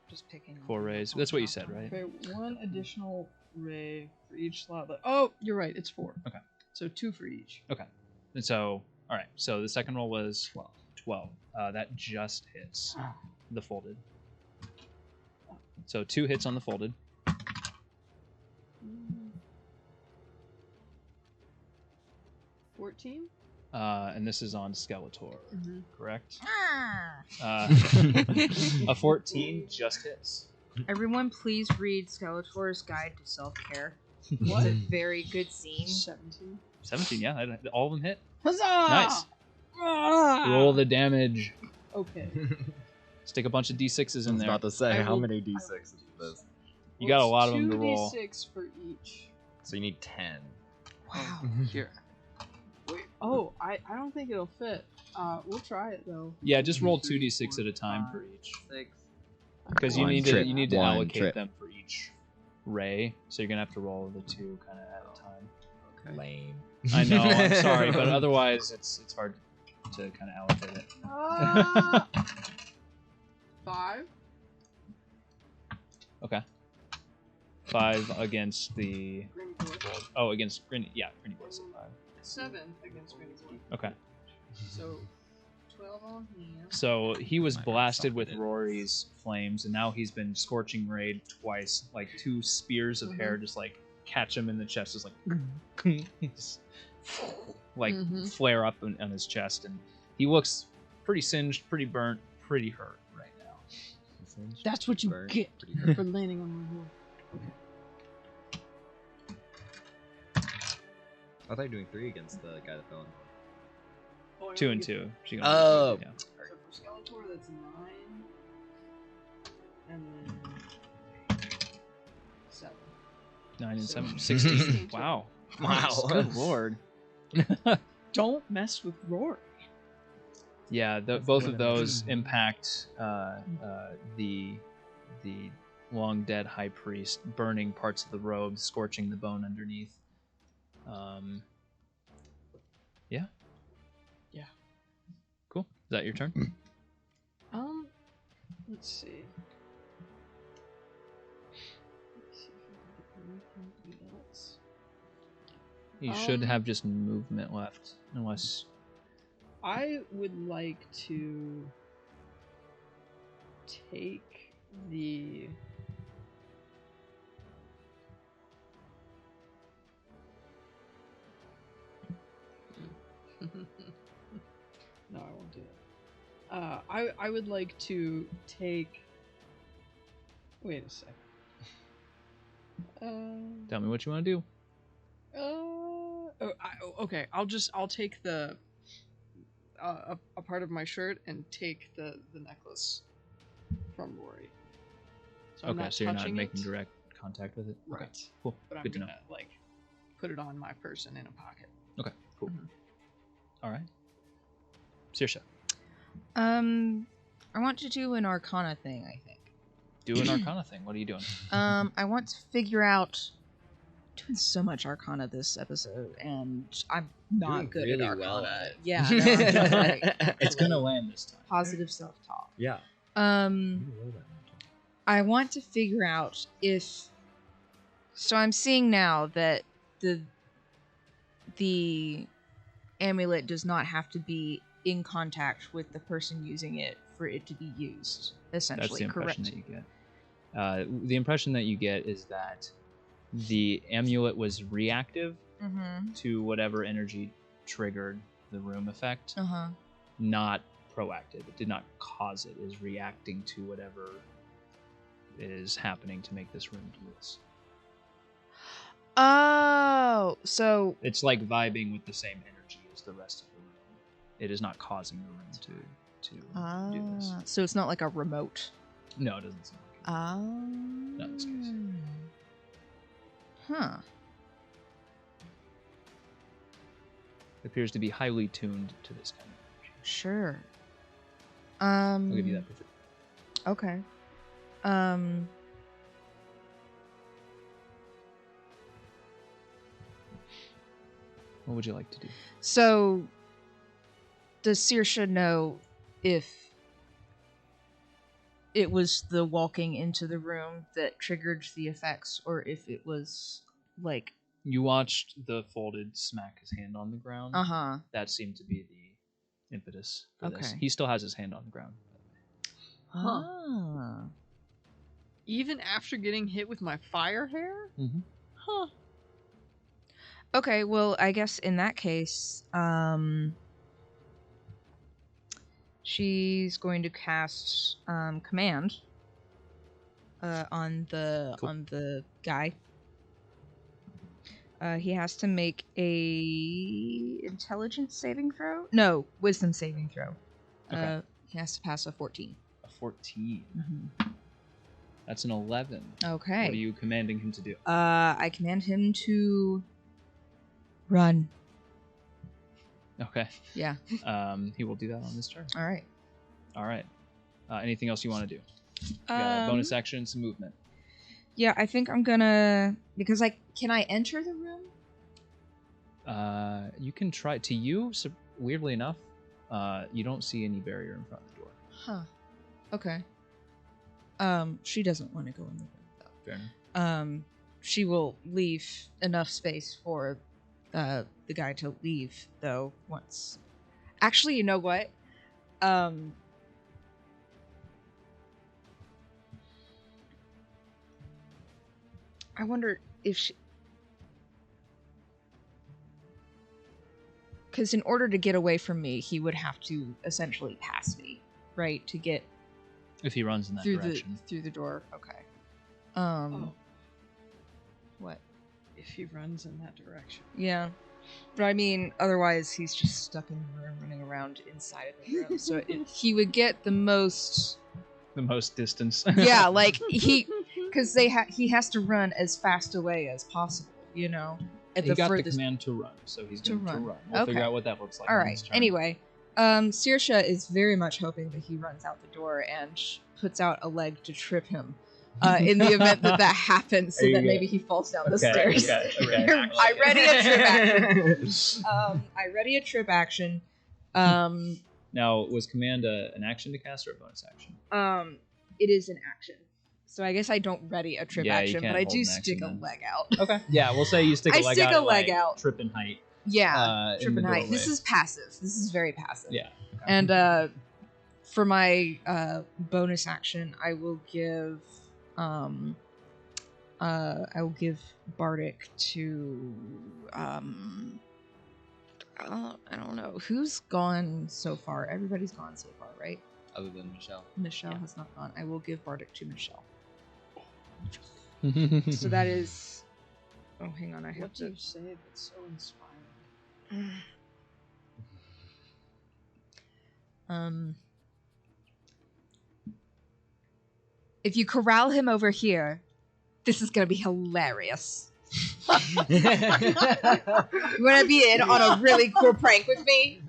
Just picking. 4 rays. That's what you said, right? okay, 1 additional ray for each slot. Oh, you're right. It's 4. Okay. So 2 for each. Okay. And so, all right. So the second roll was 12. That just hits the folded. So 2 hits on the folded. 14. And this is on Skeletor, Mhm. correct? A 14 just hits. Everyone, please read Skeletor's Guide to Self-Care. What? It's a very good scene. 17. 17, yeah. All of them hit. Huzzah! Nice. Ah! Roll the damage. Okay. Stick a bunch of d6s I in was there. about to say, I how will- many d6s is this? You got a lot of them to roll. 2d6 for each. So you need 10. Wow. Here. Wait. Oh, I don't think it'll fit. We'll try it though. Yeah, just roll 2d6 at a time for each. 6. Because you One need trip, to one allocate trip. them for each ray. So you're gonna have to roll the 2 kind of at a time. Okay. Lame. I know. I'm sorry, but otherwise it's hard to kind of allocate it. 5. Okay. 5 against the. Granny boy. Oh, against Grinny. Yeah, Grinny Boy's at 5. 7 against Granny boy. Okay. So 12 on him. So he was blasted with Rory's flames, and now he's been scorching raid twice. Like 2 spears of hair just like catch him in the chest, just like just, like flare up on his chest, and he looks pretty singed, pretty burnt, pretty hurt right now. That's what you get for landing on my wall. I thought you were doing 3 against the guy that fell in. 2 and 2. She gonna Oh. yeah. So for Skeletor, that's 9. And then 7. 9 and 7, 16. Wow. Wow. Good lord. Don't mess with Rory. Yeah, both of those impact the long dead high priest, burning parts of the robe, scorching the bone underneath. Yeah. Yeah. Cool. Is that your turn? Let's see. Let's see if I can do anything else. You should have just movement left, unless. I would like to take the no, I won't do it. I would like to take. Wait a sec. Tell me what you want to do. Okay. I'll take the a part of my shirt and take the necklace from Rory. So I'm Okay, not so you're not touching making it. direct contact with it. Okay, Right. cool. But I'm Good to know. gonna like put it on my person in a pocket. Okay, cool. All right. Saoirse, I want to do an Arcana thing, I think. do an Arcana thing. What are you doing? I want to figure out. Doing so much Arcana this episode, and I'm not Doing good really at Arcana. well at it. Yeah, no, I'm just like It's gonna land this time. positive self-talk. Yeah. I want to figure out if. So I'm seeing now that the amulet does not have to be in contact with the person using it for it to be used. Essentially, That's the impression correct? that you get. The impression that you get is that the amulet was reactive Mm-hmm. to whatever energy triggered the room effect, not proactive. It did not cause it. It is reacting to whatever is happening to make this room do this. Oh, so It's like vibing with the same energy as the rest of the room. It is not causing the room to do this. So it's not like a remote. No, it doesn't seem like it. Not in this case. Huh. It appears to be highly tuned to this kind of energy. Sure. I'll give you that for free. Okay. What would you like to do? So does Saoirse know if it was the walking into the room that triggered the effects, or if it was like You watched the folded smack his hand on the ground. That seemed to be the impetus for this. Okay. He still has his hand on the ground. Even after getting hit with my fire hair? Mm-hmm. Huh. Okay, well, I guess in that case, she's going to cast command on the guy. He has to make a intelligence saving throw. No, wisdom saving throw. Okay. He has to pass a 14. A 14. That's an 11. Okay. What are you commanding him to do? I command him to run. Okay. Yeah. He will do that on this turn. All right. All right. Anything else you want to do? You got a bonus action, some movement. Yeah, I think I'm gonna, because can I enter the room? You can try. To you, weirdly enough, you don't see any barrier in front of the door. Huh. Okay. She doesn't want to go in the room though. Fair enough. She will leave enough space for the guy to leave though once. Actually, you know what? I wonder if she. Because in order to get away from me, he would have to essentially pass me, right? To get If he runs in that direction. through the door. Okay. What? If he runs in that direction. Yeah. But I mean, otherwise he's just stuck in the room, running around inside of the room. So he would get the most. The most distance. Yeah, like because he has to run as fast away as possible. You know. At He got the furthest. command to run, so he's going to run. run. We'll figure Okay. out what that looks like. All on right. his turn. Anyway, Saoirse is very much hoping that he runs out the door and puts out a leg to trip him. In the event that happens, so that maybe he falls down the stairs. Okay. I ready a trip action. I ready a trip action. Now, was command an action to cast or a bonus action? It is an action. So I guess I don't ready a trip Yeah, you action, can't but I hold do an stick action a then. leg out. Okay. Yeah, we'll say you stick a I leg stick out. a at, leg like, out. Trip in height. Yeah, in trip the and height. doorway. This is passive. This is very passive. Yeah. And for my bonus action, I will give Bardic to I don't know who's gone so far. Everybody's gone so far, right? Other than Michelle. Michelle has not gone. I will give Bardic to Michelle. So So that is. Oh, hang on. I have What do to. you say that's so inspiring? If you corral him over here, this is gonna be hilarious. You wanna be in on a really cool prank with me?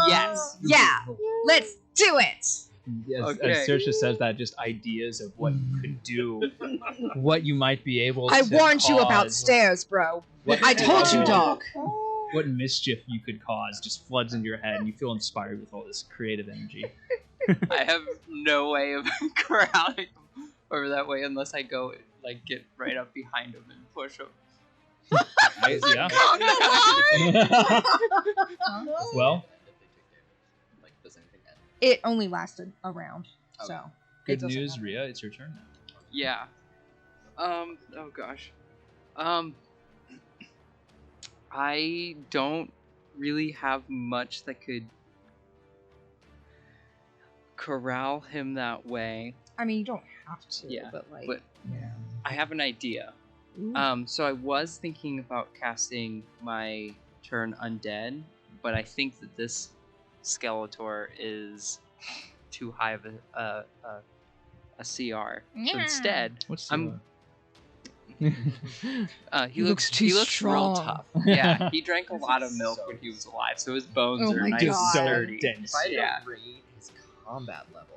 Yes. Yeah, let's do it. As Okay. Saoirse says that, just ideas of what you could do, what you might be able to I warned you about cause, stairs, bro. what I told you, trouble, dog. What mischief you could cause just floods into your head, and you feel inspired with all this creative energy. I have no way of corralling him over that way unless I go like get right up behind him and push him. Yeah. Well, Like, does anything end? It only lasted a round, Okay. so. good it doesn't news, matter. Rhea. It's your turn now. Yeah. Oh gosh. I don't really have much that could corral him that way. I mean, you don't have to, Yeah, but like. but yeah. I have an idea. Ooh. So I was thinking about casting my turn undead, but I think that this Skeletor is too high of a CR. So instead, What's I'm- He he looks too real strong. tough. Yeah, he drank a lot of milk when he was alive, so his bones Oh are my nice God. and sturdy. If I Yeah. don't rate his combat level.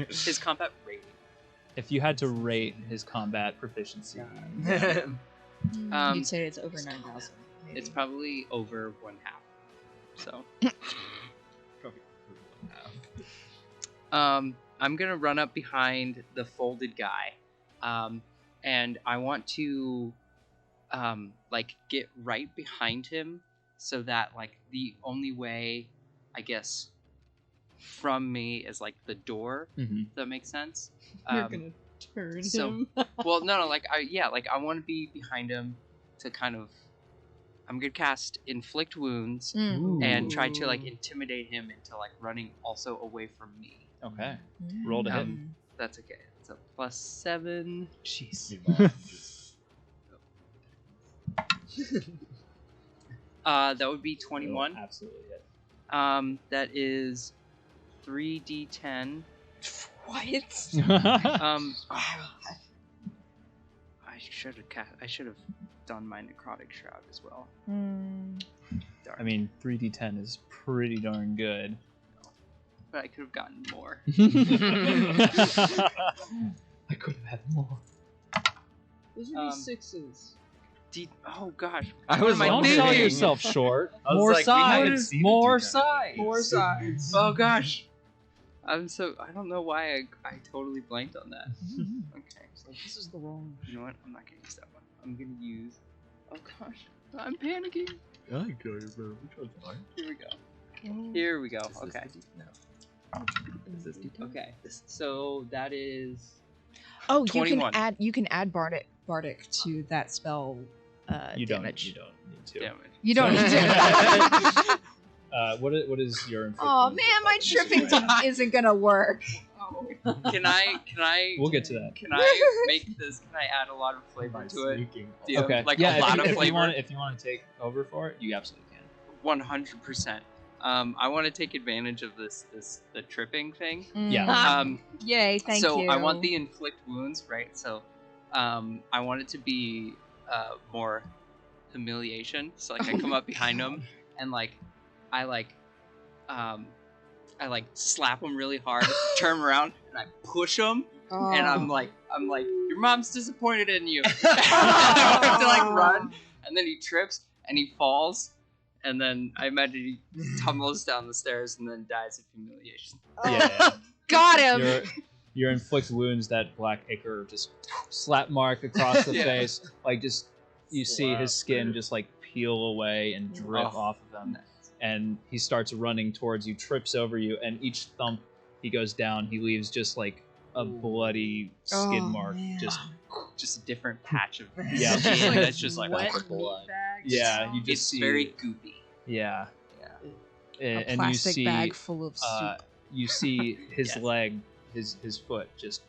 His combat rating. If you had to rate his combat proficiency, You'd say it's over 9,000. It's probably over 1/2. So. I'm gonna run up behind the folded guy, and I want to, like, get right behind him, so that like the only way, I guess, from me is like the door. Mhm. If that makes sense. You're gonna turn so- him. Well, no, like I want to be behind him to kind of. I'm gonna cast inflict wounds and try to like intimidate him into like running also away from me. okay. Roll to hit. That's okay. It's a +7. Jeez. That would be 21. Absolutely hit. That is 3d10. What? I should have done my necrotic shroud as well. Darn. I mean, 3d10 is pretty darn good. But I could have gotten more. I could have had more. Those are Um, D6s. Oh gosh. I What was am I Don't wondering. sell thinking? yourself short. I was More like, we haven't sides. seen it More do that. sides. More sides. Oh gosh. I don't know why I totally blanked on that. Okay. It's like, this is the wrong. You know what? I'm not gonna use that one. I'm gonna use. Oh gosh. I'm panicking. I don't remember which one's mine. Here we go. Here we go. Is this Okay. the deep? No. Is this deep? Okay. So that is. Oh, you 21. can add bardic to that spell You damage. don't need to. Damage. You don't need to. What is your inflict Oh wounds man, look my like? tripping isn't gonna work. Can I? We'll get to that. Can I make this? Can I add a lot of flavor By to it? sneaking. Do you- Okay. Like yeah, a lot of if flavor. if you want to take over for it, you absolutely can. 100%. I want to take advantage of the tripping thing. Yeah. Yay, thank so you. I want the inflict wounds, right? So I want it to be more humiliation. So like I come up behind him and I slap him really hard, turn him around, and I push him, and I'm like, your mom's disappointed in you. I have to like run, and then he trips and he falls, and then I imagine he tumbles down the stairs and then dies of humiliation. Yeah. Got him. Your inflict wounds, that black ichor just slap mark across the Yeah. face, like just you see his skin just like peel away and drip off of him, and he starts running towards you, trips over you, and each thump he goes down, he leaves just like a bloody skid mark, man. Just a different patch of Yeah. skin that's just like wet blood. meat bags. yeah, you just It's see very goopy. yeah, Yeah. A and you plastic see bag full of soup. you see his Yes. leg, his foot just,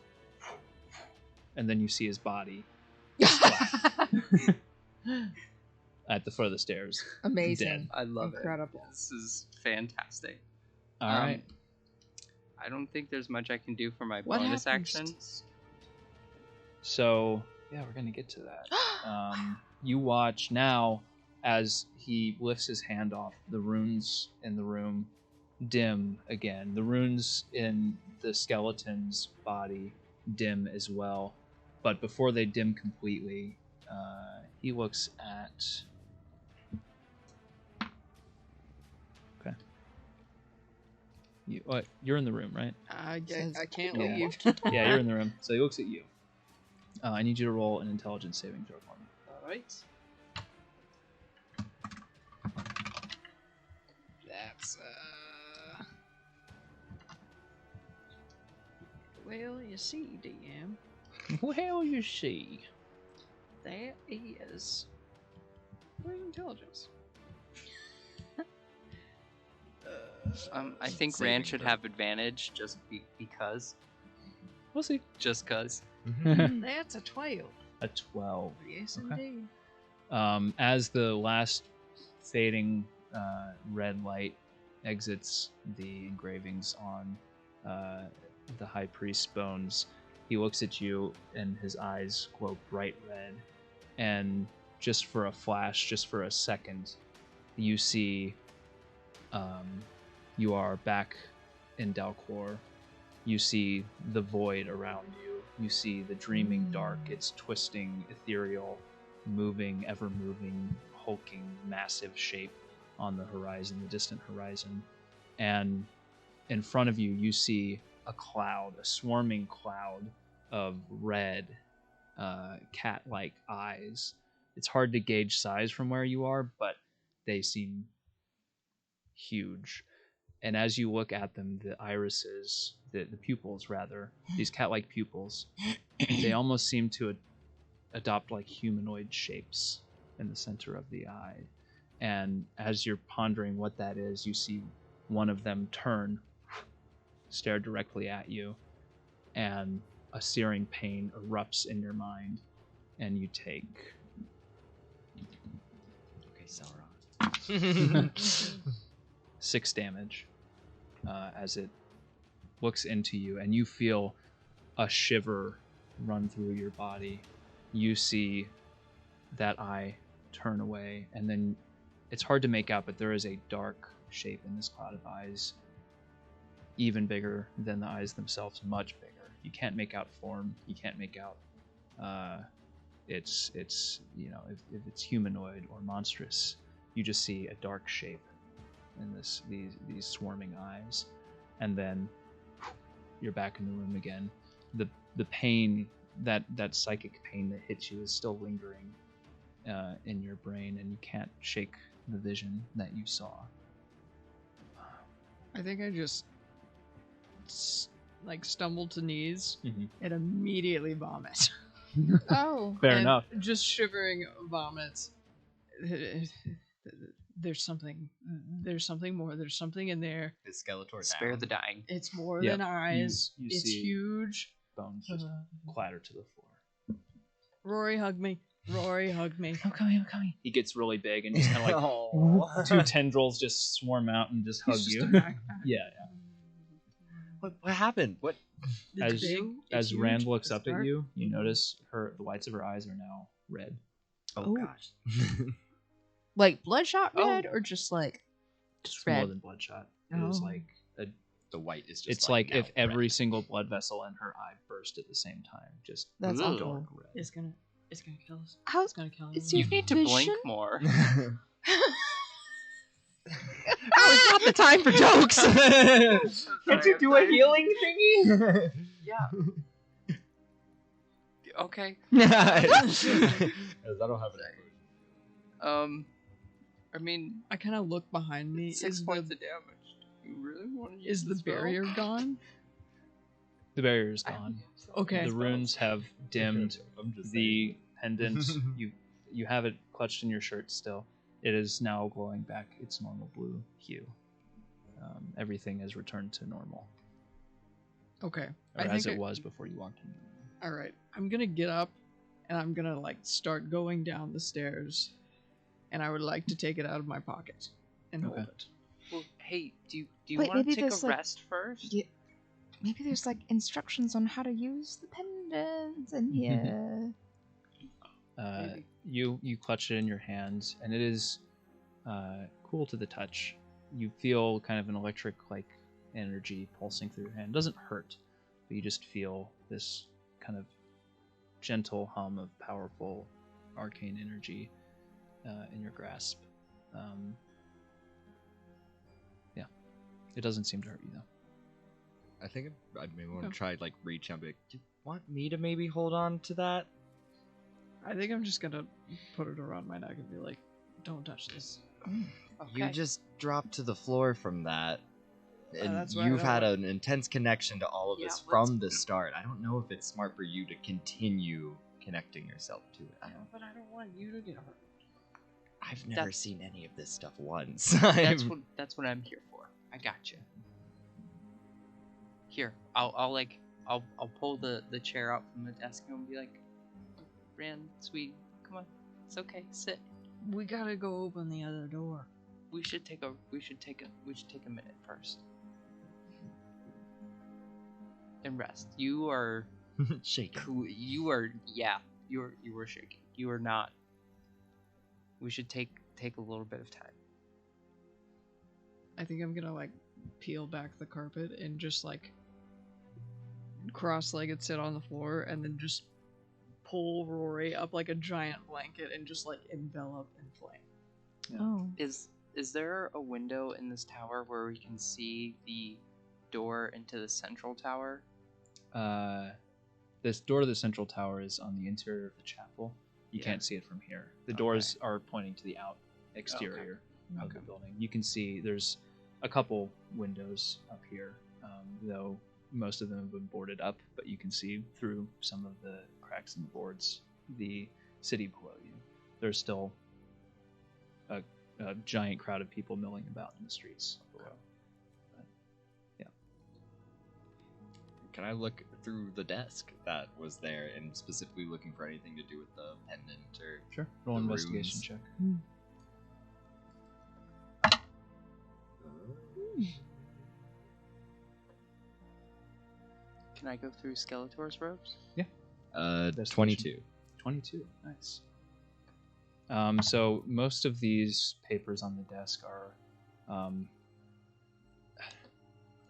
and then you see his body at the foot of the stairs. Amazing. Dead. I love Incredible. it. This is fantastic. All right. I don't think there's much I can do for my What bonus happens? action. So yeah, we're gonna get to that. You watch now as he lifts his hand off. The runes in the room dim again. The runes in the skeleton's body dim as well. But before they dim completely, he looks at. Okay. You're in the room, right? I Says- can't Yeah. leave. Yeah, you're in the room. So he looks at you. I need you to roll an intelligence saving throw for me. Alright. That's Well, you see, DM, Well, you see. that is. Where's intelligence? I think Saving Rand should throw. have advantage just because. We'll see. Just cause. That's a 12. A 12. Yes, Okay. indeed. As the last fading red light exits the engravings on the high priest's bones, he looks at you and his eyes glow bright red. And just for a flash, just for a second, you see you are back in Dalcor. You see the void around you. You see the dreaming dark. It's twisting, ethereal, moving, ever moving, hulking, massive shape on the horizon, the distant horizon. And in front of you, you see a cloud, a swarming cloud of red, cat-like eyes. It's hard to gauge size from where you are, but they seem huge. And as you look at them, the irises, the pupils rather, these cat-like pupils, they almost seem to adopt like humanoid shapes in the center of the eye. And as you're pondering what that is, you see one of them turn, stare directly at you, and a searing pain erupts in your mind, and you take... Okay, Sauron. 6 damage as it looks into you, and you feel a shiver run through your body. You see that eye turn away, and then it's hard to make out, but there is a dark shape in this cloud of eyes, even bigger than the eyes themselves, much bigger. You can't make out form. You can't make out it's if it's humanoid or monstrous, you just see a dark shape in these swarming eyes, and then you're back in the room again. The pain, that psychic pain that hits you, is still lingering in your brain, and you can't shake the vision that you saw. I think I just stumble to knees and immediately vomit. Oh. Fair And enough. Just shivering vomits. There's something more. There's something in there. Is Skeletor Spare down? the dying. It's more Yep. than eyes. You It's see huge. bones just clatter to the floor. Rory, hug me. Rory, hug me. I'm coming. He gets really big and just kind of like two tendrils just swarm out and just hug He's just you. a backpack. Yeah. What happened? What? It's big, it's As huge, Rand looks it's up dark. at you, you notice the whites of her eyes are now red. Oh gosh. Like bloodshot red, or just like It's red? more than bloodshot. It was Oh. like The white is just. it's like now if every red. single blood vessel in her eye burst at the same time. Just That's dark awful. red. It's gonna kill us. How? It's gonna kill us. It's You your need to vision? blink more. Now is not the time for jokes. Can't you do a healing thingy? Yeah. Okay. As I don't have an I mean, I kind of look behind me. 6 Is points the, of damage. You really want to use is the this spell? barrier gone? The barrier is gone. Okay. The runes have dimmed. I'm just The pendant, you have it clutched in your shirt still. It is now glowing back its normal blue hue. Everything has returned to normal, Okay. or as it was before you walked in. All right. I'm gonna get up, and I'm gonna start going down the stairs, and I would like to take it out of my pocket and hold Okay. it. Well, hey, do you Wait, want to maybe take a there's, like- rest first? Yeah. Maybe there's like instructions on how to use the pendants in here. You clutch it in your hands, and it is cool to the touch. You feel kind of an electric energy pulsing through your hand. It doesn't hurt, but you just feel this kind of gentle hum of powerful arcane energy in your grasp. Yeah, it doesn't seem to hurt you though. I think I maybe want to try reach out and be like, do you want me to maybe hold on to that? I think I'm just gonna put it around my neck and be like, "Don't touch this." Okay. You just dropped to the floor from that. And that's why I you've don't had want- an intense connection to all of this Yeah, from the start. I don't know if it's smart for you to continue connecting yourself to it. But I don't want you to get hurt. I've never That's- seen any of this stuff once. That's what I'm here for. I got you. Here, I'll pull the chair out from the desk and be like, Rand, sweet, come on, it's okay, sit. We gotta go open the other door. We should take a minute first and rest. You are shaking. you are shaking. You are not. We should take a little bit of time. I think I'm gonna peel back the carpet and just cross-legged sit on the floor and then just pull Rory up like a giant blanket and just envelop in flame. Yeah. Oh. Is there a window in this tower where we can see the door into the central tower? This door to the central tower is on the interior of the chapel. You can't see it from here. The doors are pointing to the exterior of the building. You can see there's a couple windows up here, though most of them have been boarded up, but you can see through some of the cracks in the boards the city below you. There's still a giant crowd of people milling about in the streets below. But, yeah. Can I look through the desk that was there and specifically looking for anything to do with the pendant or Sure. Roll an the investigation runes? check. Can I go through Skeletor's robes? Investigation. 22. 22. Nice. So most of these papers on the desk are,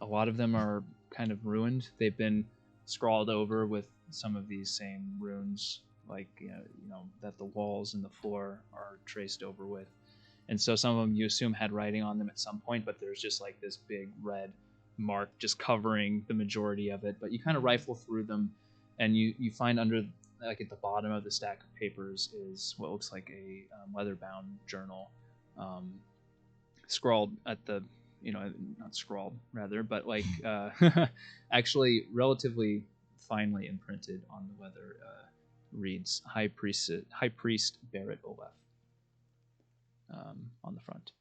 a lot of them are kind of ruined. They've been scrawled over with some of these same runes like that the walls and the floor are traced over with. And so some of them you assume had writing on them at some point, but there's just like this big red mark just covering the majority of it. But you kind of rifle through them, and you find under, like at the bottom of the stack of papers, is what looks like a leather-bound journal, scrawled at the, not scrawled rather, but like actually relatively finely imprinted on the leather, reads High Priest Barrett Olaf. On the front.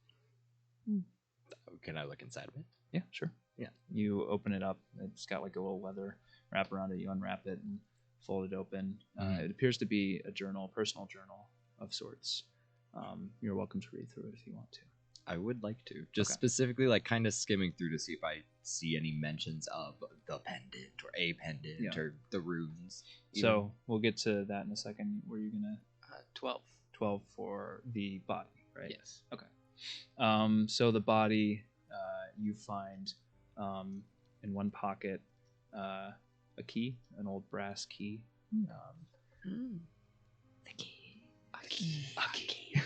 Can I look inside of it? Yeah, sure. Yeah. You open it up. It's got like a little leather wrap around it. You unwrap it and fold it open. It appears to be a journal, a personal journal of sorts. You're welcome to read through it if you want to. I would like to. Just Okay. specifically, like, kind of skimming through to see if I see any mentions of the pendant or a pendant or the runes. So we'll get to that in a second. Were you gonna 12. 12 for the body, right? Yes. Okay. So the body, you find in one pocket a key, an old brass key. The key. A key.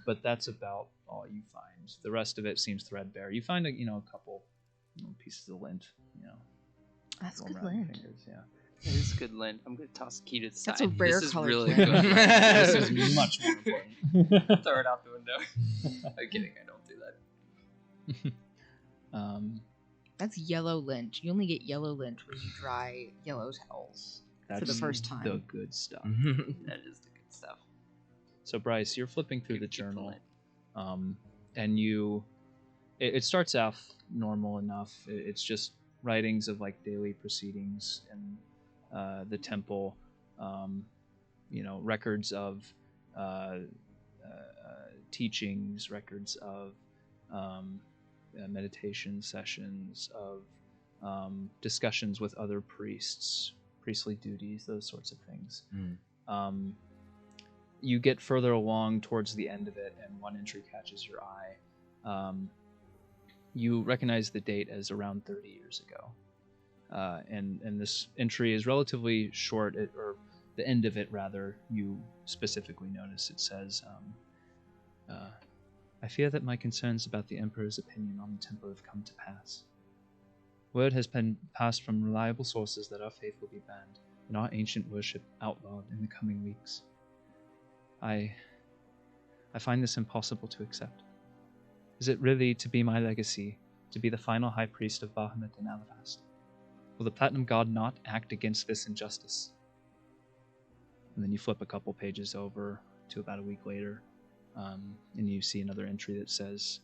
But that's about all you find. The rest of it seems threadbare. You find a couple pieces of lint. That's roll good around your land. fingers, yeah. It is good lint. I'm going to toss the key to the side. That's a rare This is colored really plant. good. This is much more important. Throw it out the window. I'm kidding. I don't do that. That's yellow lint. You only get yellow lint when you dry yellow towels. That's For the first time. the good stuff. That is the good stuff. So Bryce, you're flipping through the Keep the journal, lint. and it starts off normal enough. It's just writings of like daily proceedings and the temple, records of teachings, records of meditation sessions, of discussions with other priests, priestly duties, those sorts of things. You get further along towards the end of it, and one entry catches your eye. You recognize the date as around 30 years ago. And this entry is relatively short, or the end of it, rather, you specifically notice it says, I fear that my concerns about the Emperor's opinion on the temple have come to pass. Word has been passed from reliable sources that our faith will be banned, and our ancient worship outlawed in the coming weeks. I find this impossible to accept. Is it really to be my legacy, to be the final high priest of Bahamut and Alavast? Will the Platinum God not act against this injustice? And then you flip a couple pages over to about a week later, and you see another entry that says,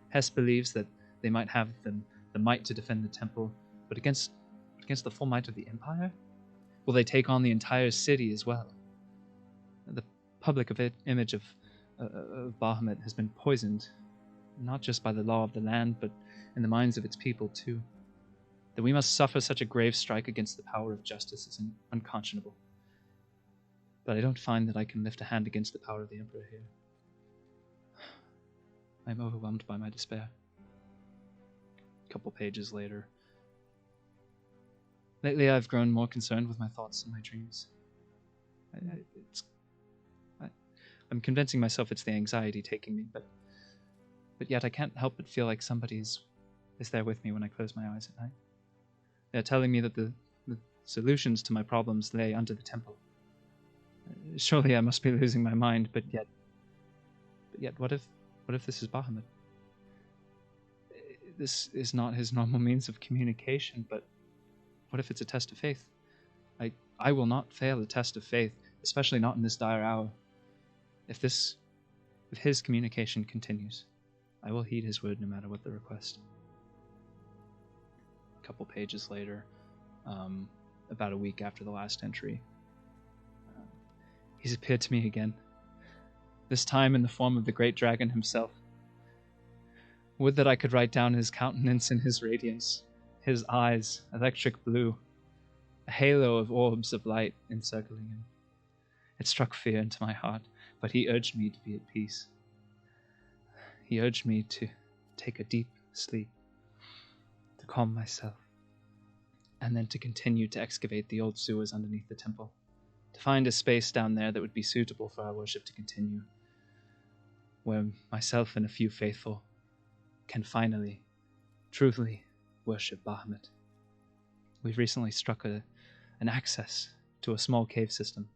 Hess believes that they might have the might to defend the temple, but against the full might of the Empire? Will they take on the entire city as well? The public image of Bahamut has been poisoned, not just by the law of the land, but in the minds of its people too. That we must suffer such a grave strike against the power of justice is unconscionable. But I don't find that I can lift a hand against the power of the Emperor here. I am overwhelmed by my despair. A couple pages later. Lately I've grown more concerned with my thoughts and my dreams. I'm convincing myself it's the anxiety taking me, but yet I can't help but feel like somebody is there with me when I close my eyes at night. They're telling me that the solutions to my problems lay under the temple. Surely I must be losing my mind, but yet what if this is Bahamut? This is not his normal means of communication, but what if it's a test of faith? I will not fail a test of faith, especially not in this dire hour. If his communication continues, I will heed his word no matter what the request. A couple pages later, about a week after the last entry, he's appeared to me again, this time in the form of the great dragon himself. Would that I could write down his countenance and his radiance, his eyes, electric blue, a halo of orbs of light encircling him. It struck fear into my heart, but he urged me to be at peace. He urged me to take a deep sleep, to calm myself. and then to continue to excavate the old sewers underneath the temple, to find a space down there that would be suitable for our worship to continue, where myself and a few faithful can finally, truly worship Bahamut. We've recently struck an access to a small cave system.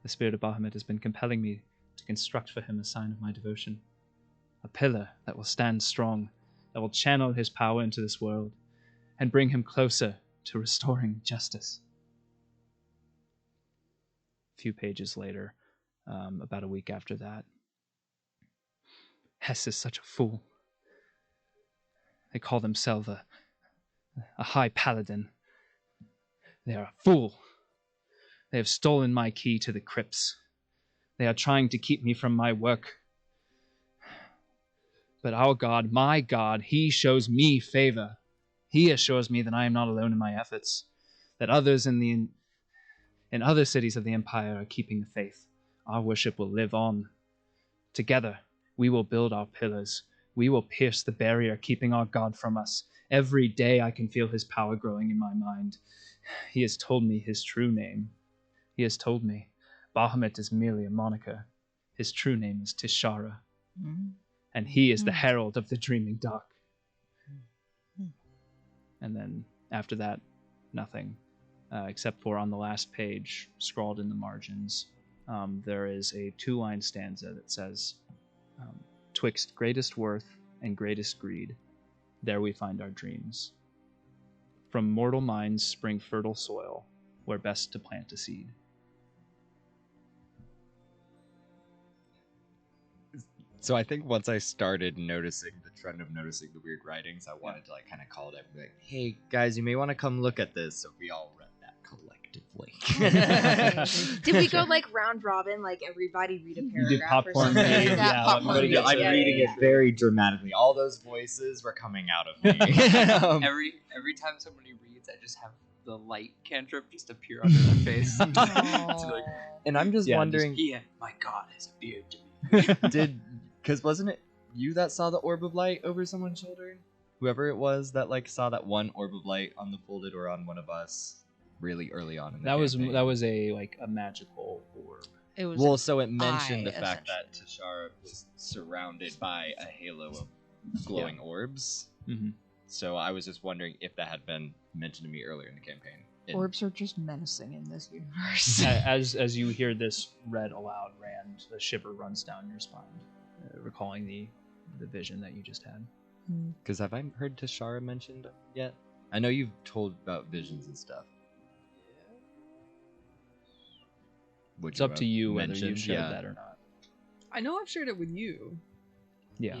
The spirit of Bahamut has been compelling me to construct for him a sign of my devotion, a pillar that will stand strong, that will channel his power into this world, and bring him closer to restoring justice. A few pages later, about a week after that, Hess is such a fool. They call themselves a high paladin. They are a fool. They have stolen my key to the crypts. They are trying to keep me from my work. But our God, my God, he shows me favor. He assures me that I am not alone in my efforts, that others in other cities of the Empire are keeping the faith. Our worship will live on. Together, we will build our pillars. We will pierce the barrier keeping our God from us. Every day I can feel his power growing in my mind. He has told me his true name. He has told me Bahamut is merely a moniker. His true name is Tishara. And he is the herald of the dreaming dark. And then after that, nothing. Except for on the last page, scrawled in the margins, there is a 2-line stanza that says, "Twixt greatest worth and greatest greed, there we find our dreams. From mortal minds spring fertile soil, where best to plant a seed." So I think once I started noticing the trend of noticing the weird writings, I wanted to kind of call it and be like, "Hey guys, you may want to come look at this." So we all read that collectively. Did we go round robin, everybody read a paragraph? You did popcorn or something read, like that? yeah, Popcorn everybody read, gets I'm Yeah, reading it very dramatically. All those voices were coming out of me. Every time somebody reads, I just have the light cantrip just appear under their face. It's like, And I'm just wondering, my God has appeared to me. because wasn't it you that saw the orb of light over someone's shoulder? Whoever it was that saw that one orb of light on the folded or on one of us really early on in the campaign. That was a magical orb. It was Well, so it mentioned eye, the fact that Tishara was surrounded by a halo of glowing orbs. Mm-hmm. So I was just wondering if that had been mentioned to me earlier in the campaign. Orbs are just menacing in this universe. As you hear this read aloud, Rand, a shiver runs down your spine, recalling the vision that you just had. Because have I heard Tishara mentioned yet? I know you've told about visions and stuff. It's up to you whether you've shared that or not. I know I've shared it with you. Yeah.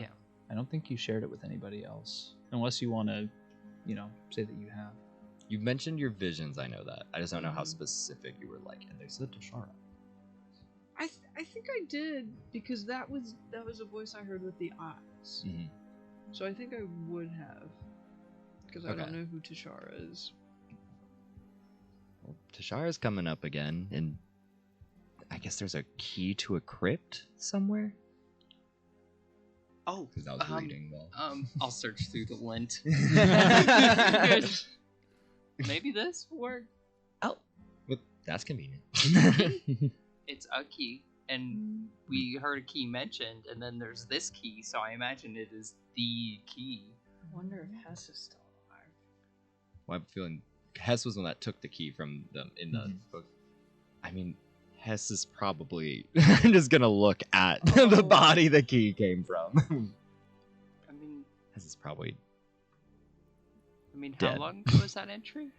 I don't think you shared it with anybody else, unless you want to, say that you have. You've mentioned your visions, I know that. I just don't know how specific you were and they said Tishara. I think I did, because that was a voice I heard with the eyes. Mm-hmm. So I think I would have, because I don't know who Tishara is. Well, Tishara's coming up again, and I guess there's a key to a crypt somewhere? Oh, because I was reading well. I'll search through the lint. Maybe this will work. Oh, well, that's convenient. It's a key, and we heard a key mentioned, and then there's this key, so I imagine it is the key. I wonder if Hess is still alive. Well, I'm feeling Hess was the one that took the key from them in the book. I mean, Hess is probably. I'm just gonna look at the body the key came from. I mean, Hess is probably. How long ago was that entry?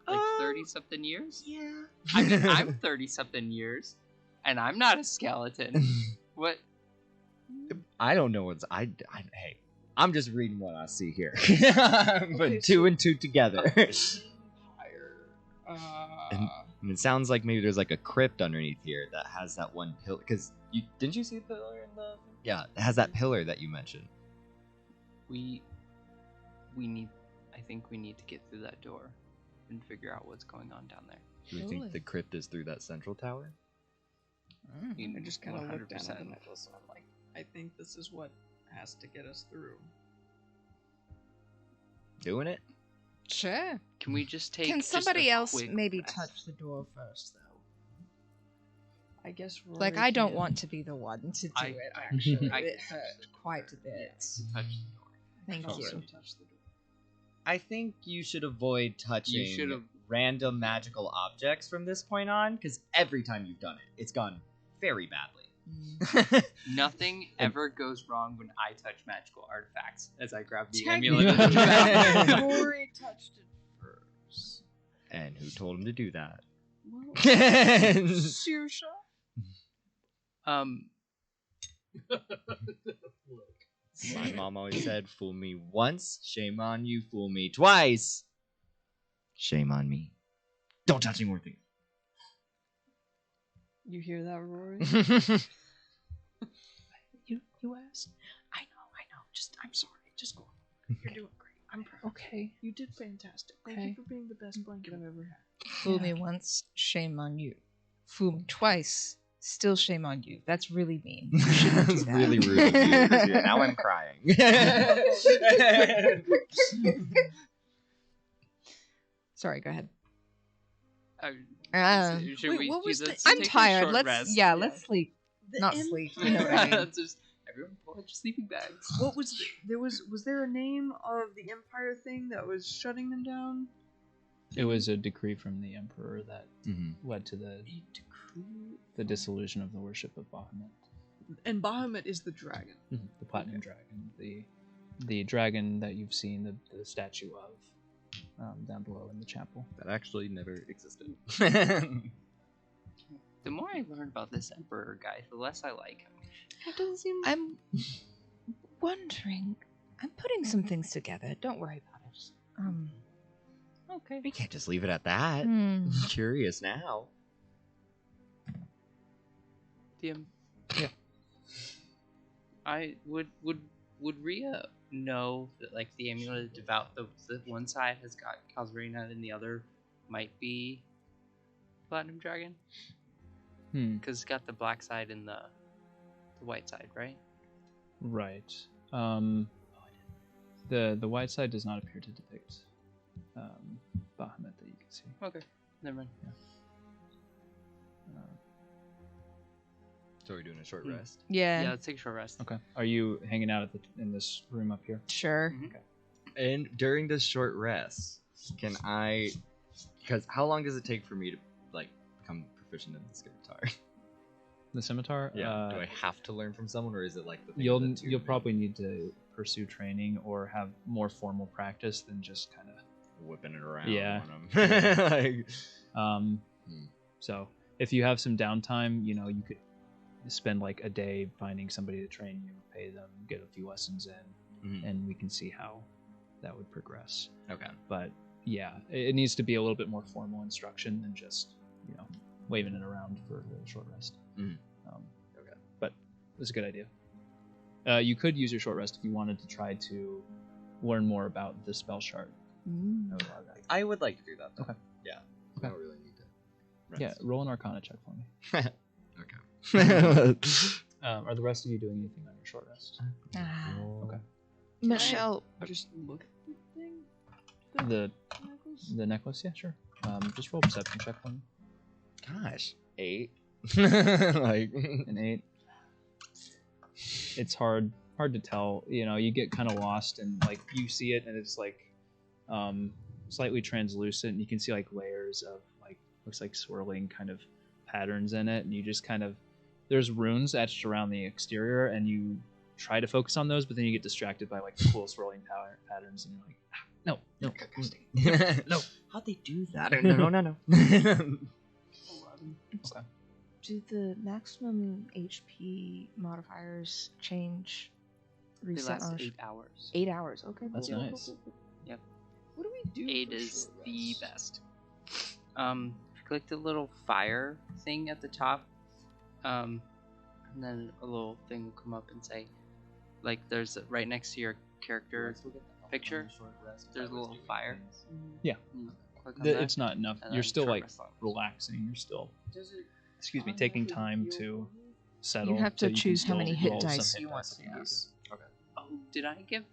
30-something years? Yeah. I mean, I'm 30-something years, and I'm not a skeleton. What? I don't know what's. Hey, I'm just reading what I see here. But two and two together. And it sounds like maybe there's a crypt underneath here that has that one pillar. Because didn't you see the pillar in the? Yeah, it has that pillar that you mentioned. We need. I think we need to get through that door and figure out what's going on down there. Do you think the crypt is through that central tower? I just kind of looked down at the necklace and I'm like, I think this is what has to get us through. Doing it? Sure. Can we just take? Can just somebody a else quick maybe rest? touch the door first, though? I guess. Like, Rory I don't can. want to be the one to do I- it, actually. I- It hurt quite a bit. Touch. Thank Also you. touch the door. I think you should avoid touching should've- random magical objects from this point on, because every time you've done it, it's gone very badly. Nothing ever goes wrong when I touch magical artifacts. As I grab the Technically. amulet. Rory touched it first. And who told him to do that? Well, My Saoirse. mom always said, fool me once, shame on you, fool me twice. Shame on me. Don't touch any more things. You hear that, Rory? You asked. I know. Just I'm sorry. Just go. You're doing great. I'm proud. Okay. You did fantastic. Thank you for being the best blanket I've ever had. Fool me once, shame on you. Fool me twice, still shame on you. That's really mean. You shouldn't do That's that. really rude of you. Yeah, now I'm crying. Sorry, go ahead. Should wait, we? what was let's the- I'm take a tired. short Let's rest. let's sleep. Not sleep. You know what I mean. Just everyone pull out your sleeping bags. What was was there a name of the Empire thing that was shutting them down? It was a decree from the emperor that Mm-hmm. led to the dissolution of the worship of Bahamut. And Bahamut is the dragon. The platinum dragon, the dragon that you've seen the statue of down below in the chapel. That actually never existed. The more I learn about this emperor guy, the less I like him. That doesn't seem. I'm wondering. I'm putting some things together. Don't worry about it. Okay. We can't just leave it at that. Hmm. I'm curious now. DM. Yeah. I would Rhea know that like the amulet of devout, the one side has got Calzarina and the other might be platinum dragon, because it's got the black side and the white side, right? Right. The white side does not appear to depict Bahamut that you can see. Okay, never mind. So we're doing a short rest. Yeah, Yeah. let's take a short rest. Okay. Are you hanging out in this room up here? Sure. And during this short rest, can I? Because how long does it take for me to like become proficient in the scimitar? The scimitar? Do I have to learn from someone, or is it like the thing of the two You'll of me probably need to pursue training or have more formal practice than just kind of whipping it around? Yeah. on 'em? Like, So if you have some downtime, you could spend like a day finding somebody to train you, pay them, get a few lessons in, Mhm. and we can see how that would progress. okay. But yeah, it needs to be a little bit more formal instruction than just waving it around for a short rest. Mhm. Okay, but it's a good idea. You could use your short rest if you wanted to try to learn more about the spell shard. I would allow that. I would like to do that. Though. Okay. Yeah. Okay. I don't really need to. Rest. Yeah, roll an Arcana check for me. Okay. Are the rest of you doing anything on your short rest? Okay. Michelle. Just look at the thing. The necklace, yeah, sure. Just roll a perception check for me. Gosh, 8. Like An 8. It's hard to tell. You get kind of lost and like you see it and it's like slightly translucent and you can see like layers of like looks like swirling kind of patterns in it, and you just kind of there's runes etched around the exterior and you try to focus on those, but then you get distracted by like the cool swirling patterns and you're like, no. no. How'd they do that? No. Okay. Do the maximum HP modifiers change? They Reset last on 8 hours. 8 hours. Okay. That's cool, nice. cool. Yep. What do we do? 8 for is short the rest? best. Click the little fire thing at the top, and then a little thing will come up and say, like, there's right next to your character picture. There's a little fire. Yeah. Click on that, It's not enough. and You're then still short like rest on. relaxing. You're still, Does it taking time to settle. You have so to can choose how still many hit roll some dice hit you want dice to if need use. Oh, did I give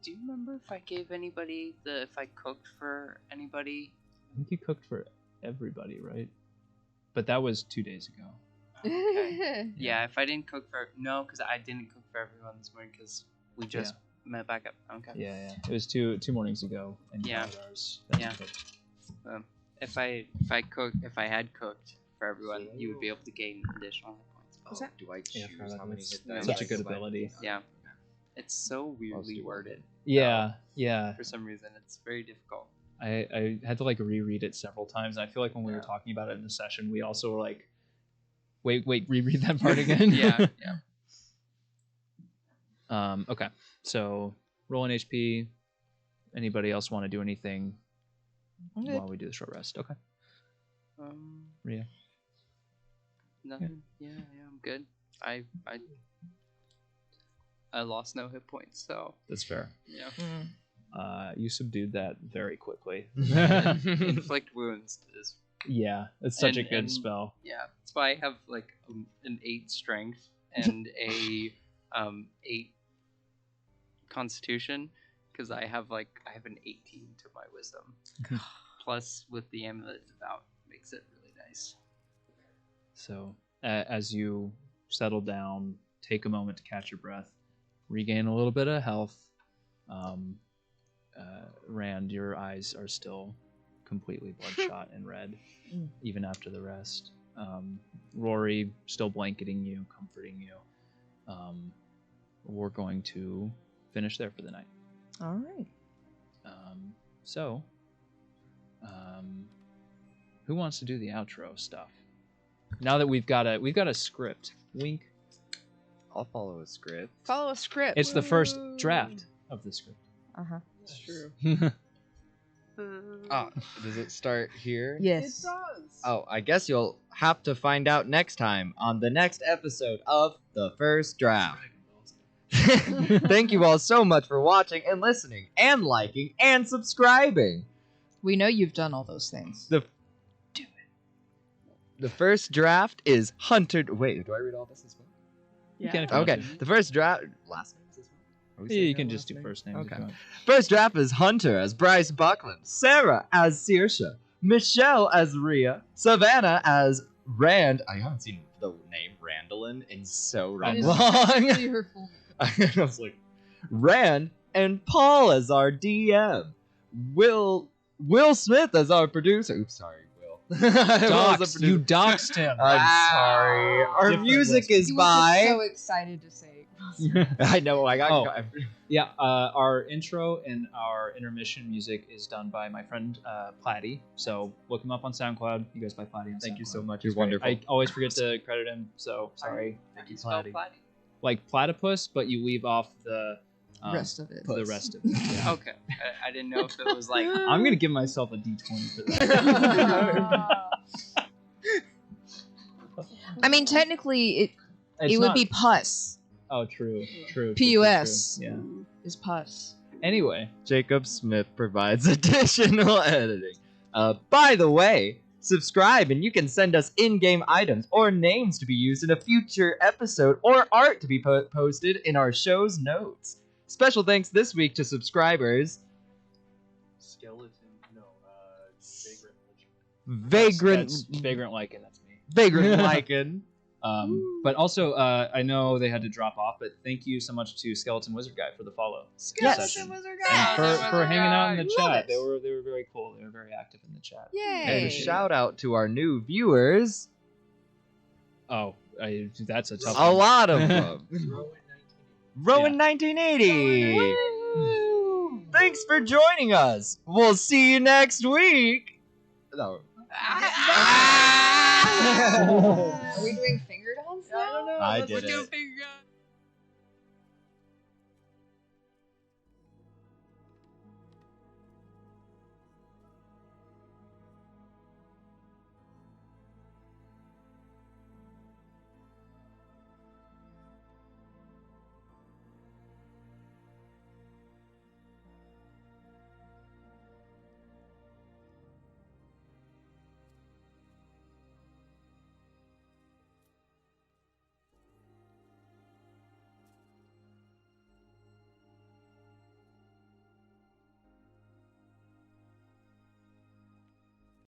Do you remember if I gave anybody if I cooked for anybody? I think you cooked for everybody, right? But that was 2 days ago. Okay. Yeah, if I didn't cook no, because I didn't cook for everyone this morning because we just met back up. Okay. Yeah. It was two mornings ago. And Yeah. ours. Yeah. If I had cooked for everyone, you would be able to gain additional hit points. Oh, do I choose how many hit That's dice? such a good ability. Yeah. It's so weirdly worded. Yeah. For some reason, it's very difficult. I had to like reread it several times. And I feel like when we were talking about it in the session, we also were like, wait, reread that part again. Yeah. Okay. So roll an HP. Anybody else want to do anything while we do the short rest? Okay. Rhea. Nothing. Yeah, I'm good. I lost no hit points, so That's fair. yeah. You subdued that very quickly. Inflict wounds is It's such a And- good and- spell. yeah. That's why I have like an 8 strength and a 8 constitution because I have an 18 to my wisdom. Plus with the amulet about makes it really nice. So as you settle down, take a moment to catch your breath, regain a little bit of health. Rand, your eyes are still completely bloodshot and red, even after the rest. Rory, still blanketing you, comforting you. We're going to finish there for the night. All right. So, who wants to do the outro stuff? Now that we've got a script. Wink. I'll follow a script. Follow a script. It's the first draft of the script. It's true. Oh, does it start here? Yes. does. Oh, I guess you'll have to find out next time on the next episode of The First Draft. Thank you all so much for watching and listening and liking and subscribing. We know you've done all those things. The first draft is Hunter. Wait, do I read all this as well? You can if you want Okay, to. the first draft. Last names as well? Are we Yeah, saying you can our just do last first names? names. if Okay. you want. First draft is Hunter as Bryce Buckland, Sarah as Saoirse, Michelle as Rhea, Savannah as Rand. I haven't seen the name Randolin in so It is long. actually her full name. I was like, Rand and Paul as our DM. Will Smith as our producer. Oops, sorry, Will. Doxed. You doxed him. I'm sorry. Our Different music list. is He was just so by. excited to say. I know. I got. Oh. Yeah, our intro and our intermission music is done by my friend Platty. So look him up on SoundCloud. You guys buy Platty on SoundCloud. Thank you so much. He's You're great. wonderful. I always forget to credit him, so sorry. How do you spell platy? Like platypus, but you leave off the Rest of it. The rest of it. Yeah. Okay, I didn't know if it was like. I'm gonna give myself a D20 for that. I mean, technically, It's it would not- be pus. Oh, true. PUS. Yeah. Is pus. Anyway, Jacob Smith provides additional editing. By the way, subscribe and you can send us in-game items or names to be used in a future episode or art to be posted in our show's notes. Special thanks this week to subscribers Skeleton, no, Vagrant. Vagrant that's Vagrant Lycan. That's me. Vagrant Lycan. But also, I know they had to drop off, but thank you so much to Skeleton Wizard Guy for the follow. Skeleton Yes. Wizard And for hanging out in the Love chat. it. They were very cool. They were very active in the chat. Yay! And a shout out to our new viewers. Oh, that's a tough A one. lot of them. Rowan 1980. Rowan 1980. Thanks for joining us. We'll see you next week. No. Are we doing finger dance now? I Let's did do it. finger